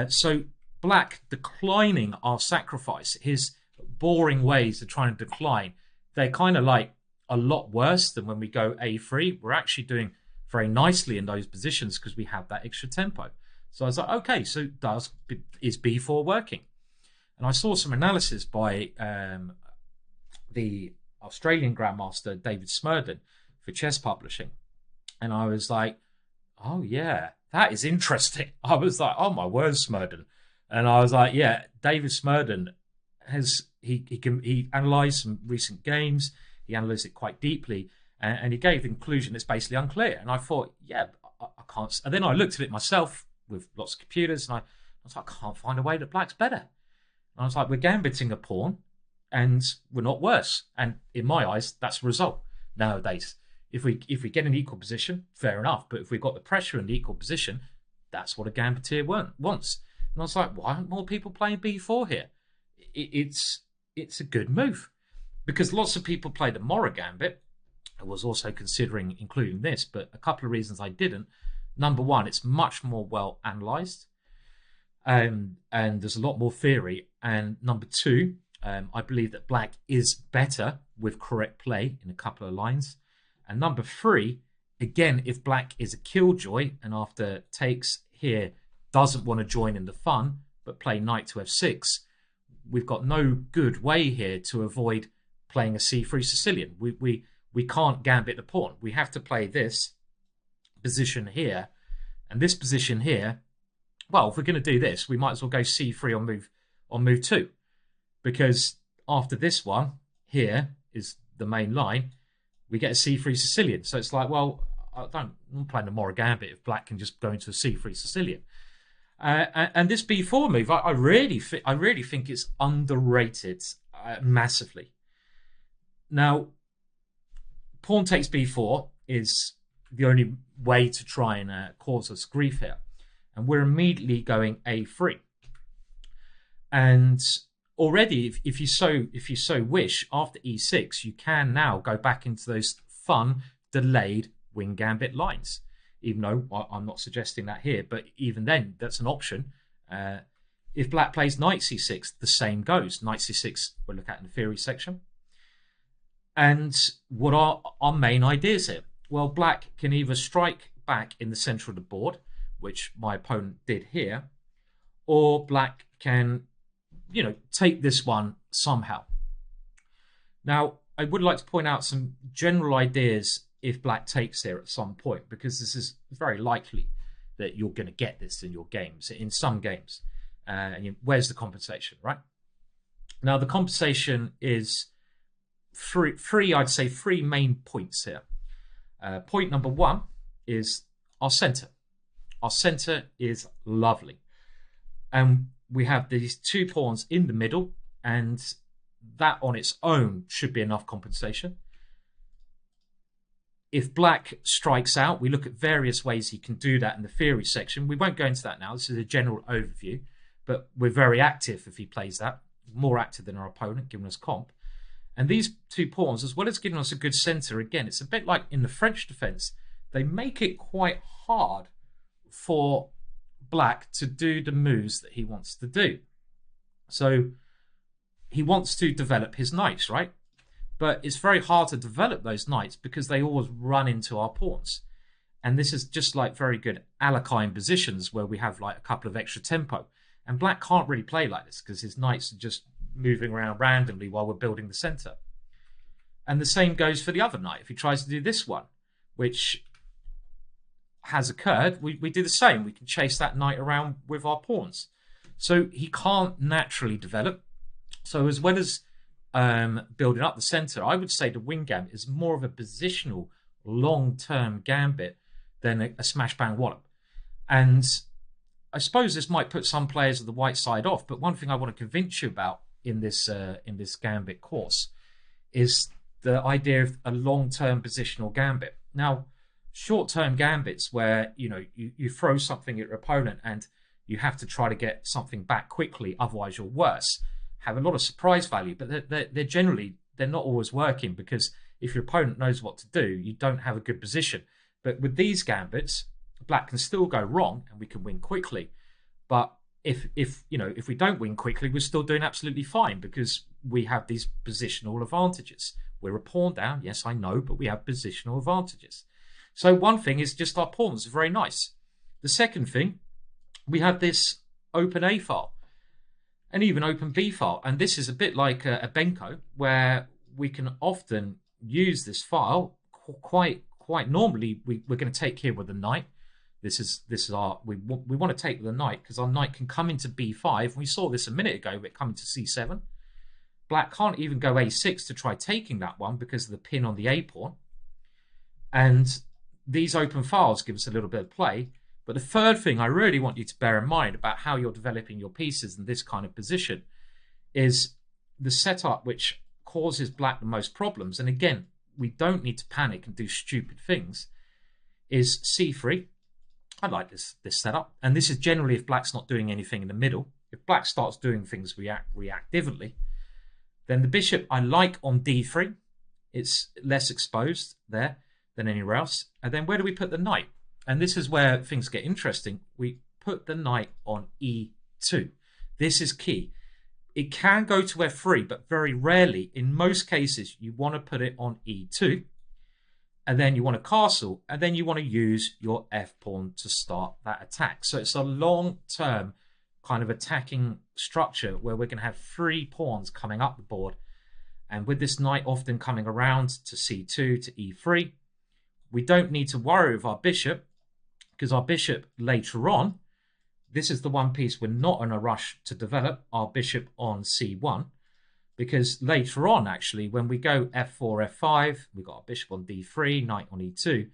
So black declining our sacrifice, his boring ways of trying to decline, they're kind of like a lot worse than when we go A3. We're actually doing very nicely in those positions because we have that extra tempo. So I was like, okay, so is B4 working? And I saw some analysis by the Australian Grandmaster David Smerdon for Chess Publishing. And I was like, oh, yeah, that is interesting. I was like, oh, my word, Smerdon. And I was like, yeah, David Smerdon he analysed some recent games. He analysed it quite deeply. And he gave the conclusion it's basically unclear. And I thought, yeah, I can't. And then I looked at it myself with lots of computers. And I was like, I can't find a way that black's better. And I was like, we're gambiting a pawn and we're not worse. And in my eyes, that's the result nowadays. If we get an equal position, fair enough. But if we've got the pressure in the equal position, that's what a gambiteer wants. And I was like, why aren't more people playing B4 here? It's a good move. Because lots of people play the Mora gambit. I was also considering including this, but a couple of reasons I didn't. Number one, it's much more well analysed. And there's a lot more theory. And number two, I believe that black is better with correct play in a couple of lines. And number three, again, if black is a killjoy and after takes here doesn't want to join in the fun, but play knight to f6, we've got no good way here to avoid playing a c3 Sicilian. We can't gambit the pawn. We have to play this position here. And this position here, well, if we're going to do this, we might as well go c3 on move 2. Because after this one, here is the main line. we get a c3 Sicilian. So it's like, well, I'm playing the Mora Gambit if black can just go into a c3 Sicilian. And this b4 move, I really think it's underrated massively. Now, pawn takes b4 is the only way to try and cause us grief here, and we're immediately going a3. And already, if you so wish, after e6, you can now go back into those fun delayed wing gambit lines. Even though I'm not suggesting that here, but even then, that's an option. If black plays knight c6, the same goes. Knight c6, we'll look at in the theory section. And what are our main ideas here? Well, black can either strike back in the center of the board, which my opponent did here, or black can, take this one somehow. Now, I would like to point out some general ideas if black takes here at some point, because this is very likely that you're going to get this in your games, in some games. Where's the compensation, right? Now, the compensation is I'd say three main points here. Point number one is our center. Our center is lovely. And we have these two pawns in the middle, and that on its own should be enough compensation. If black strikes out, we look at various ways he can do that in the theory section. We won't go into that now. This is a general overview, but we're very active if he plays that, more active than our opponent, giving us comp. And these two pawns, as well as giving us a good center, again, it's a bit like in the French defense, they make it quite hard for black to do the moves that he wants to do. So he wants to develop his knights, right? But it's very hard to develop those knights because they always run into our pawns. And this is just like very good Alekhine positions where we have like a couple of extra tempo. And black can't really play like this because his knights are just moving around randomly while we're building the center. And the same goes for the other knight. If he tries to do this one, which has occurred, we do the same. We can chase that knight around with our pawns. So he can't naturally develop. So as well as building up the center, I would say the wing gambit is more of a positional, long-term gambit than a smash bang wallop. And I suppose this might put some players of the white side off, but one thing I want to convince you about in this gambit course is the idea of a long-term positional gambit. Now, short-term gambits where you throw something at your opponent and you have to try to get something back quickly, otherwise you're worse, have a lot of surprise value, but they're not always working, because if your opponent knows what to do, you don't have a good position. But with these gambits, black can still go wrong and we can win quickly. But if we don't win quickly, we're still doing absolutely fine because we have these positional advantages. We're a pawn down, yes, I know, but we have positional advantages. So one thing is just our pawns are very nice. The second thing, we have this open A file and even open B file. And this is a bit like a Benko, where we can often use this file quite normally. We're going to take here with the knight. This is our, we want to take with the knight because our knight can come into B5. We saw this a minute ago, but coming to C7. Black can't even go A6 to try taking that one because of the pin on the A pawn. And these open files give us a little bit of play. But the third thing I really want you to bear in mind about how you're developing your pieces in this kind of position is the setup which causes black the most problems. And again, we don't need to panic and do stupid things, is C3. I like this setup. And this is generally if black's not doing anything in the middle. If black starts doing things reactively, then the bishop I like on D3. It's less exposed there than anywhere else. And then where do we put the knight? And this is where things get interesting. We put the knight on E2. This is key. It can go to F3, but very rarely, in most cases, you want to put it on E2. And then you want to castle, and then you want to use your F pawn to start that attack. So it's a long-term kind of attacking structure where we're going to have 3 pawns coming up the board. And with this knight often coming around to C2 to E3, we don't need to worry with our bishop, because our bishop later on, this is the one piece we're not in a rush to develop, our bishop on C1. because later on, actually, when we go f4, f5, we've got our bishop on d3, knight on e2,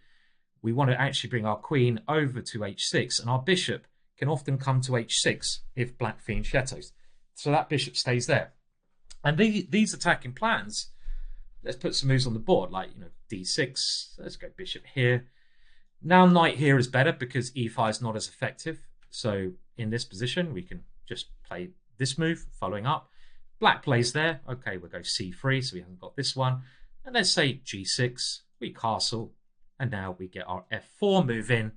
we want to actually bring our queen over to h6, and our bishop can often come to h6 if black fianchettos. So that bishop stays there. And these attacking plans, let's put some moves on the board, like, d6, let's go bishop here. Now knight here is better because e5 is not as effective. So in this position, we can just play this move, following up. Black plays there. Okay, we'll go c3, so we haven't got this one. And let's say g6, we castle, and now we get our f4 move in.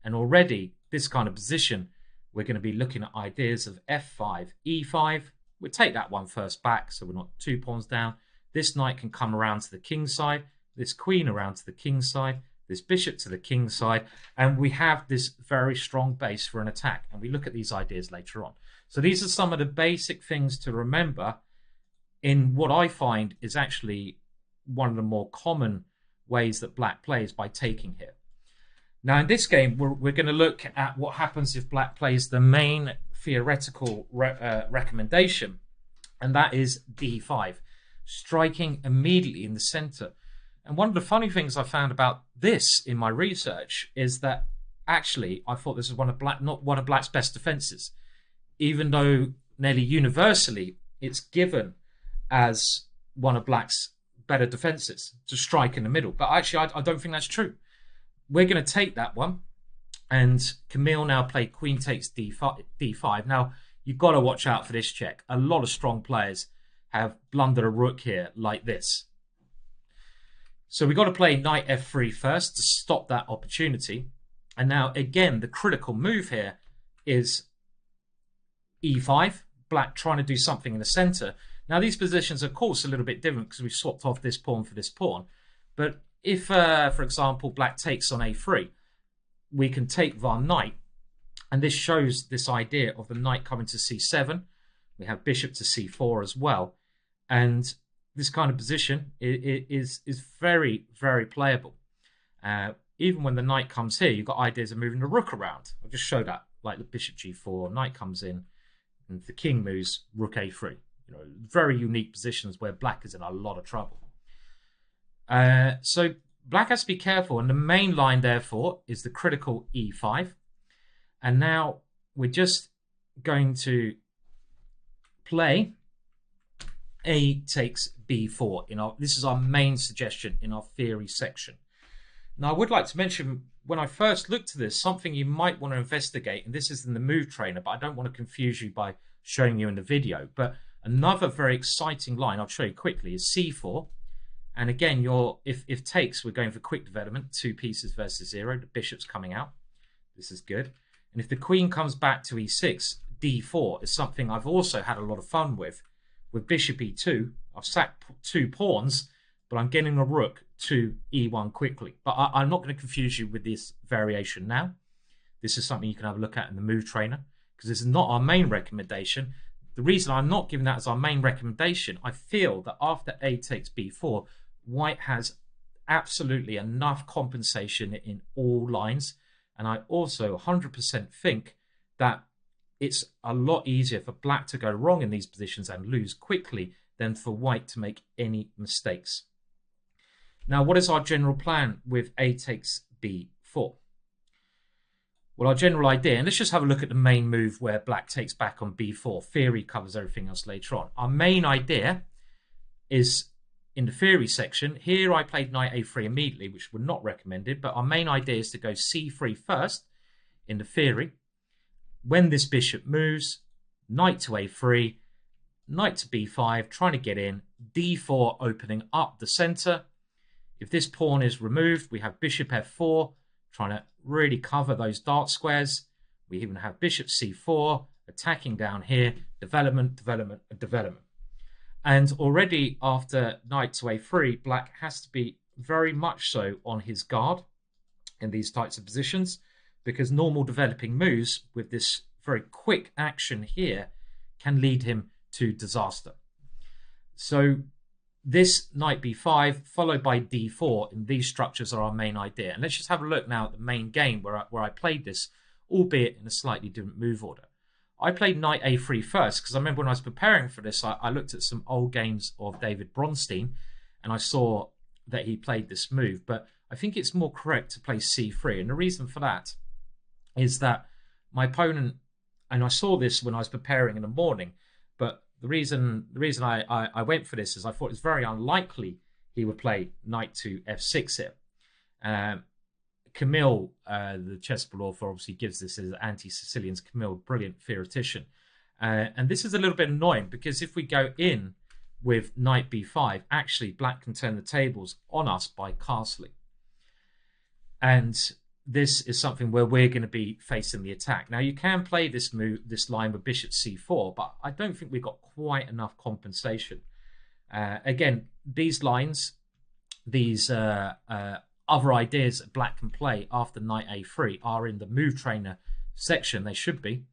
And already, this kind of position, we're going to be looking at ideas of f5, e5. We'll take that one first back, so we're not 2 pawns down. This knight can come around to the king's side, this queen around to the king's side, this bishop to the king's side, and we have this very strong base for an attack. And we look at these ideas later on. So these are some of the basic things to remember in what I find is actually one of the more common ways that black plays, by taking here. Now in this game, we're going to look at what happens if black plays the main theoretical recommendation, and that is d5, striking immediately in the center. And one of the funny things I found about this in my research is that actually I thought this was not one of black's best defenses, even though nearly universally it's given as one of black's better defenses, to strike in the middle. But actually I don't think that's true. We're going to take that one, and Camille now played queen takes d5. Now you've got to watch out for this check. A lot of strong players have blundered a rook here like this. So we've got to play knight f3 first to stop that opportunity. And now again, the critical move here is e5, black trying to do something in the center. Now these positions are of course a little bit different because we've swapped off this pawn for this pawn. But if, for example, black takes on a3, we can take our knight. And this shows this idea of the knight coming to c7. We have bishop to c4 as well. And this kind of position is very, very playable. Even when the knight comes here, you've got ideas of moving the rook around. I'll just show that, like the bishop g4, knight comes in, and the king moves, rook a3. Very unique positions where black is in a lot of trouble. So black has to be careful, and the main line, therefore, is the critical e5. And now we're just going to play a takes b4. This is our main suggestion in our theory section. Now, I would like to mention, when I first looked at this, something you might want to investigate, and this is in the move trainer, but I don't want to confuse you by showing you in the video. But another very exciting line, I'll show you quickly, is c4. And again, if takes, we're going for quick development, 2 pieces versus 0. The bishop's coming out. This is good. And if the queen comes back to e6, d4 is something I've also had a lot of fun with bishop e2. I've sacked 2 pawns, but I'm getting a rook to e1 quickly. But I'm not going to confuse you with this variation now. This is something you can have a look at in the move trainer, because this is not our main recommendation. The reason I'm not giving that as our main recommendation, I feel that after a takes b4, white has absolutely enough compensation in all lines. And I also 100% think that it's a lot easier for black to go wrong in these positions and lose quickly than for white to make any mistakes. Now, what is our general plan with a takes b4? Well, our general idea, and let's just have a look at the main move where black takes back on b4. Theory covers everything else later on. Our main idea is in the theory section. Here I played knight a3 immediately, which were not recommended, but our main idea is to go c3 first in the theory. When this bishop moves, knight to a3, knight to b5, trying to get in, d4 opening up the center. If this pawn is removed, we have bishop f4, trying to really cover those dark squares. We even have bishop c4, attacking down here, development, development, and development. And already after knight to a3, black has to be very much so on his guard in these types of positions, because normal developing moves with this very quick action here can lead him to disaster. So this knight b5 followed by d4, and these structures are our main idea. And let's just have a look now at the main game where I played this, albeit in a slightly different move order. I played knight a3 first because I remember when I was preparing for this, I looked at some old games of David Bronstein and I saw that he played this move. But I think it's more correct to play c3. And the reason for that is that my opponent, and I saw this when I was preparing in the morning, but the reason I went for this is I thought it's very unlikely he would play knight to f6 here. Camille, the chessboard author, obviously gives this as anti-Sicilian's Camille, brilliant theoretician. And this is a little bit annoying because if we go in with knight b5, actually black can turn the tables on us by castling. And this is something where we're going to be facing the attack. Now you can play this line with bishop c4, but I don't think we've got quite enough compensation. Again, these lines, these other ideas that black can play after knight a3 are in the move trainer section. They should be.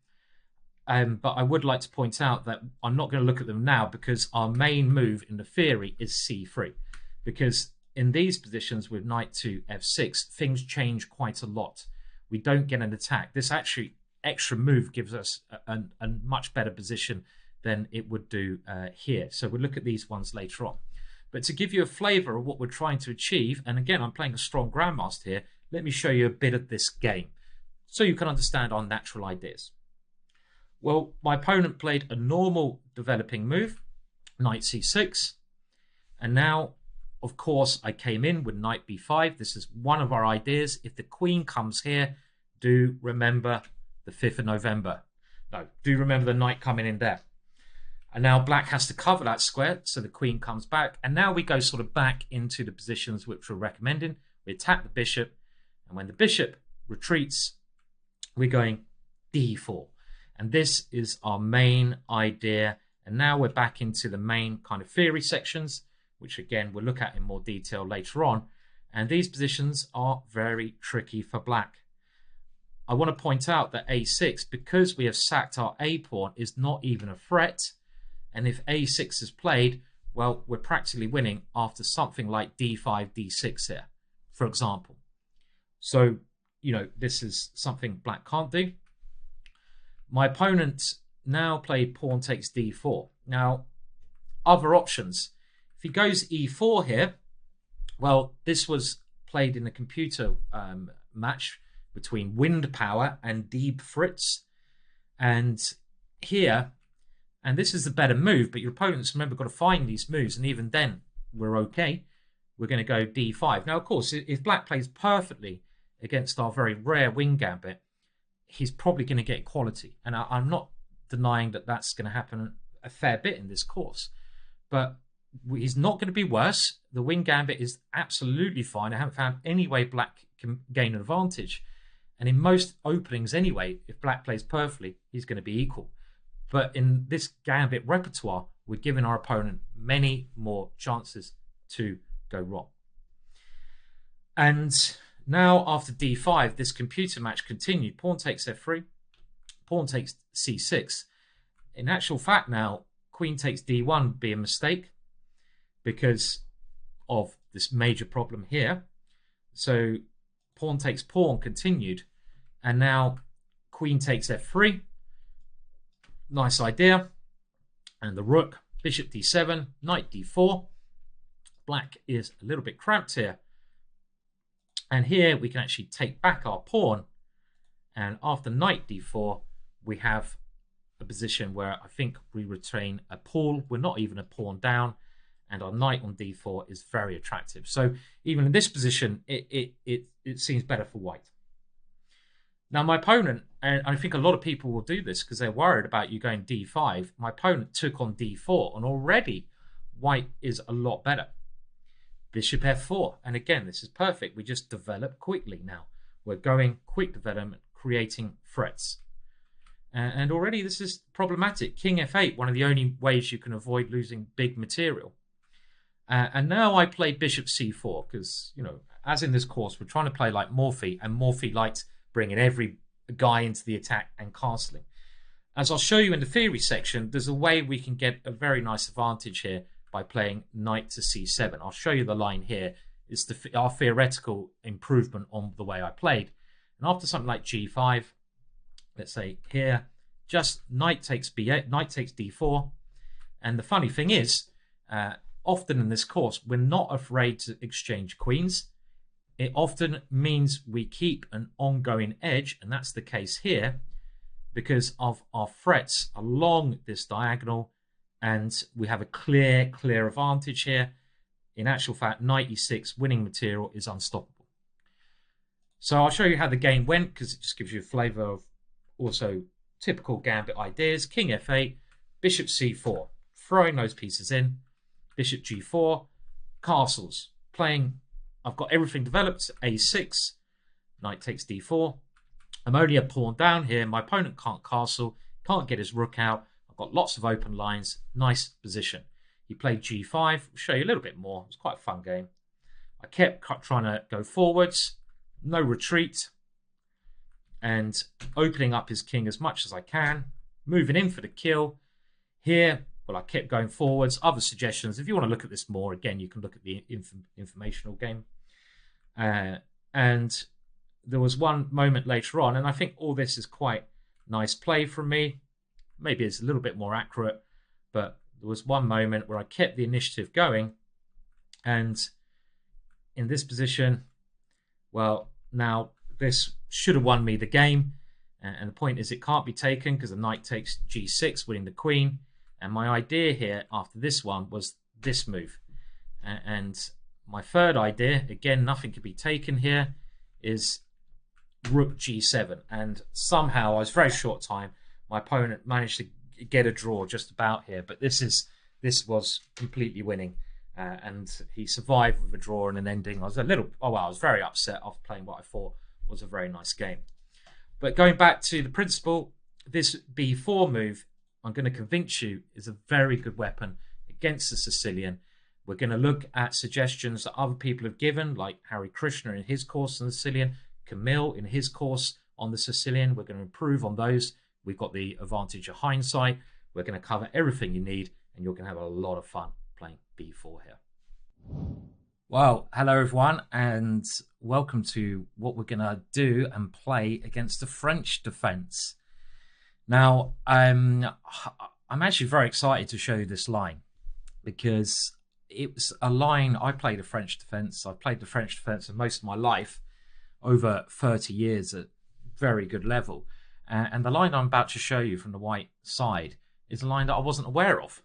But I would like to point out that I'm not going to look at them now because our main move in the theory is c3. Because in these positions with knight to f6, things change quite a lot. We don't get an attack. This actually extra move gives us a much better position than it would do here. So we'll look at these ones later on. But to give you a flavor of what we're trying to achieve, and again, I'm playing a strong grandmaster here, let me show you a bit of this game so you can understand our natural ideas. Well, my opponent played a normal developing move, knight c6, and now, of course, I came in with knight b5. This is one of our ideas. If the queen comes here, do remember the 5th of November. No, do remember the knight coming in there. And now black has to cover that square, so the queen comes back. And now we go sort of back into the positions which we're recommending. We attack the bishop, and when the bishop retreats, we're going d4. And this is our main idea. And now we're back into the main kind of theory sections, which again we'll look at in more detail later on. And these positions are very tricky for black. I want to point out that a6, because we have sacked our a pawn, is not even a threat. And if a6 is played, well, we're practically winning after something like d5, d6 here, for example. So, you know, this is something black can't do. My opponent now played pawn takes d4. Now, other options. If he goes e4 here, well, this was played in a computer match between Wind Power and Deep Fritz. And here, and this is the better move, but your opponents, remember, got to find these moves, and even then, we're okay. We're going to go d5. Now, of course, if black plays perfectly against our very rare wing gambit, he's probably going to get equality. And I'm not denying that that's going to happen a fair bit in this course. But he's not going to be worse. The wing gambit is absolutely fine. I haven't found any way black can gain an advantage. And in most openings anyway, if black plays perfectly, he's going to be equal. But in this gambit repertoire, we're giving our opponent many more chances to go wrong. And now after d5, this computer match continued. Pawn takes f3, pawn takes c6. In actual fact now, queen takes d1 would be a mistake because of this major problem here. So pawn takes pawn continued. And now queen takes f3. Nice idea. And the rook, bishop d7, knight d4. Black is a little bit cramped here. And here we can actually take back our pawn. And after knight d4, we have a position where I think we retain a pawn. We're not even a pawn down. And our knight on d4 is very attractive. So even in this position, it seems better for white. Now my opponent, and I think a lot of people will do this because they're worried about you going d5. My opponent took on d4, and already white is a lot better. Bishop f4, and again, this is perfect. We just develop quickly now. We're going quick development, creating threats. And already this is problematic. King f8, one of the only ways you can avoid losing big material. And now I play bishop c4 because, you know, as in this course, we're trying to play like Morphy, and Morphy likes bringing every guy into the attack and castling. As I'll show you in the theory section, there's a way we can get a very nice advantage here by playing knight to c7. I'll show you the line here. It's our theoretical improvement on the way I played. And after something like g5, let's say here, just knight takes b8, knight takes d4. And the funny thing is, often in this course, we're not afraid to exchange queens. It often means we keep an ongoing edge, and that's the case here because of our threats along this diagonal, and we have a clear advantage here. In actual fact, knight e6 winning material is unstoppable. So I'll show you how the game went because it just gives you a flavor of also typical gambit ideas. King f8, bishop c4, throwing those pieces in, bishop g4, castles, playing. I've got everything developed, a6, knight takes d4. I'm only a pawn down here. My opponent can't castle, can't get his rook out. I've got lots of open lines, nice position. He played g5. I'll show you a little bit more. It was quite a fun game. I kept trying to go forwards, no retreat, and opening up his king as much as I can, moving in for the kill. Here, well, I kept going forwards. Other suggestions, if you want to look at this more, again, you can look at the informational game. And there was one moment later on, and I think all this is quite nice play from me. Maybe it's a little bit more accurate, but there was one moment where I kept the initiative going, and in this position, well, now this should have won me the game, and the point is it can't be taken because the knight takes g6, winning the queen. And my idea here after this one was this move, and my third idea, again, nothing could be taken here, is rook g7. And somehow, I was very short time, my opponent managed to get a draw just about here. But this was completely winning. And he survived with a draw and an ending. I was I was very upset after playing what I thought was a very nice game. But going back to the principle, this b4 move, I'm going to convince you, is a very good weapon against the Sicilian. We're going to look at suggestions that other people have given, like Harry Krishna in his course on the Sicilian, Camille in his course on the Sicilian. We're going to improve on those. We've got the advantage of hindsight. We're going to cover everything you need, and you're going to have a lot of fun playing b4 here. Well, hello everyone, and welcome to what we're going to do and play against the French defense. Now, I'm actually very excited to show you this line because it was a line. I played a French defense. I've played the French defense for most of my life, over 30 years at very good level. And the line I'm about to show you from the white side is a line that I wasn't aware of,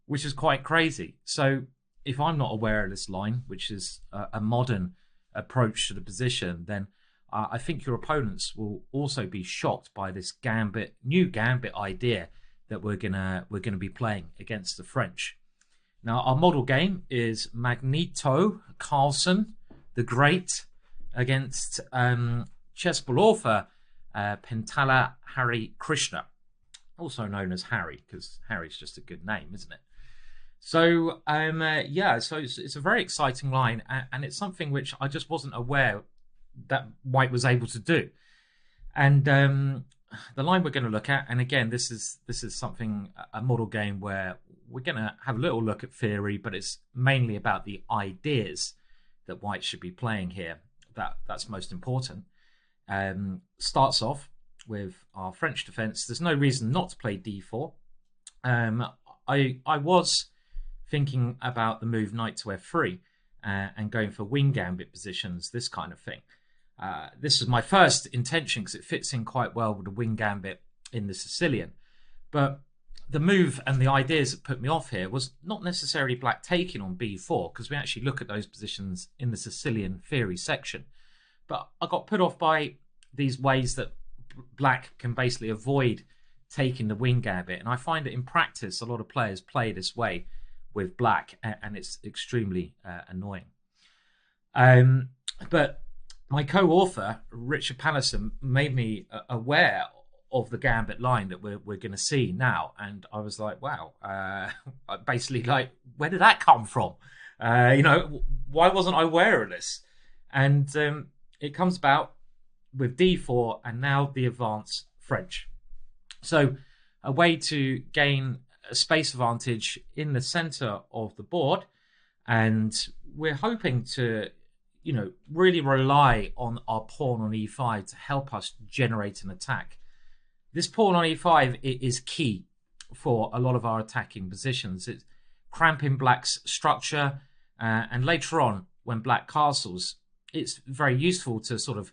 which is quite crazy. So if I'm not aware of this line, which is a modern approach to the position, then I think your opponents will also be shocked by this new gambit idea that we're gonna be playing against the French. Now, our model game is Magnito Carlsen the Great against chess ball author Pentala Hari Krishna, also known as Harry, because Harry's just a good name, isn't it? So, so it's a very exciting line, and it's something which I just wasn't aware that White was able to do. And the line we're going to look at, and again, this is something, a model game where we're going to have a little look at theory, but it's mainly about the ideas that White should be playing here. That's most important. Starts off with our French defense. There's no reason not to play d4. I was thinking about the move knight to f3 and going for wing gambit positions, this kind of thing. This is my first intention because it fits in quite well with the wing gambit in the Sicilian. But the move and the ideas that put me off here was not necessarily black taking on b4, because we actually look at those positions in the Sicilian theory section. But I got put off by these ways that black can basically avoid taking the wing gambit. And I find that in practice, a lot of players play this way with black, and it's extremely annoying. But my co-author, Richard Pallison, made me aware of the gambit line that we're going to see now. And I was like, wow, basically, like, where did that come from? Why wasn't I aware of this? And it comes about with d4 and now the advanced French. So a way to gain a space advantage in the center of the board, and we're hoping to really rely on our pawn on e5 to help us generate an attack. this pawn on e5 is key for a lot of our attacking positions. It's cramping black's structure, and later on, when black castles, it's very useful to sort of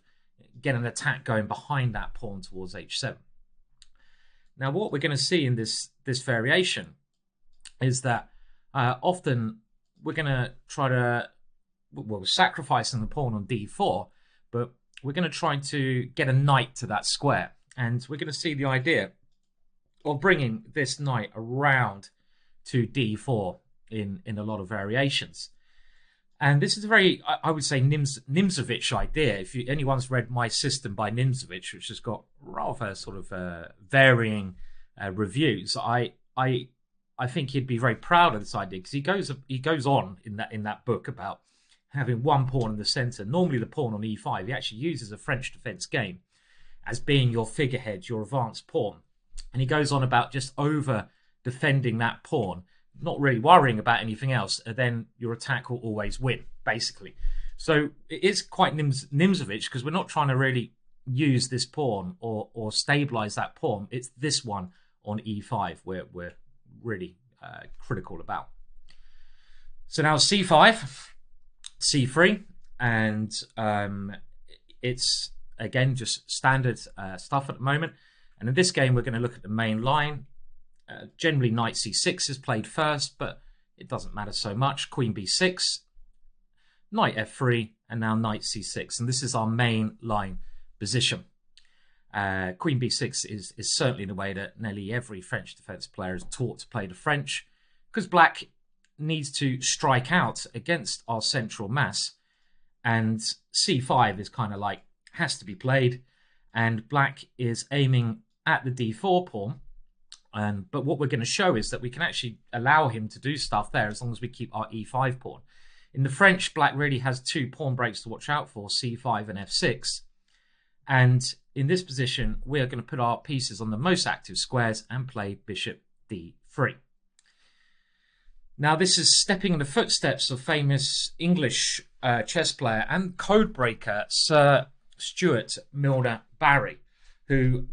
get an attack going behind that pawn towards h7. Now, what we're going to see in this variation is that often we're going to try to, well, sacrificing the pawn on d4, but we're going to try to get a knight to that square. And we're going to see the idea of bringing this knight around to d4 in a lot of variations. And this is a very, I would say, Nimzowitsch idea. If anyone's read My System by Nimzowitsch, which has got rather sort of varying reviews, I think he'd be very proud of this idea, because he goes on in that book about having one pawn in the center, normally the pawn on e5. He actually uses a French defense game as being your figurehead, your advanced pawn, and he goes on about just over defending that pawn, not really worrying about anything else, and then your attack will always win, basically. So it is quite Nimzowitsch, because we're not trying to really use this pawn or stabilize that pawn. It's this one on e5 where we're really critical about. So now c5, c3, and it's again just standard stuff at the moment. And in this game, we're going to look at the main line. Generally, knight c6 is played first, but it doesn't matter so much. Queen b6, knight f3, and now knight c6. And this is our main line position. Queen b6 is certainly the way that nearly every French defense player is taught to play the French, because black needs to strike out against our central mass. And c5 is kind of like, has to be played. And black is aiming at the d4 pawn. But what we're going to show is that we can actually allow him to do stuff there as long as we keep our e5 pawn. In the French, black really has two pawn breaks to watch out for, c5 and f6. And in this position, we are going to put our pieces on the most active squares and play bishop d3. Now, this is stepping in the footsteps of famous English chess player and codebreaker Sir Stuart Milner Barry, who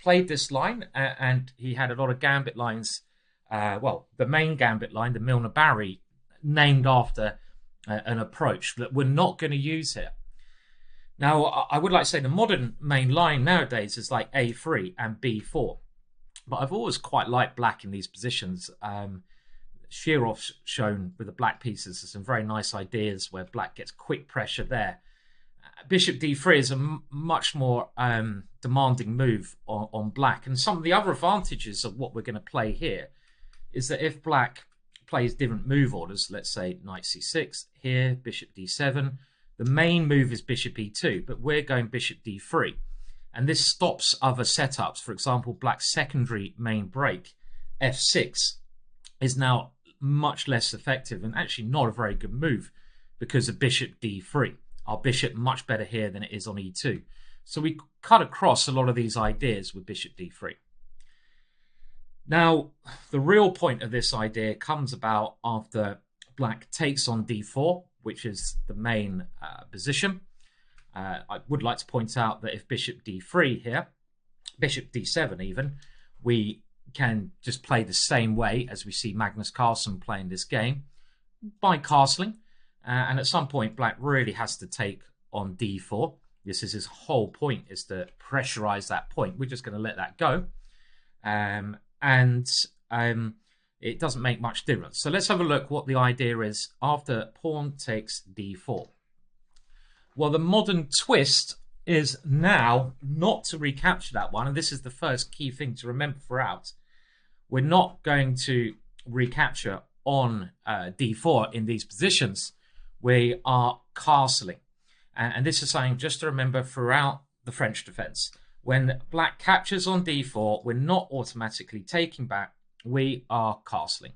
played this line, and he had a lot of gambit lines. Well, the main gambit line, the Milner Barry, named after an approach that we're not going to use here. Now, I would like to say the modern main line nowadays is like a3 and b4. But I've always quite liked black in these positions. Shirov's shown with the black pieces some very nice ideas where black gets quick pressure there. Bishop d3 is a much more demanding move on black. And some of the other advantages of what we're going to play here is that if black plays different move orders, let's say knight c6, here, bishop d7, the main move is bishop e2, but we're going bishop d3. And this stops other setups. For example, black's secondary main break, f6, is now much less effective and actually not a very good move because of bishop d3. Our bishop much better here than it is on e2. So we cut across a lot of these ideas with bishop d3. Now, the real point of this idea comes about after black takes on d4, which is the main position. I would like to point out that if bishop d3 here, bishop d7 even, we can just play the same way as we see Magnus Carlsen playing this game by castling. And at some point, black really has to take on d4. This is his whole point, is to pressurize that point. We're just going to let that go. It doesn't make much difference. So let's have a look what the idea is after pawn takes d4. Well, the modern twist is now not to recapture that one. And this is the first key thing to remember throughout. We're not going to recapture on d4 in these positions. We are castling. And this is something just to remember throughout the French defense. When black captures on d4, we're not automatically taking back. We are castling.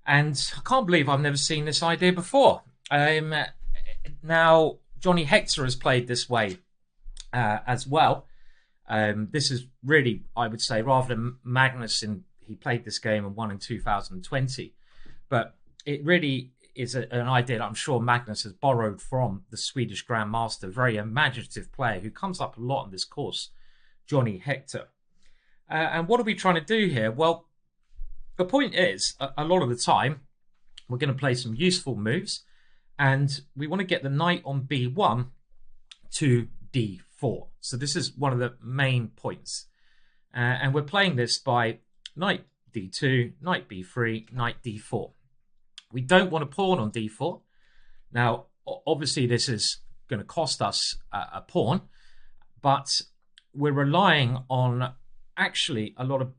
And I can't believe I've never seen this idea before. Now, Johnny Hector has played this way as well. This is really, I would say, rather than Magnus, he played this game and won in 2020. But it really is an idea that I'm sure Magnus has borrowed from the Swedish Grandmaster, very imaginative player who comes up a lot in this course, Johnny Hector. And what are we trying to do here? Well, the point is, a lot of the time, we're going to play some useful moves, and we want to get the knight on b1 to d4. So this is one of the main points. And we're playing this by knight d2, knight b3, knight d4. We don't want a pawn on d4. Now, obviously, this is going to cost us a pawn, but we're relying on actually a lot of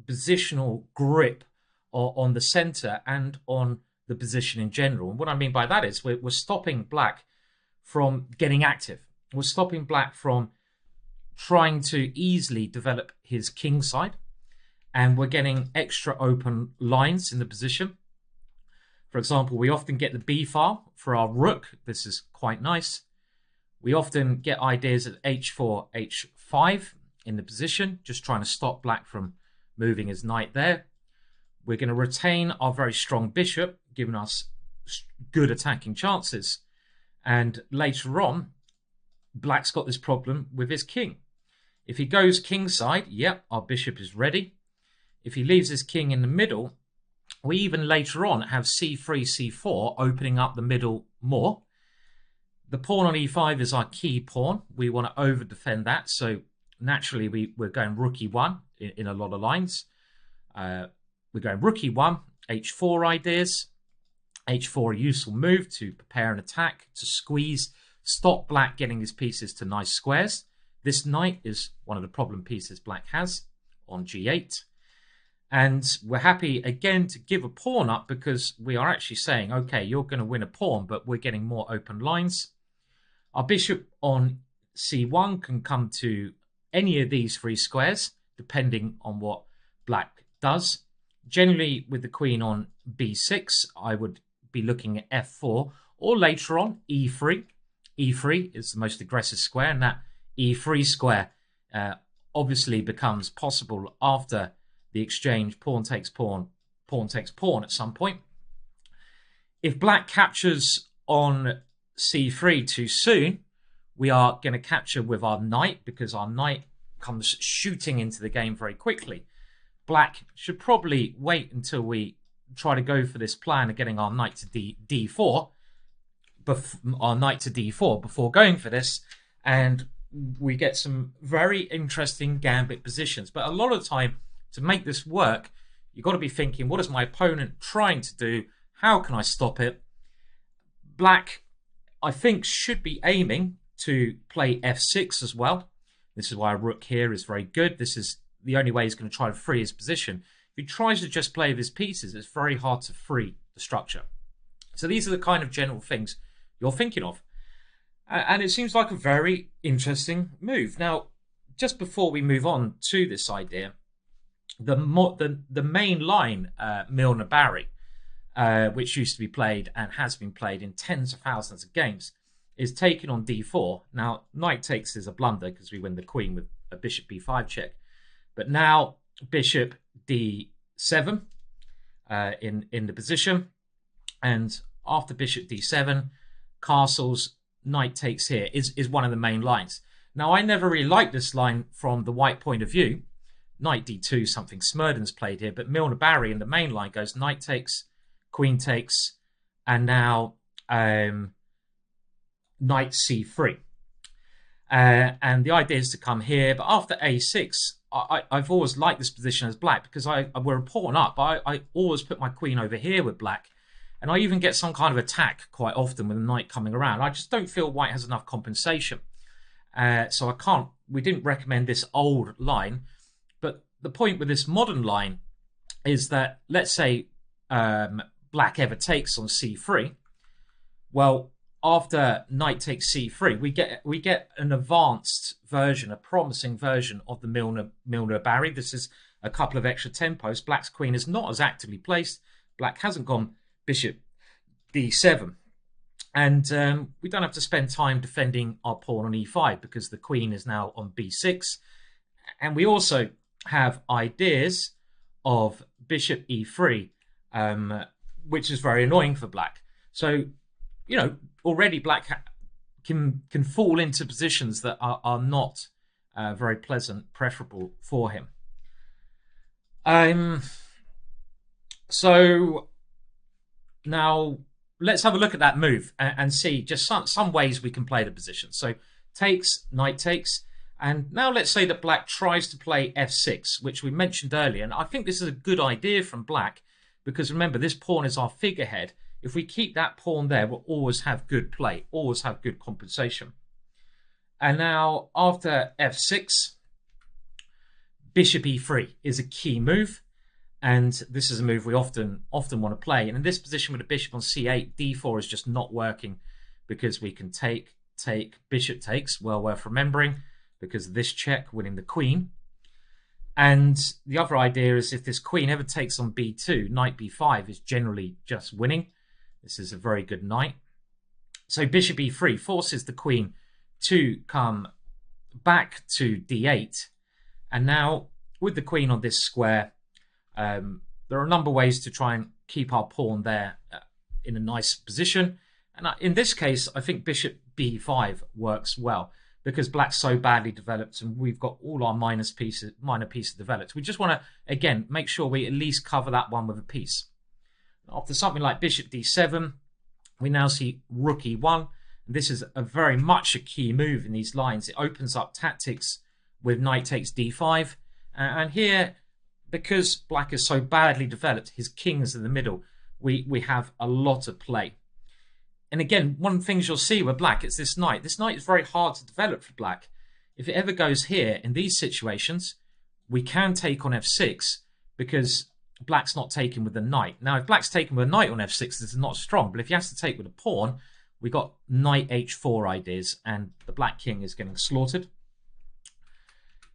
positional grip on the center and on the position in general. And what I mean by that is we're stopping black from getting active. We're stopping black from trying to easily develop his king side, and we're getting extra open lines in the position. For example, we often get the B file for our rook. This is quite nice. We often get ideas at h4, h5 in the position, just trying to stop black from moving his knight there. We're going to retain our very strong bishop, giving us good attacking chances. And later on, black's got this problem with his king. If he goes kingside, yep, our bishop is ready. If he leaves his king in the middle, we even later on have c3, c4 opening up the middle more. The pawn on e5 is our key pawn. We want to over defend that. So naturally, we're going rook e1 in a lot of lines. We're going rook e1, h4 ideas. h4 a useful move to prepare an attack, to squeeze, stop black getting his pieces to nice squares. This knight is one of the problem pieces black has on g8. And we're happy again to give a pawn up because we are actually saying, okay, you're going to win a pawn, but we're getting more open lines. Our bishop on c1 can come to any of these three squares, depending on what black does. Generally, with the queen on b6, I would be looking at f4, or later on, e3. e3 is the most aggressive square, and that e3 square obviously becomes possible after the exchange pawn takes pawn, pawn takes pawn at some point. If black captures on c3 too soon, we are going to capture with our knight because our knight comes shooting into the game very quickly. Black should probably wait until we try to go for this plan of getting our knight to d4, our knight to d4 before going for this, and we get some very interesting gambit positions. But a lot of the time, to make this work, you've got to be thinking, what is my opponent trying to do? How can I stop it? Black, I think, should be aiming to play f6 as well. This is why a rook here is very good. This is the only way he's going to try to free his position. If he tries to just play with his pieces, it's very hard to free the structure. So these are the kind of general things you're thinking of. And it seems like a very interesting move. Now, just before we move on to this idea, the main line, Milner-Barry, which used to be played and has been played in tens of thousands of games, is taken on d4. Now, knight takes is a blunder because we win the queen with a bishop b5 check. But now, bishop d7 in the position. And after bishop d7, castles, knight takes here is one of the main lines. Now, I never really liked this line from the white point of view. Knight d2, something Smerdon's played here, but Milner-Barry in the main line goes knight takes, queen takes, and now knight c3. And the idea is to come here, but after a6, I've always liked this position as black because we're a pawn up. I always put my queen over here with black, and I even get some kind of attack quite often with the knight coming around. I just don't feel white has enough compensation. So I can't, we didn't recommend this old line. But the point with this modern line is that, let's say black ever takes on c3. Well, after knight takes c3, we get an advanced version, a promising version of the Milner-Barry. This is a couple of extra tempos. Black's queen is not as actively placed. Black hasn't gone bishop d7. And we don't have to spend time defending our pawn on e5 because the queen is now on b6. And we also have ideas of bishop e3, which is very annoying for black. So, you know, already black can fall into positions that are not very pleasant, preferable for him. So now let's have a look at that move and see just some ways we can play the position. So takes, knight takes, and now let's say that black tries to play f6, which we mentioned earlier. And I think this is a good idea from black because remember, this pawn is our figurehead. If we keep that pawn there, we'll always have good play, always have good compensation. And now after f6, bishop e3 is a key move. And this is a move we often want to play. And in this position with a bishop on c8, d4 is just not working because we can take, bishop takes, well worth remembering, because of this check winning the queen. And the other idea is if this queen ever takes on b2, knight b5 is generally just winning. This is a very good knight. So bishop e3 forces the queen to come back to d8. And now with the queen on this square, there are a number of ways to try and keep our pawn there in a nice position. And in this case, I think bishop b5 works well because black's so badly developed and we've got all our minor pieces developed. We just want to, again, make sure we at least cover that one with a piece. After something like bishop d7, we now see rook e1. And this is very much a key move in these lines. It opens up tactics with knight takes d5. And here, because black is so badly developed, his king is in the middle, we have a lot of play. And again, one of the things you'll see with black is this knight. This knight is very hard to develop for black. If it ever goes here, in these situations, we can take on f6 because black's not taken with the knight. Now, if black's taken with a knight on f6, this is not strong. But if he has to take with a pawn, we got knight h4 ideas, and the black king is getting slaughtered.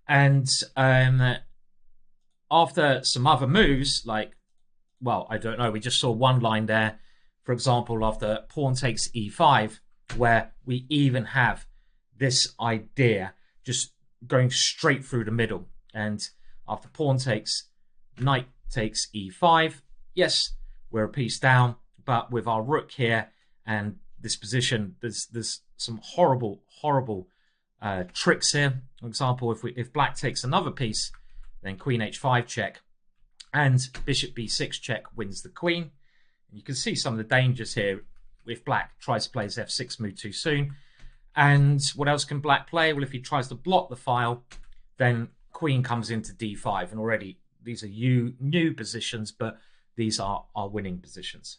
And after some other moves, like, well, I don't know, we just saw one line there, for example, after pawn takes e5, where we even have this idea just going straight through the middle. And after pawn takes, knight takes e5. Yes, we're a piece down, but with our rook here and this position, there's some horrible tricks here. For example, if black takes another piece, then queen h5 check, and bishop b6 check wins the queen. And you can see some of the dangers here if black tries to play his f6 move too soon. And what else can black play? Well, if he tries to block the file, then queen comes into d5, and already these are new positions, but these are our winning positions.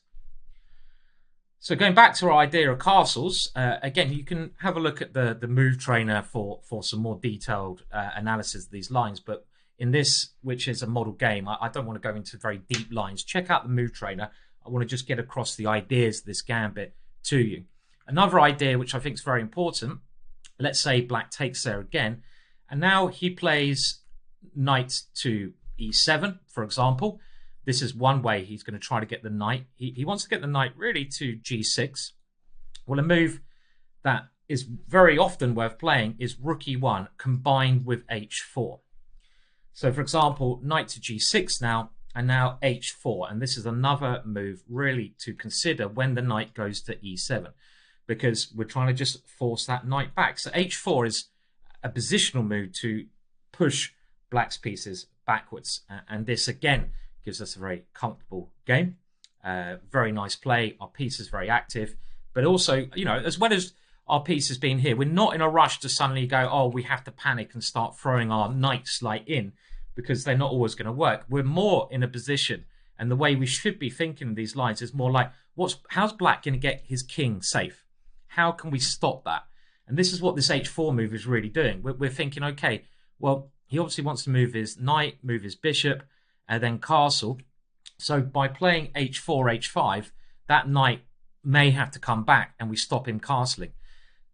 So going back to our idea of castles, again, you can have a look at the move trainer for some more detailed analysis of these lines. But in this, which is a model game, I don't want to go into very deep lines. Check out the move trainer. I want to just get across the ideas of this gambit to you. Another idea, which I think is very important, let's say black takes there again, and now he plays knight to e7, for example. This is one way he's going to try to get the knight. He wants to get the knight really to g6. Well, a move that is very often worth playing is rook e1 combined with h4. So, for example, knight to g6 now, and now h4. And this is another move really to consider when the knight goes to e7, because we're trying to just force that knight back. So h4 is a positional move to push black's pieces backwards. And this, again, gives us a very comfortable game. Very nice play. Our piece is very active. But also, you know, as well as our piece has been here, we're not in a rush to suddenly go, oh, we have to panic and start throwing our knights like in, because they're not always going to work. We're more in a position, and the way we should be thinking of these lines is more like, how's black going to get his king safe? How can we stop that? And this is what this h4 move is really doing. We're thinking, okay, well, he obviously wants to move his knight, move his bishop, and then castle. So by playing h4, h5, that knight may have to come back and we stop him castling.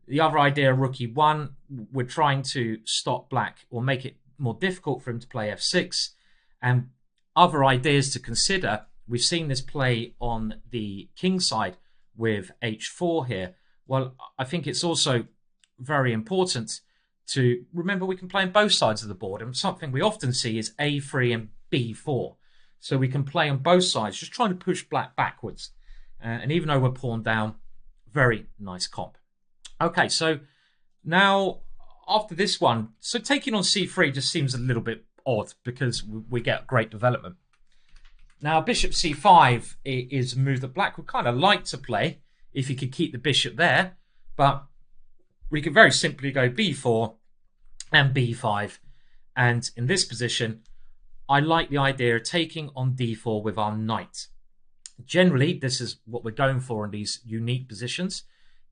The other idea, rook e1, we're trying to stop black or make it more difficult for him to play f6. And other ideas to consider, we've seen this play on the king side with h4 here. Well, I think it's also very important to remember we can play on both sides of the board. And something we often see is a3 and b4. So we can play on both sides, just trying to push black backwards. And even though we're pawn down, very nice comp. Okay, so now after this one, so taking on c3 just seems a little bit odd because we get great development. Now, bishop c5 is a move that black would kind of like to play if he could keep the bishop there, but we could very simply go b4 and b5. And in this position, I like the idea of taking on d4 with our knight. Generally, this is what we're going for in these unique positions.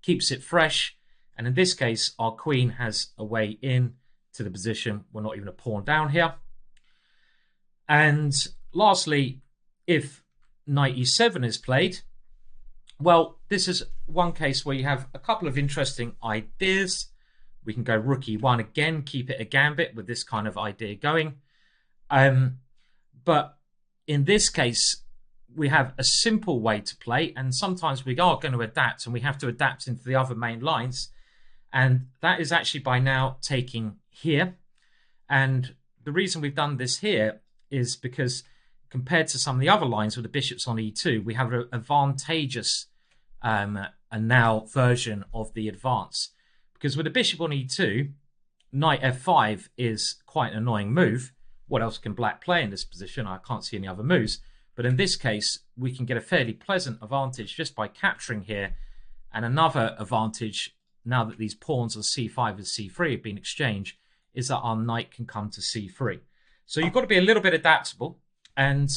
Keeps it fresh. And in this case, our queen has a way in to the position. We're not even a pawn down here. And lastly, if knight e7 is played, well, this is one case where you have a couple of interesting ideas. We can go rook e1 again, keep it a gambit with this kind of idea going. But in this case, we have a simple way to play, and sometimes we are going to adapt, and we have to adapt into the other main lines. And that is actually by now taking here. And the reason we've done this here is because compared to some of the other lines with the bishops on e2, we have an advantageous and now version of the advance. Because with the bishop on e2, knight f5 is quite an annoying move. What else can black play in this position? I can't see any other moves. But in this case, we can get a fairly pleasant advantage just by capturing here. And another advantage, now that these pawns on c5 and c3 have been exchanged, is that our knight can come to c3. So you've got to be a little bit adaptable. And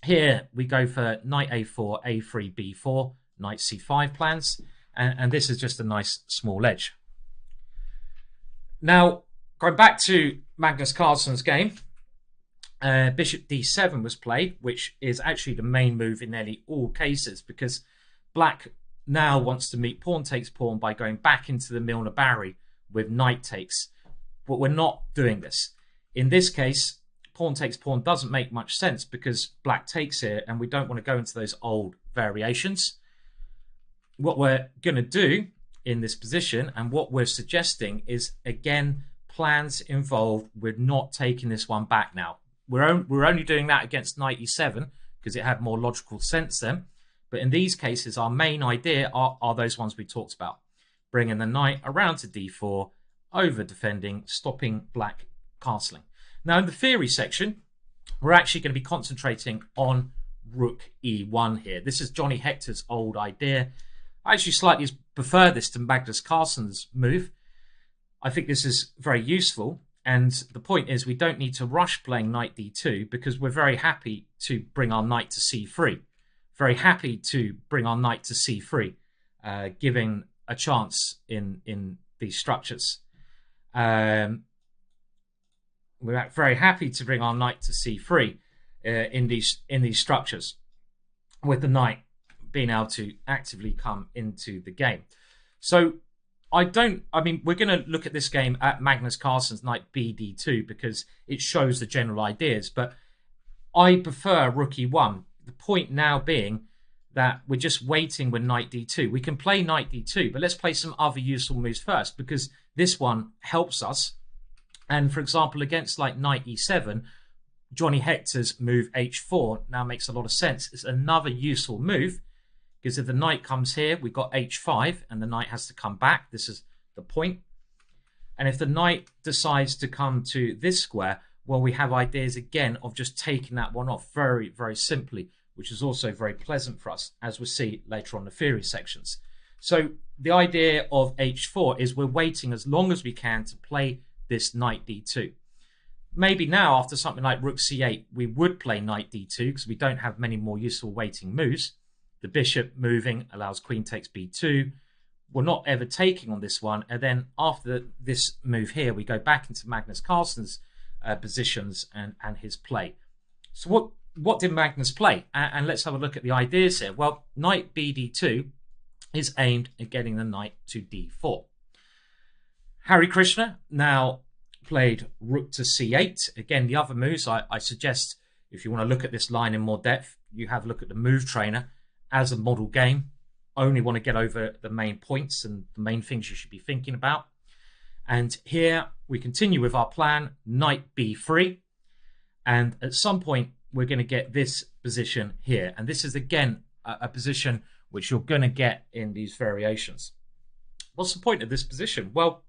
here we go for knight a4, a3, b4, knight c5 plans. And this is just a nice small edge. Now, going back to Magnus Carlsen's game, bishop d7 was played, which is actually the main move in nearly all cases, because black now wants to meet pawn takes pawn by going back into the Milner-Barry with knight takes. But we're not doing this. In this case, pawn takes pawn doesn't make much sense because black takes here, and we don't want to go into those old variations. What we're going to do in this position, and what we're suggesting, is again plans involved with not taking this one back now. We're only doing that against knight e7 because it had more logical sense then. But in these cases, our main idea are those ones we talked about. Bringing the knight around to d4, over defending, stopping black castling. Now in the theory section, we're actually going to be concentrating on rook e1 here. This is Johnny Hector's old idea. I actually slightly prefer this to Magnus Carlsen's move. I think this is very useful. And the point is, we don't need to rush playing knight d2 because we're very happy to bring our knight to c3. Very happy to bring our knight to c3, giving a chance in these structures. We're very happy to bring our knight to c3 in these structures, with the knight being able to actively come into the game. So we're going to look at this game at Magnus Carlsen's knight bd2 because it shows the general ideas, but I prefer rook e1. The point now being that we're just waiting with knight d2. We can play knight d2, but let's play some other useful moves first because this one helps us. And for example, against like knight e7, Johnny Hector's move h4 now makes a lot of sense. It's another useful move because if the knight comes here, we've got h5 and the knight has to come back. This is the point. And if the knight decides to come to this square, well, we have ideas again of just taking that one off very, very simply, which is also very pleasant for us, as we'll see later on the theory sections. So the idea of h4 is we're waiting as long as we can to play this knight d2. Maybe now, after something like rook c8, we would play knight d2 because we don't have many more useful waiting moves. The bishop moving allows queen takes b2. We're not ever taking on this one. And then after this move here, we go back into Magnus Carlsen's positions and his play. So what did Magnus play? And let's have a look at the ideas here. Well, knight bd2 is aimed at getting the knight to d4. Hare Krishna now played rook to c8. Again, the other moves, I suggest if you want to look at this line in more depth, you have a look at the move trainer as a model game. Only want to get over the main points and the main things you should be thinking about. And here we continue with our plan, knight b3. And at some point, we're going to get this position here. And this is, again, a position which you're going to get in these variations. What's the point of this position? Well,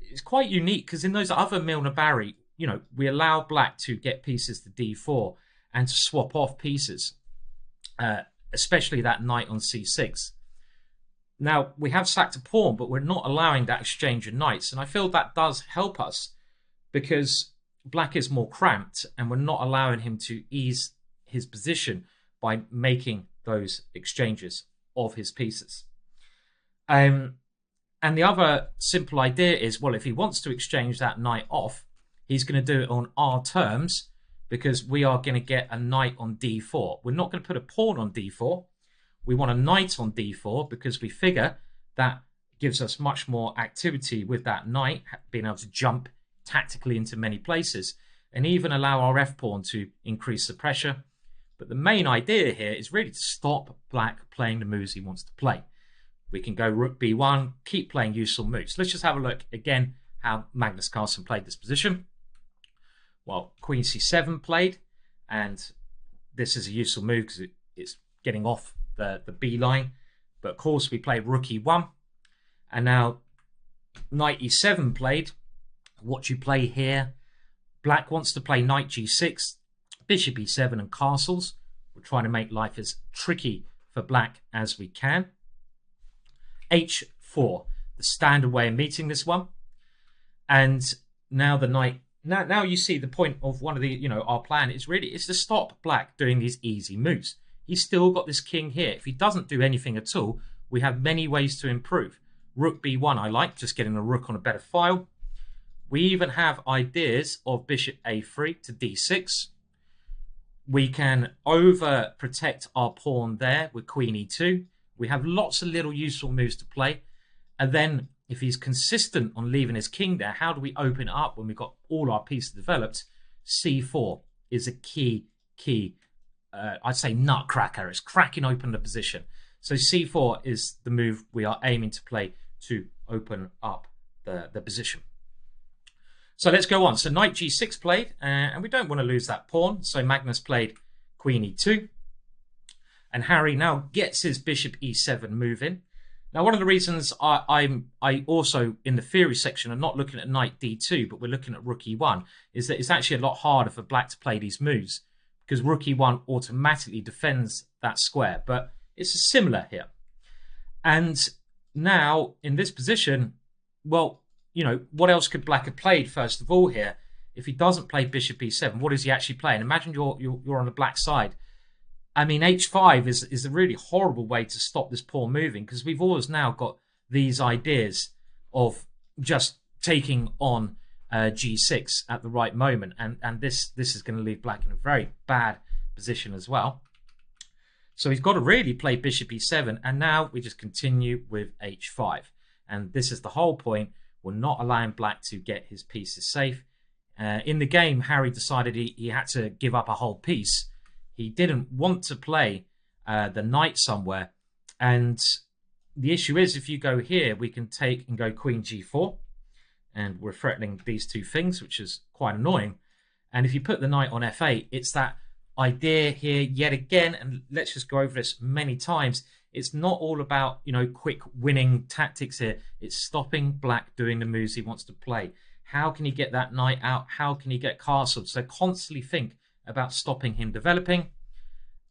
it's quite unique because in those other Milner Barry, you know, we allow black to get pieces to d4 and to swap off pieces, especially that knight on c6. Now, we have sacked a pawn, but we're not allowing that exchange of knights. And I feel that does help us because black is more cramped and we're not allowing him to ease his position by making those exchanges of his pieces. And the other simple idea is, well, if he wants to exchange that knight off, he's going to do it on our terms because we are going to get a knight on d4. We're not going to put a pawn on d4. We want a knight on d4 because we figure that gives us much more activity with that knight, being able to jump tactically into many places and even allow our f-pawn to increase the pressure. But the main idea here is really to stop black playing the moves he wants to play. We can go rook b1, keep playing useful moves. Let's just have a look again how Magnus Carlsen played this position. Well, queen c7 played, and this is a useful move because it's getting off the b line. But of course we played rook e1, and now knight e7 played. What you play here, black wants to play knight g6, bishop e7 and castles. We're trying to make life as tricky for black as we can. h4, the standard way of meeting this one. And now the knight, now you see the point of one of the, our plan is to stop black doing these easy moves. He's still got this king here. If he doesn't do anything at all, we have many ways to improve. Rook b1, I like, just getting a rook on a better file. We even have ideas of bishop a3 to d6. We can over protect our pawn there with queen e2. We have lots of little useful moves to play. And then if he's consistent on leaving his king there, how do we open it up when we've got all our pieces developed? c4 is a key, I'd say nutcracker. It's cracking open the position. So c4 is the move we are aiming to play to open up the position. So let's go on. So knight g6 played, and we don't want to lose that pawn. So Magnus played queen e2. And Harry now gets his bishop e7 move in. Now, one of the reasons I also, in the theory section, am not looking at knight d2, but we're looking at rook e1, is that it's actually a lot harder for black to play these moves because rook e1 automatically defends that square. But it's similar here. And now, in this position, well, what else could black have played, first of all, here? If he doesn't play bishop e7, what is he actually playing? Imagine you're on the black side. I mean, h5 is a really horrible way to stop this pawn moving because we've always now got these ideas of just taking on g6 at the right moment. And this is going to leave black in a very bad position as well. So he's got to really play bishop e7. And now we just continue with h5. And this is the whole point. We're not allowing black to get his pieces safe. In the game, Harry decided he had to give up a whole piece. He didn't want to play the knight somewhere. And the issue is, if you go here, we can take and go queen g4. And we're threatening these two things, which is quite annoying. And if you put the knight on f8, it's that idea here yet again. And let's just go over this many times. It's not all about, quick winning tactics here. It's stopping black doing the moves he wants to play. How can he get that knight out? How can he get castled? So constantly think about stopping him developing.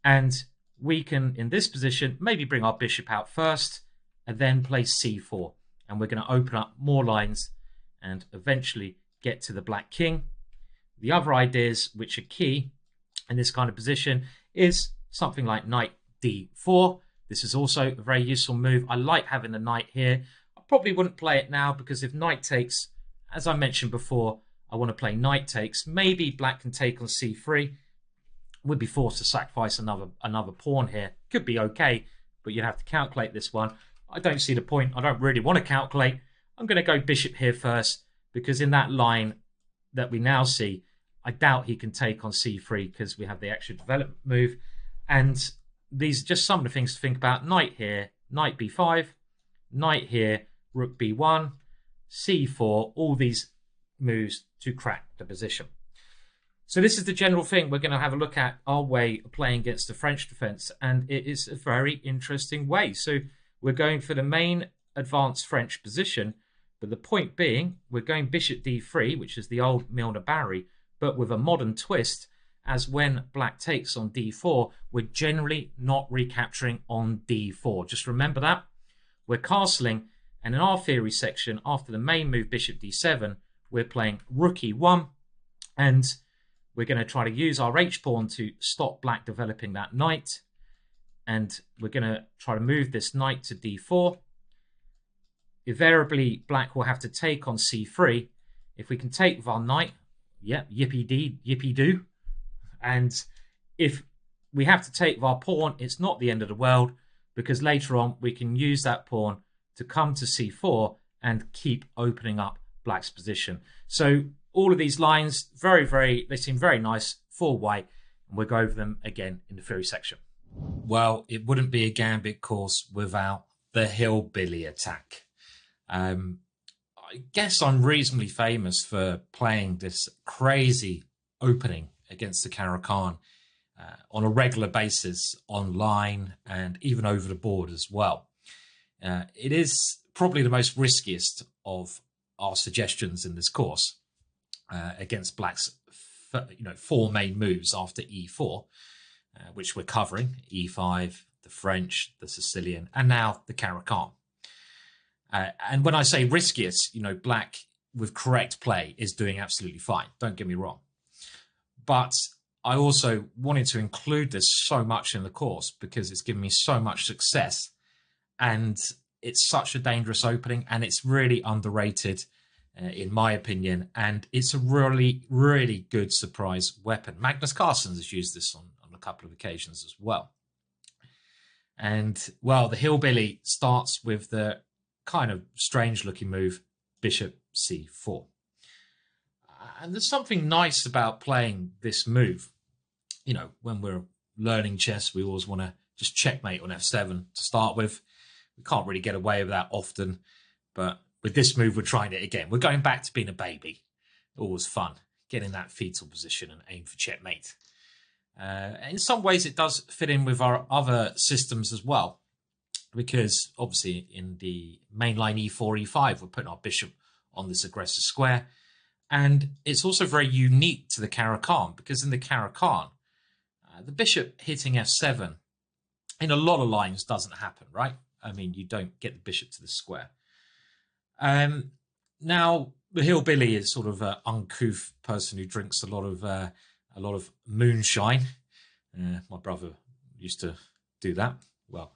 And we can, in this position, maybe bring our bishop out first and then play c4. And we're going to open up more lines and eventually get to the black king. The other ideas which are key in this kind of position is something like knight d4. This is also a very useful move. I like having the knight here. I probably wouldn't play it now because if knight takes, as I mentioned before, I want to play knight takes. Maybe black can take on c3. We'd be forced to sacrifice another pawn here. Could be okay, but you'd have to calculate this one. I don't see the point. I don't really want to calculate. I'm going to go bishop here first because in that line that we now see, I doubt he can take on c3 because we have the extra development move. And these are just some of the things to think about. Knight here, knight b5, knight here, rook b1, c4, all these moves to crack the position. So this is the general thing. We're going to have a look at our way of playing against the French defense, and it is a very interesting way. So we're going for the main advanced French position, But the point being, we're going bishop d3, which is the old Milner-Barry, but with a modern twist, as when black takes on d4, we're generally not recapturing on d4. Just remember that. We're castling, and in our theory section, after the main move bishop d7, we're playing rook e1, and we're going to try to use our h-pawn to stop black developing that knight. And we're going to try to move this knight to d4. Invariably, black will have to take on c3. If we can take with our knight, yeah, yippee-do. And if we have to take with our pawn, it's not the end of the world, because later on we can use that pawn to come to c4 and keep opening up black's position. So all of these lines, they seem very nice for white, and we'll go over them again in the theory section. Well, it wouldn't be a gambit course without the hillbilly attack. I guess I'm reasonably famous for playing this crazy opening against the Caro-Kann on a regular basis online and even over the board as well. It is probably the most riskiest of our suggestions in this course against black's four main moves after e4, which we're covering: e5, the French, the Sicilian, and now the Caro-Kann. And when I say riskiest, black with correct play is doing absolutely fine. Don't get me wrong. But I also wanted to include this so much in the course because it's given me so much success, and it's such a dangerous opening, and it's really underrated in my opinion, and it's a really, really good surprise weapon. Magnus Carlsen has used this on a couple of occasions as well. And, well, the hillbilly starts with the kind of strange-looking move, bishop c4. And there's something nice about playing this move. When we're learning chess, we always want to just checkmate on f7 to start with. We can't really get away with that often, but with this move, we're trying it again. We're going back to being a baby. Always fun, get in that fetal position and aim for checkmate. In some ways, it does fit in with our other systems as well, because obviously in the main line e4, e5, we're putting our bishop on this aggressive square. And it's also very unique to the Caro-Kann, because in the Caro-Kann, the bishop hitting f7 in a lot of lines doesn't happen, right? I mean, you don't get the bishop to the square. Now, the hillbilly is sort of an uncouth person who drinks a lot of moonshine. My brother used to do that. Well,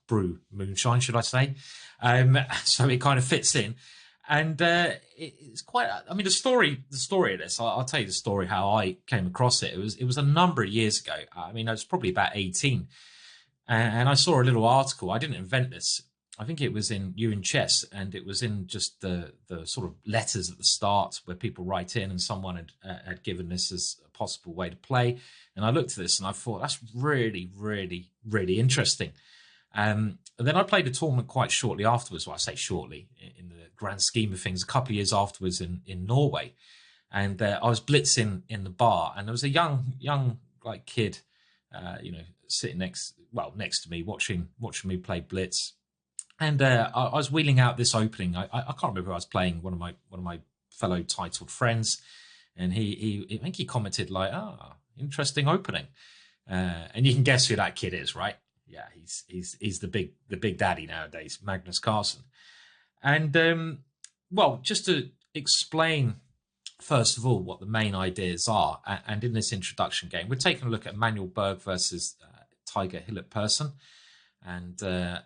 brew moonshine, should I say? So it kind of fits in, and it's quite. I mean, the story of this. I'll tell you the story how I came across it. It was a number of years ago. I mean, I was probably about 18, and I saw a little article. I didn't invent this. I think it was in You in Chess, and it was in just the sort of letters at the start where people write in, and someone had given this as a possible way to play. And I looked at this and I thought, that's really, really, really interesting. And then I played a tournament quite shortly afterwards. Well, I say shortly in the grand scheme of things, a couple of years afterwards in Norway. And I was blitzing in the bar, and there was a young kid, sitting next to me, watching me play blitz. And I was wheeling out this opening. I can't remember who I was playing. One of my fellow titled friends, and I think he commented like, interesting opening. And you can guess who that kid is, right? Yeah, he's the big daddy nowadays, Magnus Carlsen. And just to explain first of all what the main ideas are, and in this introduction game, we're taking a look at Emanuel Berg versus Tiger Hillett-Persson, and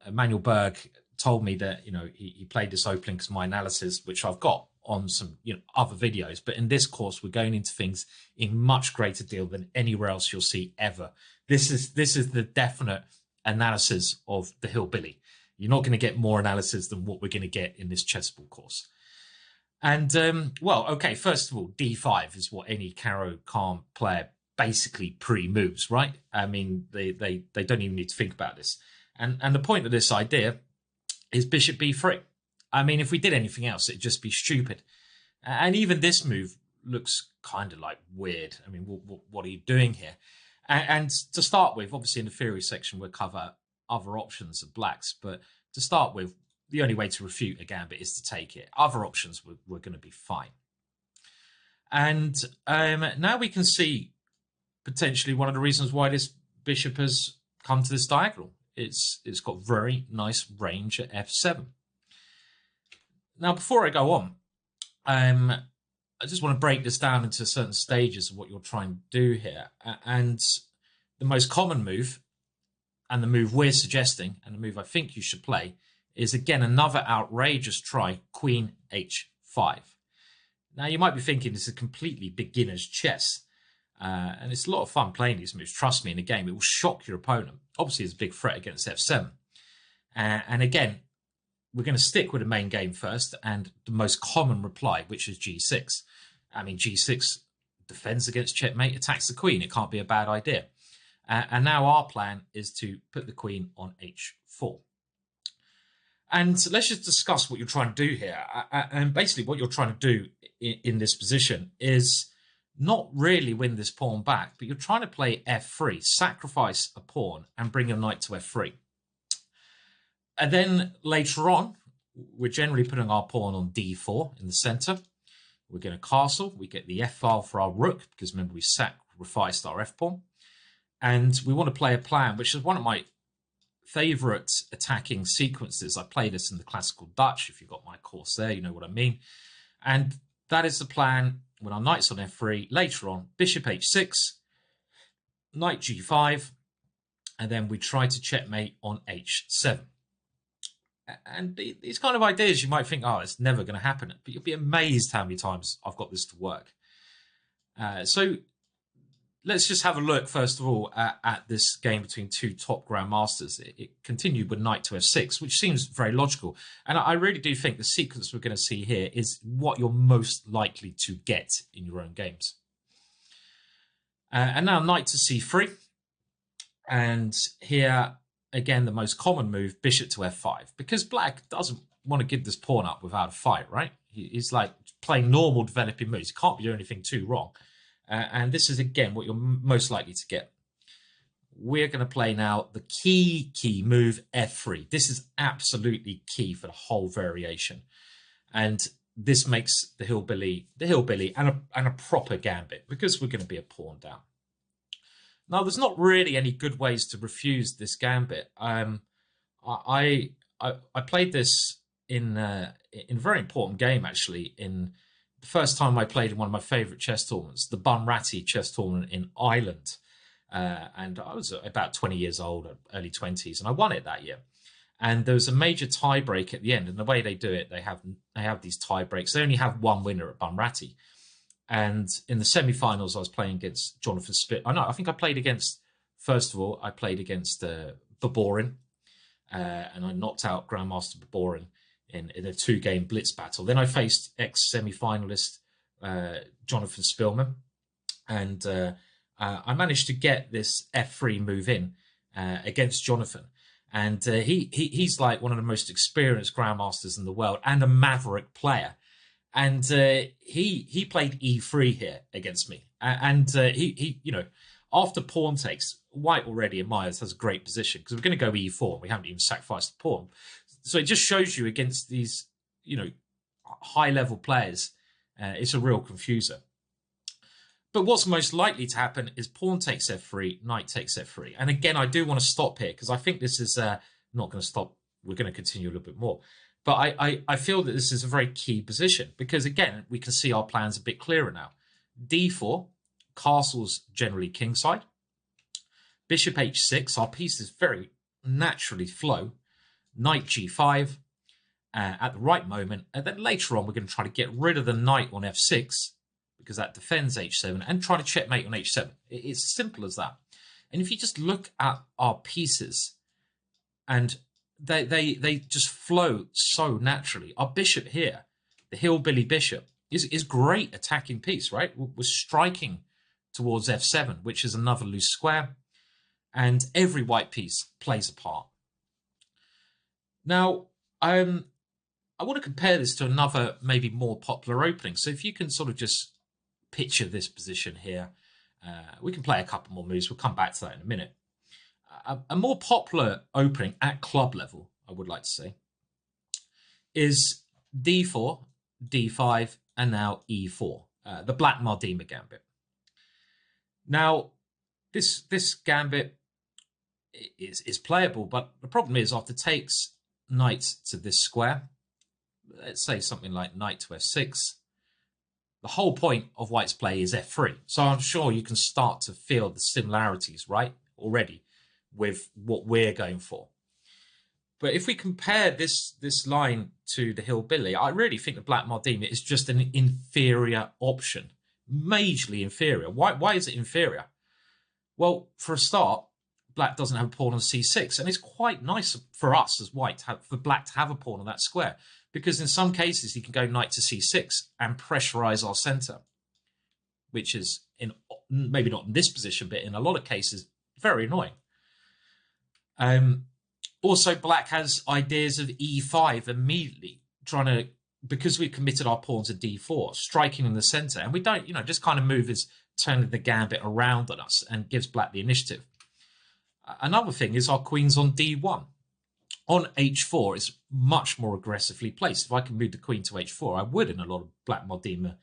Emanuel Berg told me that he played this opening because my analysis, which I've got on some other videos, but in this course we're going into things in much greater deal than anywhere else you'll see ever. This is the definite analysis of the hillbilly. You're not going to get more analysis than what we're going to get in this chessball course. And first of all, d5 is what any Caro-Kann player basically pre-moves, right? I mean, they don't even need to think about this. And the point of this idea is bishop b3. I mean, if we did anything else, it'd just be stupid. And even this move looks kind of like weird. I mean, what are you doing here? And to start with, obviously in the theory section, we'll cover other options of blacks. But to start with, the only way to refute a gambit is to take it. Other options were going to be fine. And now we can see potentially one of the reasons why this bishop has come to this diagonal. It's got very nice range at f7. Now, before I go on, I just want to break this down into certain stages of what you're trying to do here. And the most common move, and the move we're suggesting, and the move I think you should play, is again another outrageous try, Queen h5. Now, you might be thinking this is completely beginner's chess. And it's a lot of fun playing these moves. Trust me, in a game, it will shock your opponent. Obviously, it's a big threat against f7. And again, we're going to stick with the main game first and the most common reply, which is g6. I mean, g6 defends against checkmate, attacks the queen. It can't be a bad idea. And now our plan is to put the queen on h4. And let's just discuss what you're trying to do here. And basically what you're trying to do in this position is not really win this pawn back, but you're trying to play f3, sacrifice a pawn and bring your knight to f3. And then later on, we're generally putting our pawn on d4 in the center. We're going to castle. We get the f-file for our rook, because remember we sacrificed our f-pawn. And we want to play a plan, which is one of my favorite attacking sequences. I play this in the classical Dutch. If you've got my course there, you know what I mean. And that is the plan when our knight's on f3. Later on, bishop h6, knight g5, and then we try to checkmate on h7. And these kind of ideas, you might think, oh, it's never going to happen. But you'll be amazed how many times I've got this to work. So let's just have a look, first of all, at this game between two top grandmasters. It continued with knight to f6, which seems very logical. And I really do think the sequence we're going to see here is what you're most likely to get in your own games. And now knight to c3. And here, again, the most common move, bishop to f5. Because black doesn't want to give this pawn up without a fight, right? He's like playing normal developing moves. He can't be doing anything too wrong. And this is, again, what you're most likely to get. We're going to play now the key move, f3. This is absolutely key for the whole variation. And this makes the hillbilly and a proper gambit, because we're going to be a pawn down. Now, there's not really any good ways to refuse this gambit. I played this in a very important game, actually, in the first time I played in one of my favourite chess tournaments, the Bunratty chess tournament in Ireland. And I was about 20 years old, early 20s, and I won it that year. And there was a major tie break at the end. And the way they do it, they have these tie breaks. They only have one winner at Bunratty. And in the semi-finals, I was playing against Jonathan Spit. I think I played against, first of all, I played against Baborin. And I knocked out Grandmaster Baborin in a 2-game blitz battle. Then I faced ex-semi-finalist Jonathan Spillman. And I managed to get this f3 move in against Jonathan. And he's like one of the most experienced grandmasters in the world and a maverick player. And he played e3 here against me. And he you know, after pawn takes, white already in my eyes has a great position, because we're going to go e4 and we haven't even sacrificed the pawn. So it just shows you against these, you know, high-level players, it's a real confuser. But what's most likely to happen is pawn takes f3, knight takes f3. And again, I do want to stop here, because I think this is not going to stop. We're going to continue a little bit more. But I feel that this is a very key position, because, again, we can see our plans a bit clearer now. d4, castle's generally kingside. Bishop h6, our pieces very naturally flow. Knight g5 at the right moment. And then later on, we're going to try to get rid of the knight on f6, because that defends h7, and try to checkmate on h7. It's as simple as that. And if you just look at our pieces, and they just flow so naturally. Our bishop here, the hillbilly bishop, is great attacking piece, right? We're striking towards f7, which is another loose square. And every white piece plays a part. Now, I want to compare this to another, maybe more popular opening. So if you can sort of just picture this position here, we can play a couple more moves. We'll come back to that in a minute. A more popular opening at club level, I would like to say, is d4, d5, and now e4, the Black Mardima gambit. Now, this gambit is playable, but the problem is after takes knight to this square, let's say something like knight to f6, the whole point of white's play is f3. So I'm sure you can start to feel the similarities, right, already with what we're going for. But if we compare this line to the Hillbilly, I really think the Black Mardima is just an inferior option, majorly inferior. Why is it inferior? Well, for a start, black doesn't have a pawn on c6, and it's quite nice for us as white for black to have a pawn on that square, because in some cases he can go knight to c6 and pressurize our center, which is, in maybe not in this position, but in a lot of cases, very annoying. Also, black has ideas of e5 immediately, trying to, because we've committed our pawn to d4, striking in the center, and we don't, just kind of move is turning the gambit around on us and gives black the initiative. Another thing is our queen's on d1. On h4 is much more aggressively placed. If I can move the queen to h4, I would in a lot of Black Mardima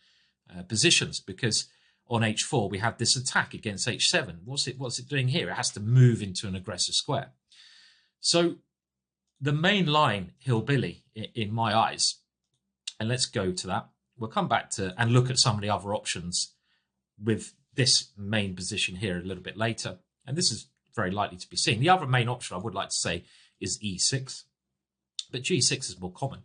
positions, because on h4 we have this attack against h7. What's it doing here? It has to move into an aggressive square. So the main line, Hillbilly, in my eyes, and let's go to that. We'll come back to and look at some of the other options with this main position here a little bit later. And this is very likely to be seen. The other main option I would like to say is e6, but g6 is more common.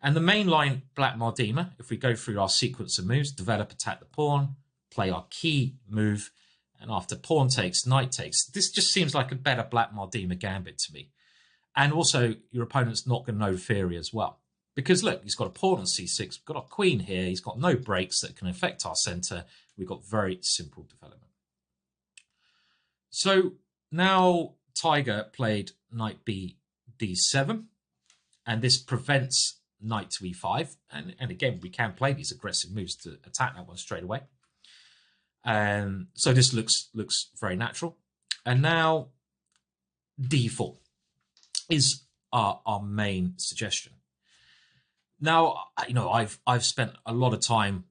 And the main line, Black Mardima, if we go through our sequence of moves, develop, attack the pawn, play our key move, and after pawn takes, knight takes, this just seems like a better Black Mardima gambit to me. And also, your opponent's not going to know theory as well. Because look, he's got a pawn on c6, we've got our queen here, he's got no breaks that can affect our center. We've got very simple development. So now Tiger played knight d7, and this prevents knight to e5. And again, we can play these aggressive moves to attack that one straight away. So this looks very natural. And now d4 is our main suggestion. Now, I've spent a lot of time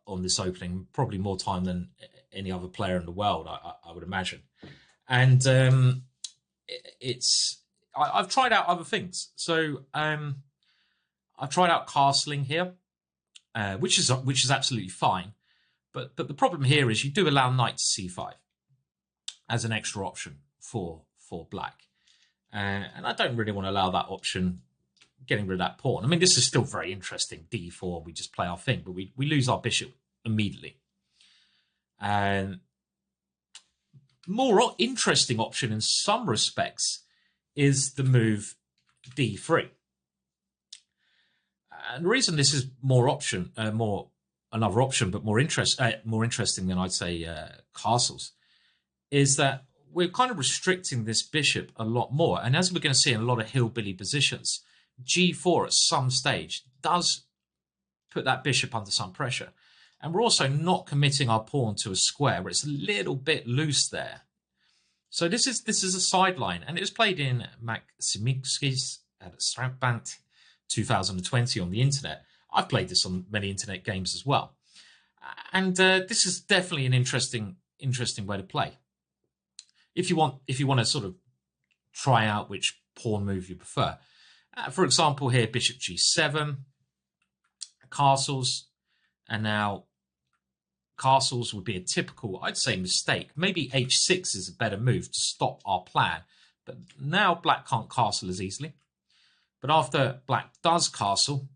on this opening, probably more time than any other player in the world, I would imagine. And I've tried out other things. So I've tried out castling here, which is absolutely fine. But the problem here is you do allow knight to c5 as an extra option for black. And I don't really want to allow that option, getting rid of that pawn. I mean, this is still very interesting. d4, we just play our thing, but we lose our bishop immediately. And more interesting option in some respects is the move d3. And the reason this is another option, but more interesting than I'd say castles, is that we're kind of restricting this bishop a lot more. And as we're going to see in a lot of hillbilly positions, g4 at some stage does put that bishop under some pressure. And we're also not committing our pawn to a square where it's a little bit loose there. So this is a sideline, and it was played in Maksimiskis at Strandbank 2020 on the internet. I've played this on many internet games as well. And this is definitely an interesting way to play. If you want to sort of try out which pawn move you prefer. For example, here, bishop g7, castles, and now castles would be a typical, I'd say, mistake. Maybe h6 is a better move to stop our plan, but now black can't castle as easily. But after black does castle,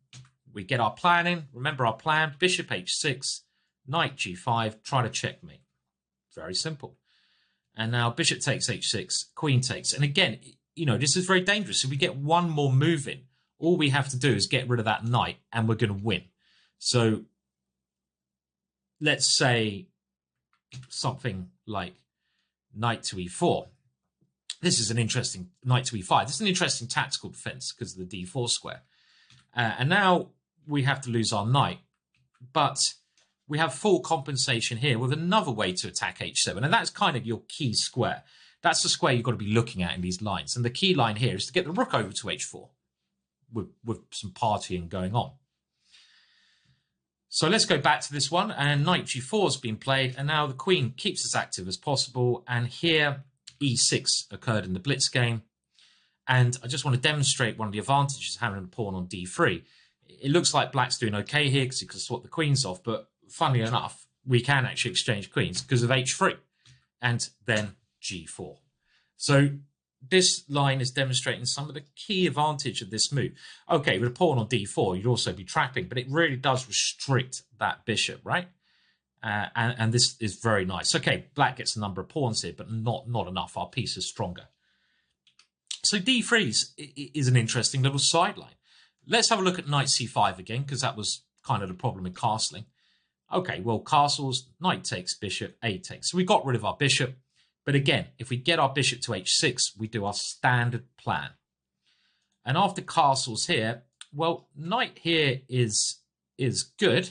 we get our plan in. Remember our plan, bishop h6, knight g5, try to checkmate. Very simple. And now bishop takes h6, queen takes. And again, this is very dangerous. If we get one more move in, all we have to do is get rid of that knight and we're going to win. So let's say something like knight to e4. This is an interesting knight to e5. This is an interesting tactical defense because of the d4 square. And now we have to lose our knight. But we have full compensation here with another way to attack h7. And that's kind of your key square. That's the square you've got to be looking at in these lines. And the key line here is to get the rook over to h4. with some partying going on. So let's go back to this one, and knight g4 has been played, and now the queen keeps as active as possible, and here e6 occurred in the blitz game. And I just want to demonstrate one of the advantages of having a pawn on d3. It looks like black's doing okay here because he can swap the queens off, but funnily enough, we can actually exchange queens because of h3 and then g4. So this line is demonstrating some of the key advantage of this move. Okay, with a pawn on d4, you'd also be trapping, but it really does restrict that bishop, right? And this is very nice. Okay, black gets a number of pawns here, but not enough. Our piece is stronger. So d3 is an interesting little sideline. Let's have a look at knight c5 again, because that was kind of the problem in castling. Okay, well, castles, knight takes, bishop, a takes. So we got rid of our bishop. But again, if we get our bishop to h6, we do our standard plan. And after castles here, well, knight here is good,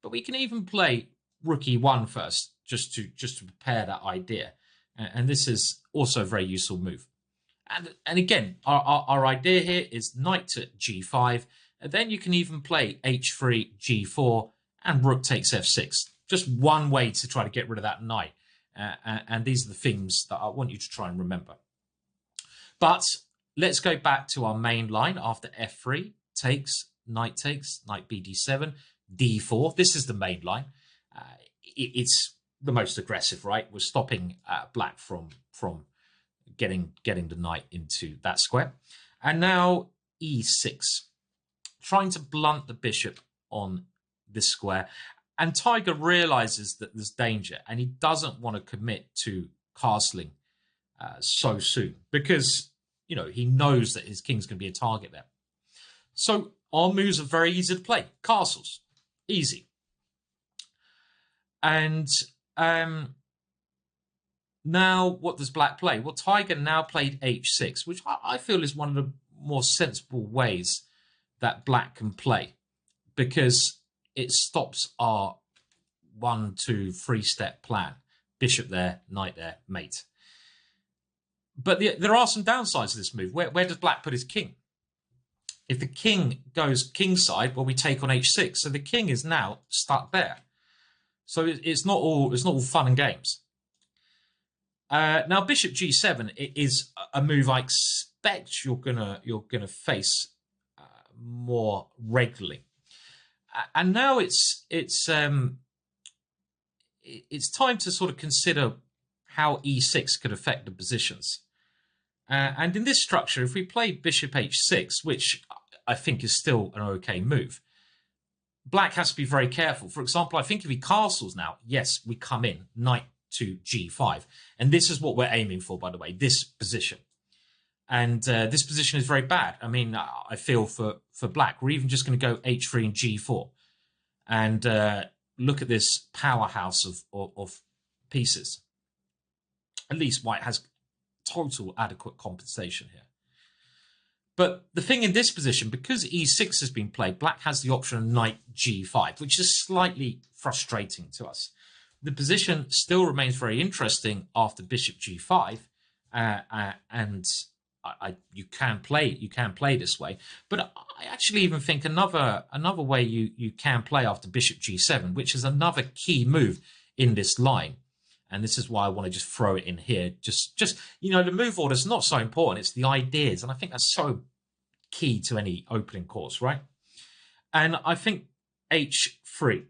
but we can even play rook e1 first, just to prepare that idea. And this is also a very useful move. And again, our idea here is knight to g5, and then you can even play h3, g4, and rook takes f6. Just one way to try to get rid of that knight. And these are the themes that I want you to try and remember. But let's go back to our main line after f3, takes, knight bd7, d4. This is the main line. It's the most aggressive, right? We're stopping black from getting the knight into that square. And now e6, trying to blunt the bishop on this square. And Tiger realizes that there's danger, and he doesn't want to commit to castling so soon because, you know, he knows that his king's going to be a target there. So our moves are very easy to play. Castles, easy. And now what does black play? Well, Tiger now played h6, which I feel is one of the more sensible ways that black can play, because it stops our 1, 2, 3-step plan. Bishop there, knight there, mate. But there are some downsides to this move. Where does black put his king? If the king goes kingside, well, we take on h6. So the king is now stuck there. So it's not all fun and games. Now bishop g7 is a move I expect you're gonna face more regularly. And now it's time to sort of consider how e6 could affect the positions. And in this structure, if we play bishop h6, which I think is still an okay move, black has to be very careful. For example, I think if he castles now, yes, we come in, knight to g5. And this is what we're aiming for, by the way, this position. And this position is very bad. I mean, I feel for black, we're even just going to go h3 and g4. And look at this powerhouse of pieces. At least white has total adequate compensation here. But the thing in this position, because e6 has been played, black has the option of knight g5, which is slightly frustrating to us. The position still remains very interesting after bishop g5, and you can play this way. But I actually even think another way you can play after bishop g7, which is another key move in this line. And this is why I want to just throw it in here. Just you know, the move order is not so important. It's the ideas. And I think that's so key to any opening course, right? And I think h3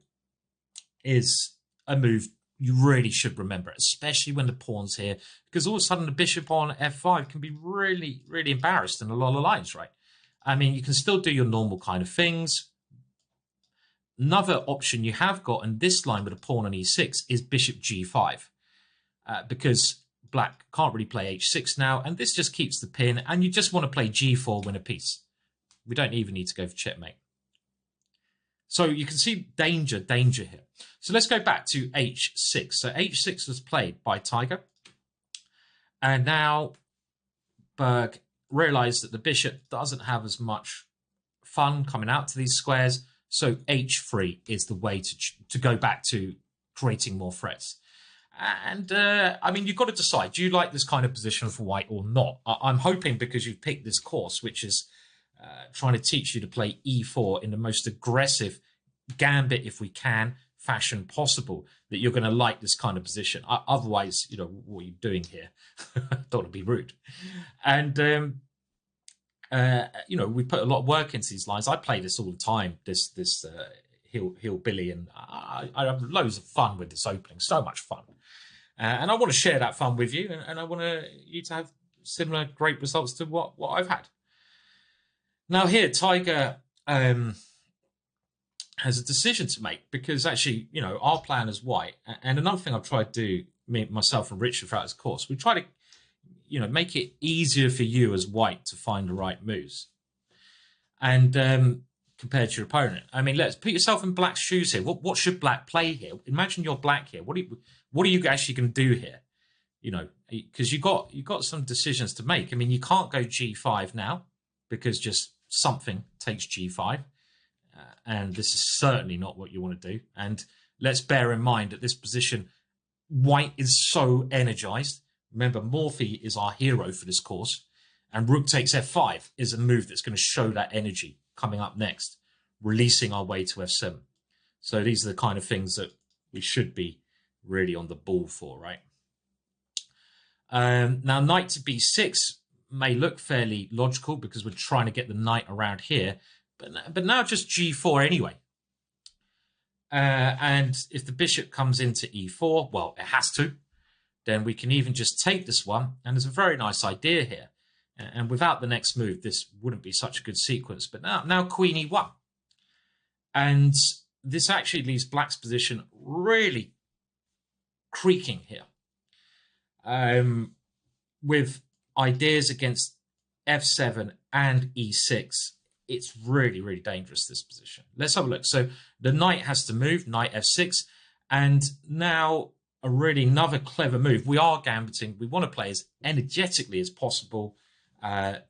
is a move you really should remember, especially when the pawn's here, because all of a sudden the bishop on f5 can be really, really embarrassed in a lot of lines, right? I mean, you can still do your normal kind of things. Another option you have got in this line with a pawn on e6 is bishop g5, because black can't really play h6 now, and this just keeps the pin, and you just want to play g4, win a piece. We don't even need to go for checkmate. So you can see danger here. So let's go back to h6. So h6 was played by Tiger, and now Berg realized that the bishop doesn't have as much fun coming out to these squares. So h3 is the way to go back to creating more threats. And I mean, you've got to decide, do you like this kind of position for white or not? I'm hoping, because you've picked this course, which is trying to teach you to play e4 in the most aggressive gambit, if we can, fashion possible, that you're going to like this kind of position. Otherwise, what are you doing here? Don't want to be rude. And, we put a lot of work into these lines. I play this all the time, this Hillbilly, and I have loads of fun with this opening, so much fun. And I want to share that fun with you, and I want you to have similar great results to what I've had. Now here, Tiger has a decision to make, because actually, our plan is white. And another thing I've tried to do, myself and Richard throughout this course, we try to, make it easier for you as white to find the right moves. And compared to your opponent, I mean, let's put yourself in black's shoes here. What should black play here? Imagine you're black here. What are you actually going to do here? Because you got some decisions to make. I mean, you can't go G5 now, because just something takes G5. And this is certainly not what you want to do. And let's bear in mind that this position, white is so energized. Remember, Morphy is our hero for this course. And rook takes f5 is a move that's going to show that energy coming up next, releasing our way to f7. So these are the kind of things that we should be really on the ball for, right? Now, knight to b6 may look fairly logical, because we're trying to get the knight around here. But now just g4 anyway. And if the bishop comes into e4, well, it has to, then we can even just take this one. And there's a very nice idea here. And without the next move, this wouldn't be such a good sequence. But now queen e1. And this actually leaves black's position really creaking here. With ideas against f7 and e6. It's really, really dangerous, this position. Let's have a look. So the knight has to move, knight f6. And now another clever move. We are gambiting. We want to play as energetically as possible.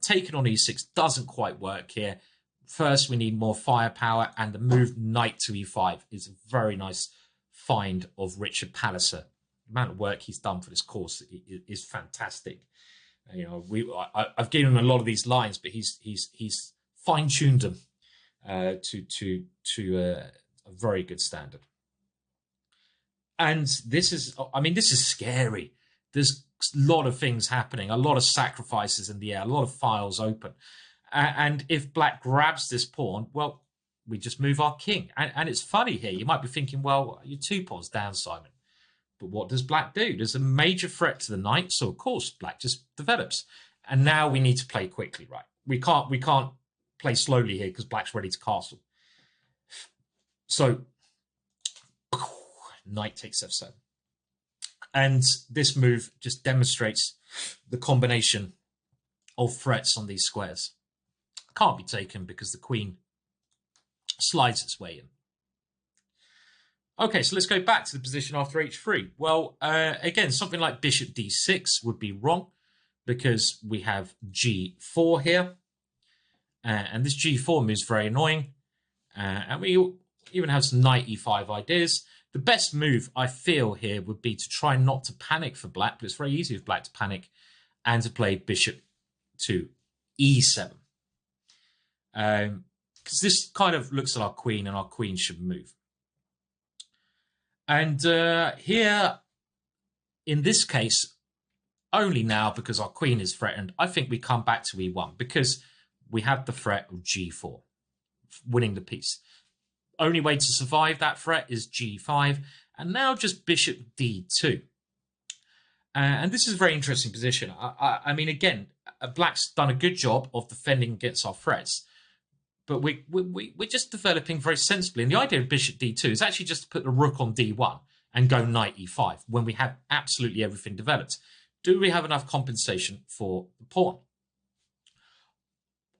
Taking on e6 doesn't quite work here. First, we need more firepower. And the move knight to e5 is a very nice find of Richard Palliser. The amount of work he's done for this course is fantastic. I've given him a lot of these lines, but he's fine-tuned them to a very good standard. And this is scary. There's a lot of things happening, a lot of sacrifices in the air, a lot of files open. And if black grabs this pawn, well, we just move our king. And it's funny here. You might be thinking, well, you're 2 pawns down, Simon. But what does black do? There's a major threat to the knight. So, of course, black just develops. And now we need to play quickly, right? We can't play slowly here, because black's ready to castle. So knight takes f7. And this move just demonstrates the combination of threats on these squares. Can't be taken because the queen slides its way in. Okay, so let's go back to the position after h3. Well, again, something like bishop d6 would be wrong, because we have g4 here. And this g4 move is very annoying. And we even have some knight e5 ideas. The best move, I feel, here would be to try not to panic for black, but it's very easy for black to panic, and to play bishop to e7. Because this kind of looks at our queen, and our queen should move. And here, in this case, only now, because our queen is threatened, I think we come back to e1, because we have the threat of g4, winning the piece. Only way to survive that threat is g5, and now just bishop d2. And this is a very interesting position. I mean, again, black's done a good job of defending against our threats, but we're just developing very sensibly. And the idea of bishop d2 is actually just to put the rook on d1 and go knight e5 when we have absolutely everything developed. Do we have enough compensation for the pawn?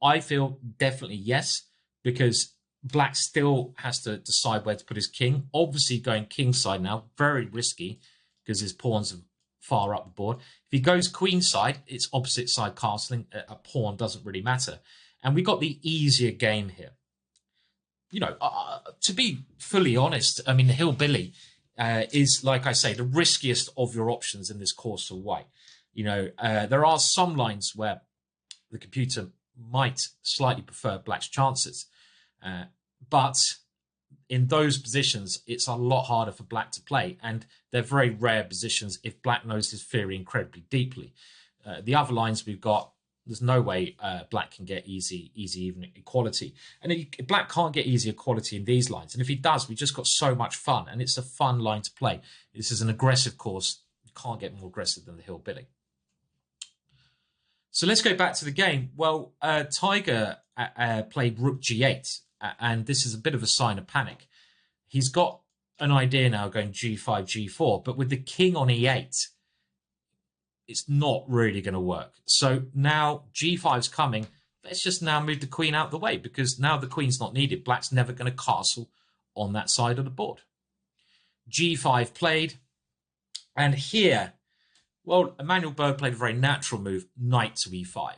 I feel definitely yes, because black still has to decide where to put his king. Obviously going kingside now, very risky, because his pawns are far up the board. If he goes queenside, it's opposite side castling. A pawn doesn't really matter. And we got the easier game here. To be fully honest, I mean, the Hillbilly is, like I say, the riskiest of your options in this course for white. There are some lines where the computer might slightly prefer black's chances. But in those positions, it's a lot harder for black to play, and they're very rare positions if black knows his theory incredibly deeply. The other lines we've got, there's no way black can get easy even equality. And black can't get easy equality in these lines. And if he does, we just got so much fun, and it's a fun line to play. This is an aggressive course. You can't get more aggressive than the Hillbilly. So let's go back to the game. Well, Tiger played rook g8, and this is a bit of a sign of panic. He's got an idea now going g5, g4, but with the king on e8, it's not really going to work. So now g5's coming. Let's just now move the queen out the way, because now the queen's not needed. Black's never going to castle on that side of the board. g5 played, and here, well, Emanuel Berg played a very natural move, knight to e5,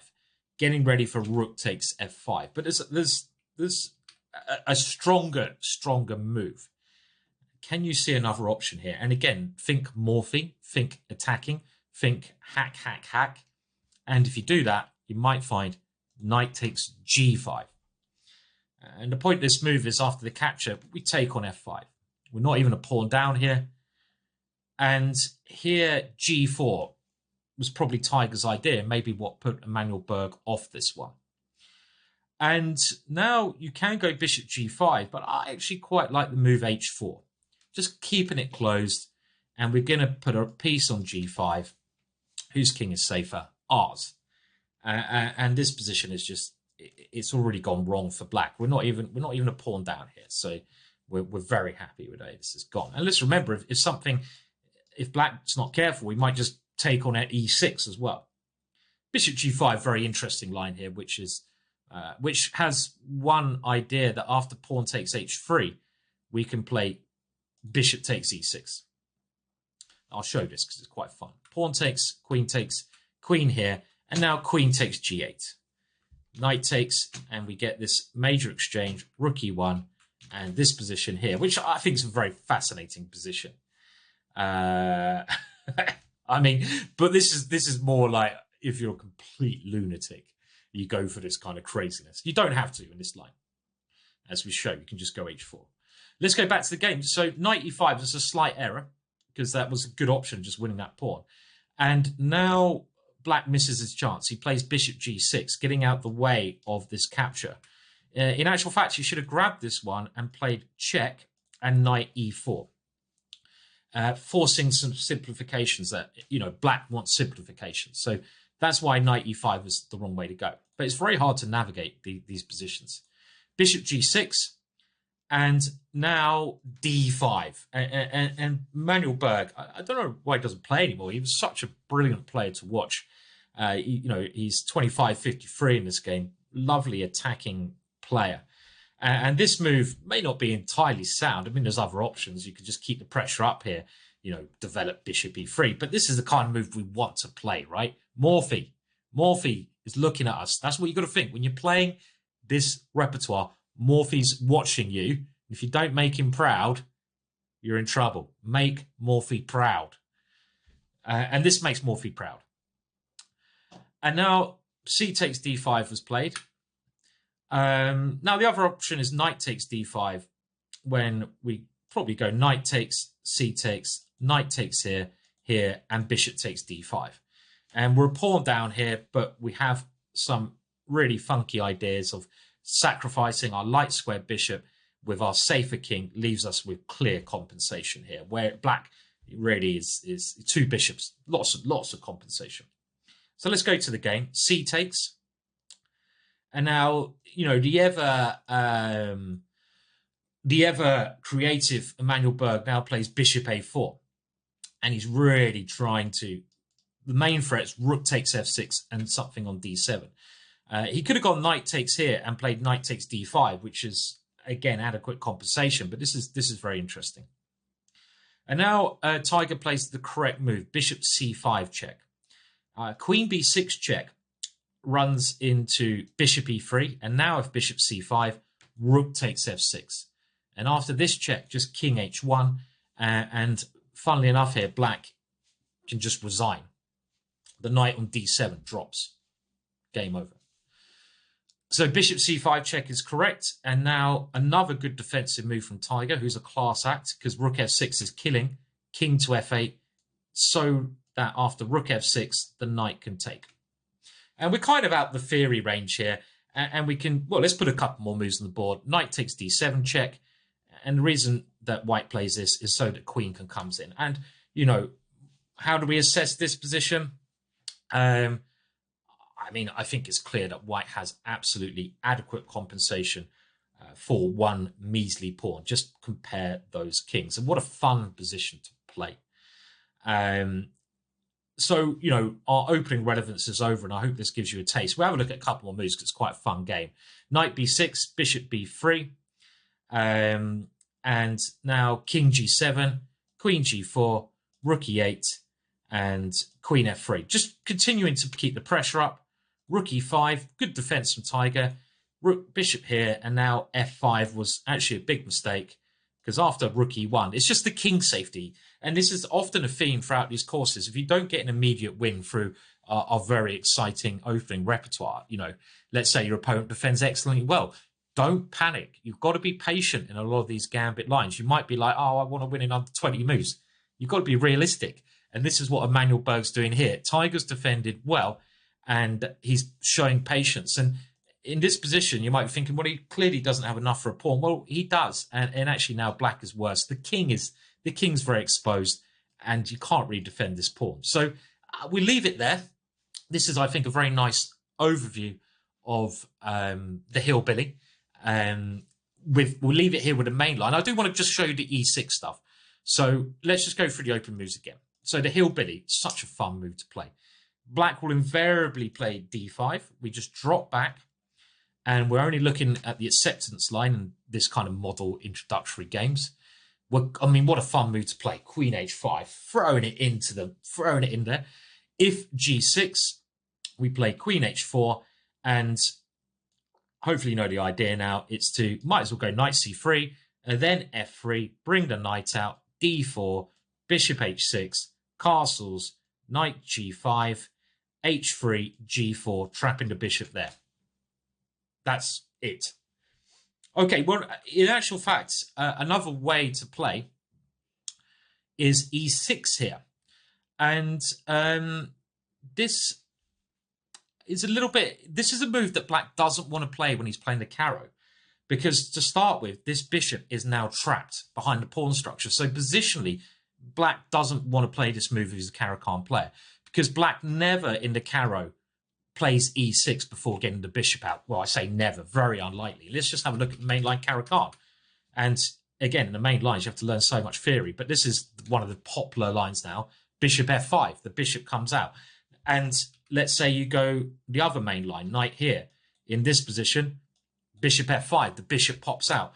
getting ready for rook takes f5. But there's a stronger move. Can you see another option here? And again, think morphing, think attacking, think hack, hack, hack. And if you do that, you might find knight takes g5. And the point of this move is after the capture, we take on f5. We're not even a pawn down here. And here, g4 was probably Tiger's idea, maybe what put Emanuel Berg off this one. And now you can go bishop g5, but I actually quite like the move h4. Just keeping it closed, and we're going to put a piece on g5. Whose king is safer? Ours. And this position is just, it's already gone wrong for black. We're not even a pawn down here, so we're very happy with how this has gone. And let's remember, if black's not careful, we might just take on at e6 as well. Bishop g5, very interesting line here, which has one idea that after pawn takes h3, we can play bishop takes e6. I'll show this because it's quite fun. Pawn takes, queen here, and now queen takes g8. Knight takes, and we get this major exchange, rook e1, and this position here, which I think is a very fascinating position. I mean, but this is more like if you're a complete lunatic, you go for this kind of craziness. You don't have to in this line. As we show, you can just go h4. Let's go back to the game. So knight e5 is a slight error, because that was a good option, just winning that pawn. And now black misses his chance. He plays bishop g6, getting out the way of this capture. In actual fact, he should have grabbed this one and played check and knight e4. Forcing some simplifications that, black wants simplifications. So that's why knight e5 was the wrong way to go. But it's very hard to navigate these positions. Bishop g6, and now d5. And Emanuel Berg, I don't know why he doesn't play anymore. He was such a brilliant player to watch. He's 25-53 in this game. Lovely attacking player. And this move may not be entirely sound. I mean, there's other options. You could just keep the pressure up here, develop bishop e3. But this is the kind of move we want to play, right? Morphy is looking at us. That's what you've got to think. When you're playing this repertoire, Morphy's watching you. If you don't make him proud, you're in trouble. Make Morphy proud. And this makes Morphy proud. And now c takes d5 was played. Now the other option is knight takes d5, when we probably go knight takes, c takes, knight takes here, and bishop takes d5. And we're a pawn down here, but we have some really funky ideas of sacrificing our light square bishop with our safer king leaves us with clear compensation here, where black really is two bishops, lots of compensation. So let's go to the game. C takes. And now, the ever creative Emanuel Berg now plays bishop a4. And he's really trying to, the main threat's rook takes f6 and something on d7. He could have gone knight takes here and played knight takes d5, which is, again, adequate compensation. But this is very interesting. And now Tiger plays the correct move, bishop c5 check. Queen b6 check runs into bishop e3. And now if bishop c5, rook takes f6. And after this check, just king h1. And funnily enough here, black can just resign. The knight on d7 drops. Game over. So bishop c5 check is correct. And now another good defensive move from Tiger, who's a class act, because rook f6 is killing, king to f8, so that after rook f6, the knight can take. And we're kind of out the theory range here. And we can, well, let's put a couple more moves on the board. Knight takes d7 check. And the reason that white plays this is so that queen can come in. And, you know, how do we assess this position? I mean, I think it's clear that white has absolutely adequate compensation for one measly pawn. Just compare those kings. And what a fun position to play. So, you know, our opening relevance is over, and I hope this gives you a taste. We'll have a look at a couple more moves because it's quite a fun game. Knight b6, bishop b3. And now king g7, queen g4, rook e8, and queen f3. Just continuing to keep the pressure up. Rook e5, good defense from Tiger. Rook, bishop here, and now f5 was actually a big mistake because after rook e1, it's just the king safety. And this is often a theme throughout these courses. If you don't get an immediate win through a very exciting opening repertoire, you know, let's say your opponent defends excellently well, don't panic. You've got to be patient in a lot of these gambit lines. You might be like, oh, I want to win in under 20 moves. You've got to be realistic. And this is what Emmanuel Berg's doing here. Tiger's defended well, and he's showing patience. And in this position, you might be thinking, well, he clearly doesn't have enough for a pawn. Well, he does. And actually now black is worse. The king's very exposed, and you can't really defend this pawn. So we leave it there. This is, I think, a very nice overview of the hillbilly. We'll leave it here with the main line. I do want to just show you the e6 stuff. So let's just go through the open moves again. So the hillbilly, such a fun move to play. Black will invariably play d5. We just drop back, and we're only looking at the acceptance line in this kind of model introductory games. I mean, what a fun move to play. Queen h5, throwing it in there. If g6, we play queen h4, and hopefully you know the idea now. It's to, might as well go knight c3, and then f3, bring the knight out, d4, bishop h6, castles, knight g5, h3, g4, trapping the bishop there. That's it. Okay, well, in actual fact, another way to play is e6 here. And this is a move that black doesn't want to play when he's playing the Caro. Because to start with, this bishop is now trapped behind the pawn structure. So positionally, black doesn't want to play this move if he's a Caro-Kann player. Because black never in the Caro plays e6 before getting the bishop out. Well, I say never, very unlikely. Let's just have a look at the main line Caro-Kann. And again, in the main lines, you have to learn so much theory. But this is one of the popular lines now. Bishop f5, the bishop comes out. And let's say you go the other main line, knight here. In this position, bishop f5, the bishop pops out.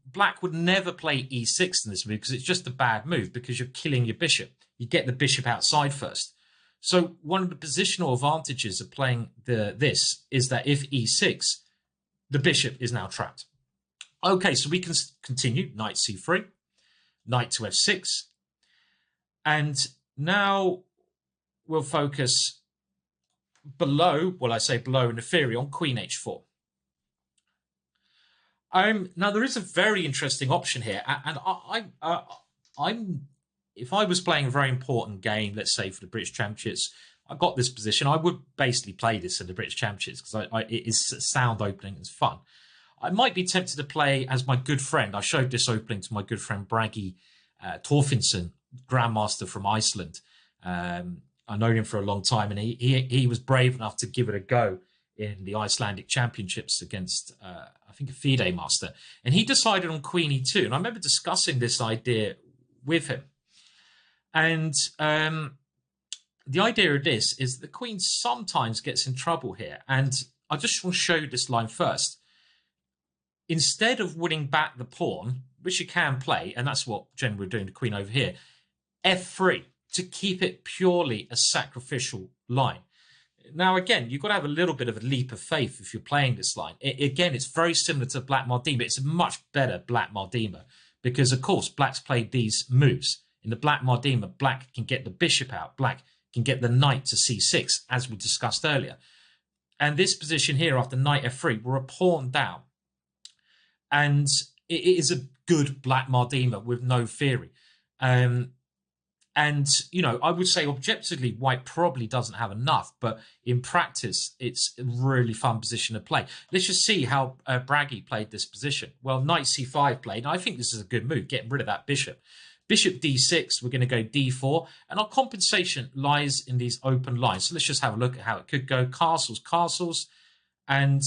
Black would never play e6 in this move because it's just a bad move because you're killing your bishop. You get the bishop outside first. So one of the positional advantages of playing this is that if e6, the bishop is now trapped. Okay, so we can continue. Knight c3, knight to f6. And now we'll focus below, well, I say below in the theory, on queen h4. Now, there is a very interesting option here. And I'm if I was playing a very important game, let's say for the British Championships, I got this position, I would basically play this in the British Championships because it is a sound opening, it's fun. I might be tempted to play as my good friend. I showed this opening to my good friend Bragi Torfinson, Grandmaster from Iceland. I known him for a long time, and he was brave enough to give it a go in the Icelandic Championships against, I think, a FIDE master. And he decided on queen e2. And I remember discussing this idea with him. And the idea of this is the queen sometimes gets in trouble here. And I just want to show you this line first. Instead of winning back the pawn, which you can play, and that's what generally we're doing, the queen over here, f3, to keep it purely a sacrificial line. Now, again, you've got to have a little bit of a leap of faith if you're playing this line. Again, it's very similar to Black Mardima. It's a much better Black Mardima because, of course, Black's played these moves. In the Black Mardima, Black can get the bishop out. Black can get the knight to c6, as we discussed earlier. And this position here after knight f3, we're a pawn down. And it is a good black Mardima with no theory. And, you know, I would say objectively, white probably doesn't have enough, but in practice, it's a really fun position to play. Let's just see how Bragi played this position. Well, knight c5 played, and I think this is a good move, getting rid of that bishop. Bishop d6, we're going to go d4, and our compensation lies in these open lines. So let's just have a look at how it could go. Castles, castles, and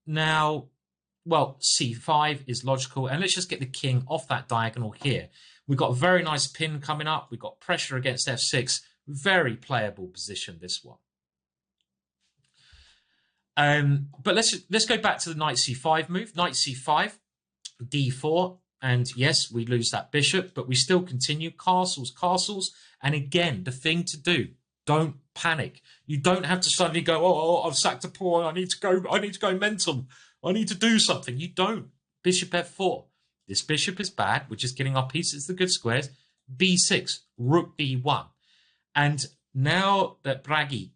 now, well, c5 is logical, and let's just get the king off that diagonal here. We've got a very nice pin coming up. We've got pressure against f6. Very playable position, this one. But let's go back to the knight c5 move. Knight c5, d4. And yes, we lose that bishop, but we still continue. Castles, castles. And again, the thing to do, don't panic. You don't have to suddenly go, oh, I've sacked a pawn. I need to go mental. I need to do something. You don't. Bishop f4. This bishop is bad. We're just getting our pieces, the good squares. b6, rook b1. And now that Bragi,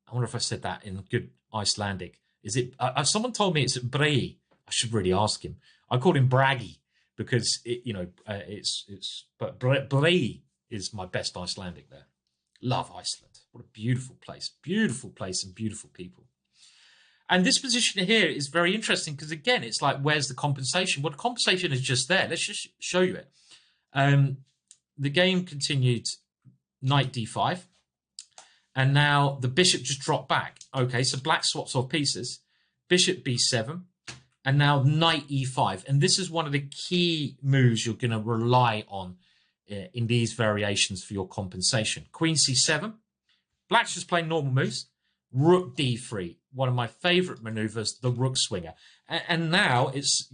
I wonder if I said that in good Icelandic. Is it? Someone told me it's Brei. I should really ask him. I called him Bragi because but Brei is my best Icelandic there. Love Iceland. What a beautiful place and beautiful people. And this position here is very interesting because, again, it's like, where's the compensation? Well, the compensation is just there. Let's just show you it. The game continued knight d5. And now the bishop just dropped back. Okay, so black swaps off pieces. Bishop b7. And now knight e5. And this is one of the key moves you're going to rely on in these variations for your compensation. Queen c7. Black's just playing normal moves. Rook d3, one of my favorite maneuvers, the rook swinger. And now it's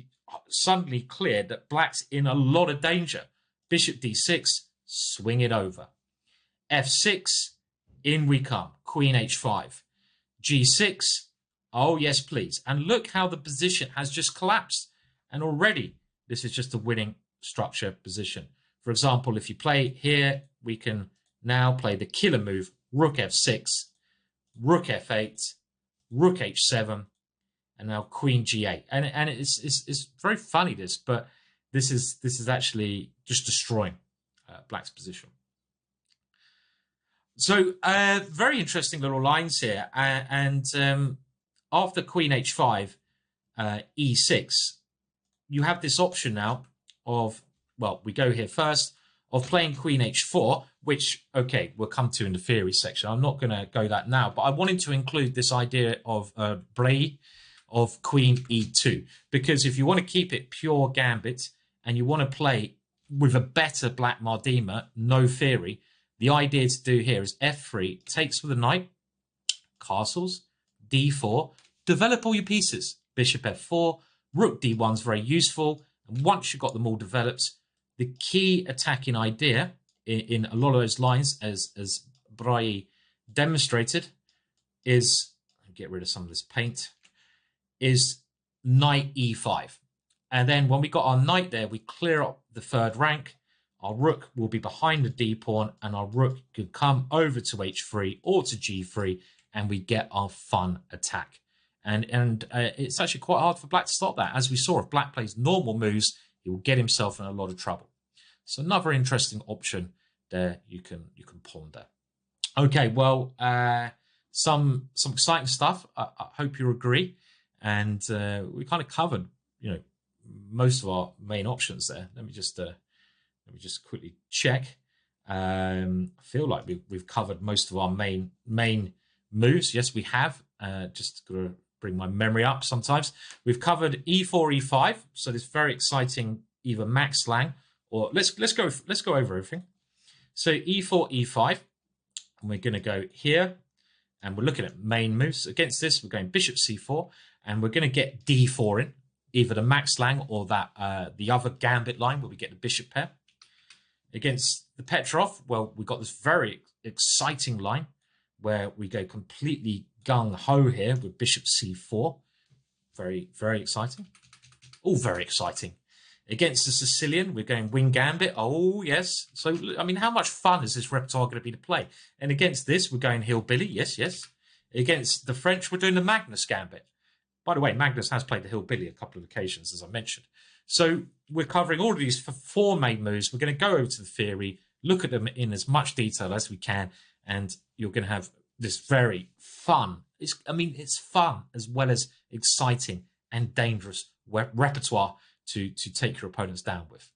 suddenly clear that black's in a lot of danger. Bishop d6, swing it over. f6, in we come. Queen h5. g6, oh yes please. And look how the position has just collapsed. And already this is just a winning structure position. For example, if you play here, we can now play the killer move, rook f6. Rook f8, rook h7, and now queen g8. And it's very funny, but this is actually just destroying black's position. So very interesting little lines here. And after queen h5, e6, you have this option now of, well, we go here first, of playing queen h4, which, okay, we'll come to in the theory section. I'm not going to go that now, but I wanted to include this idea of Brei, of queen e2, because if you want to keep it pure gambit and you want to play with a better black Mardima, no theory, the idea to do here is f3, takes with a knight, castles, d4, develop all your pieces. Bishop f4, rook d1 is very useful, and once you've got them all developed, the key attacking idea in a lot of those lines, as Brei demonstrated, is, get rid of some of this paint, is knight e5. And then when we got our knight there, we clear up the third rank. Our rook will be behind the d pawn, and our rook could come over to h3 or to g3, and we get our fun attack. And it's actually quite hard for black to stop that. As we saw, if black plays normal moves, he will get himself in a lot of trouble. So another interesting option there you can ponder. Okay, well, some exciting stuff. I hope you agree. And we kind of covered, most of our main options there. Let me just quickly check. I feel like we've covered most of our main moves. Yes, we have. Just got to bring my memory up sometimes. We've covered e4, e5. So this very exciting either max lang, or let's go over everything. So e4, e5, and we're going to go here, and we're looking at main moves. Against this, we're going bishop c4, and we're going to get d4 in, either the max lang or that the other gambit line where we get the bishop pair. Against the Petrov, well, we've got this very exciting line where we go completely gung-ho here with bishop c4. Very, very exciting. All very exciting. Against the Sicilian, we're going wing gambit. Oh, yes. So, I mean, how much fun is this repertoire going to be to play? And against this, we're going hillbilly. Yes, yes. Against the French, we're doing the Magnus Gambit. By the way, Magnus has played the Hillbilly a couple of occasions, as I mentioned. So we're covering all of these for 4 main moves. We're going to go over to the theory, look at them in as much detail as we can, and you're going to have this very fun. It's fun as well as exciting and dangerous repertoire to take your opponents down with.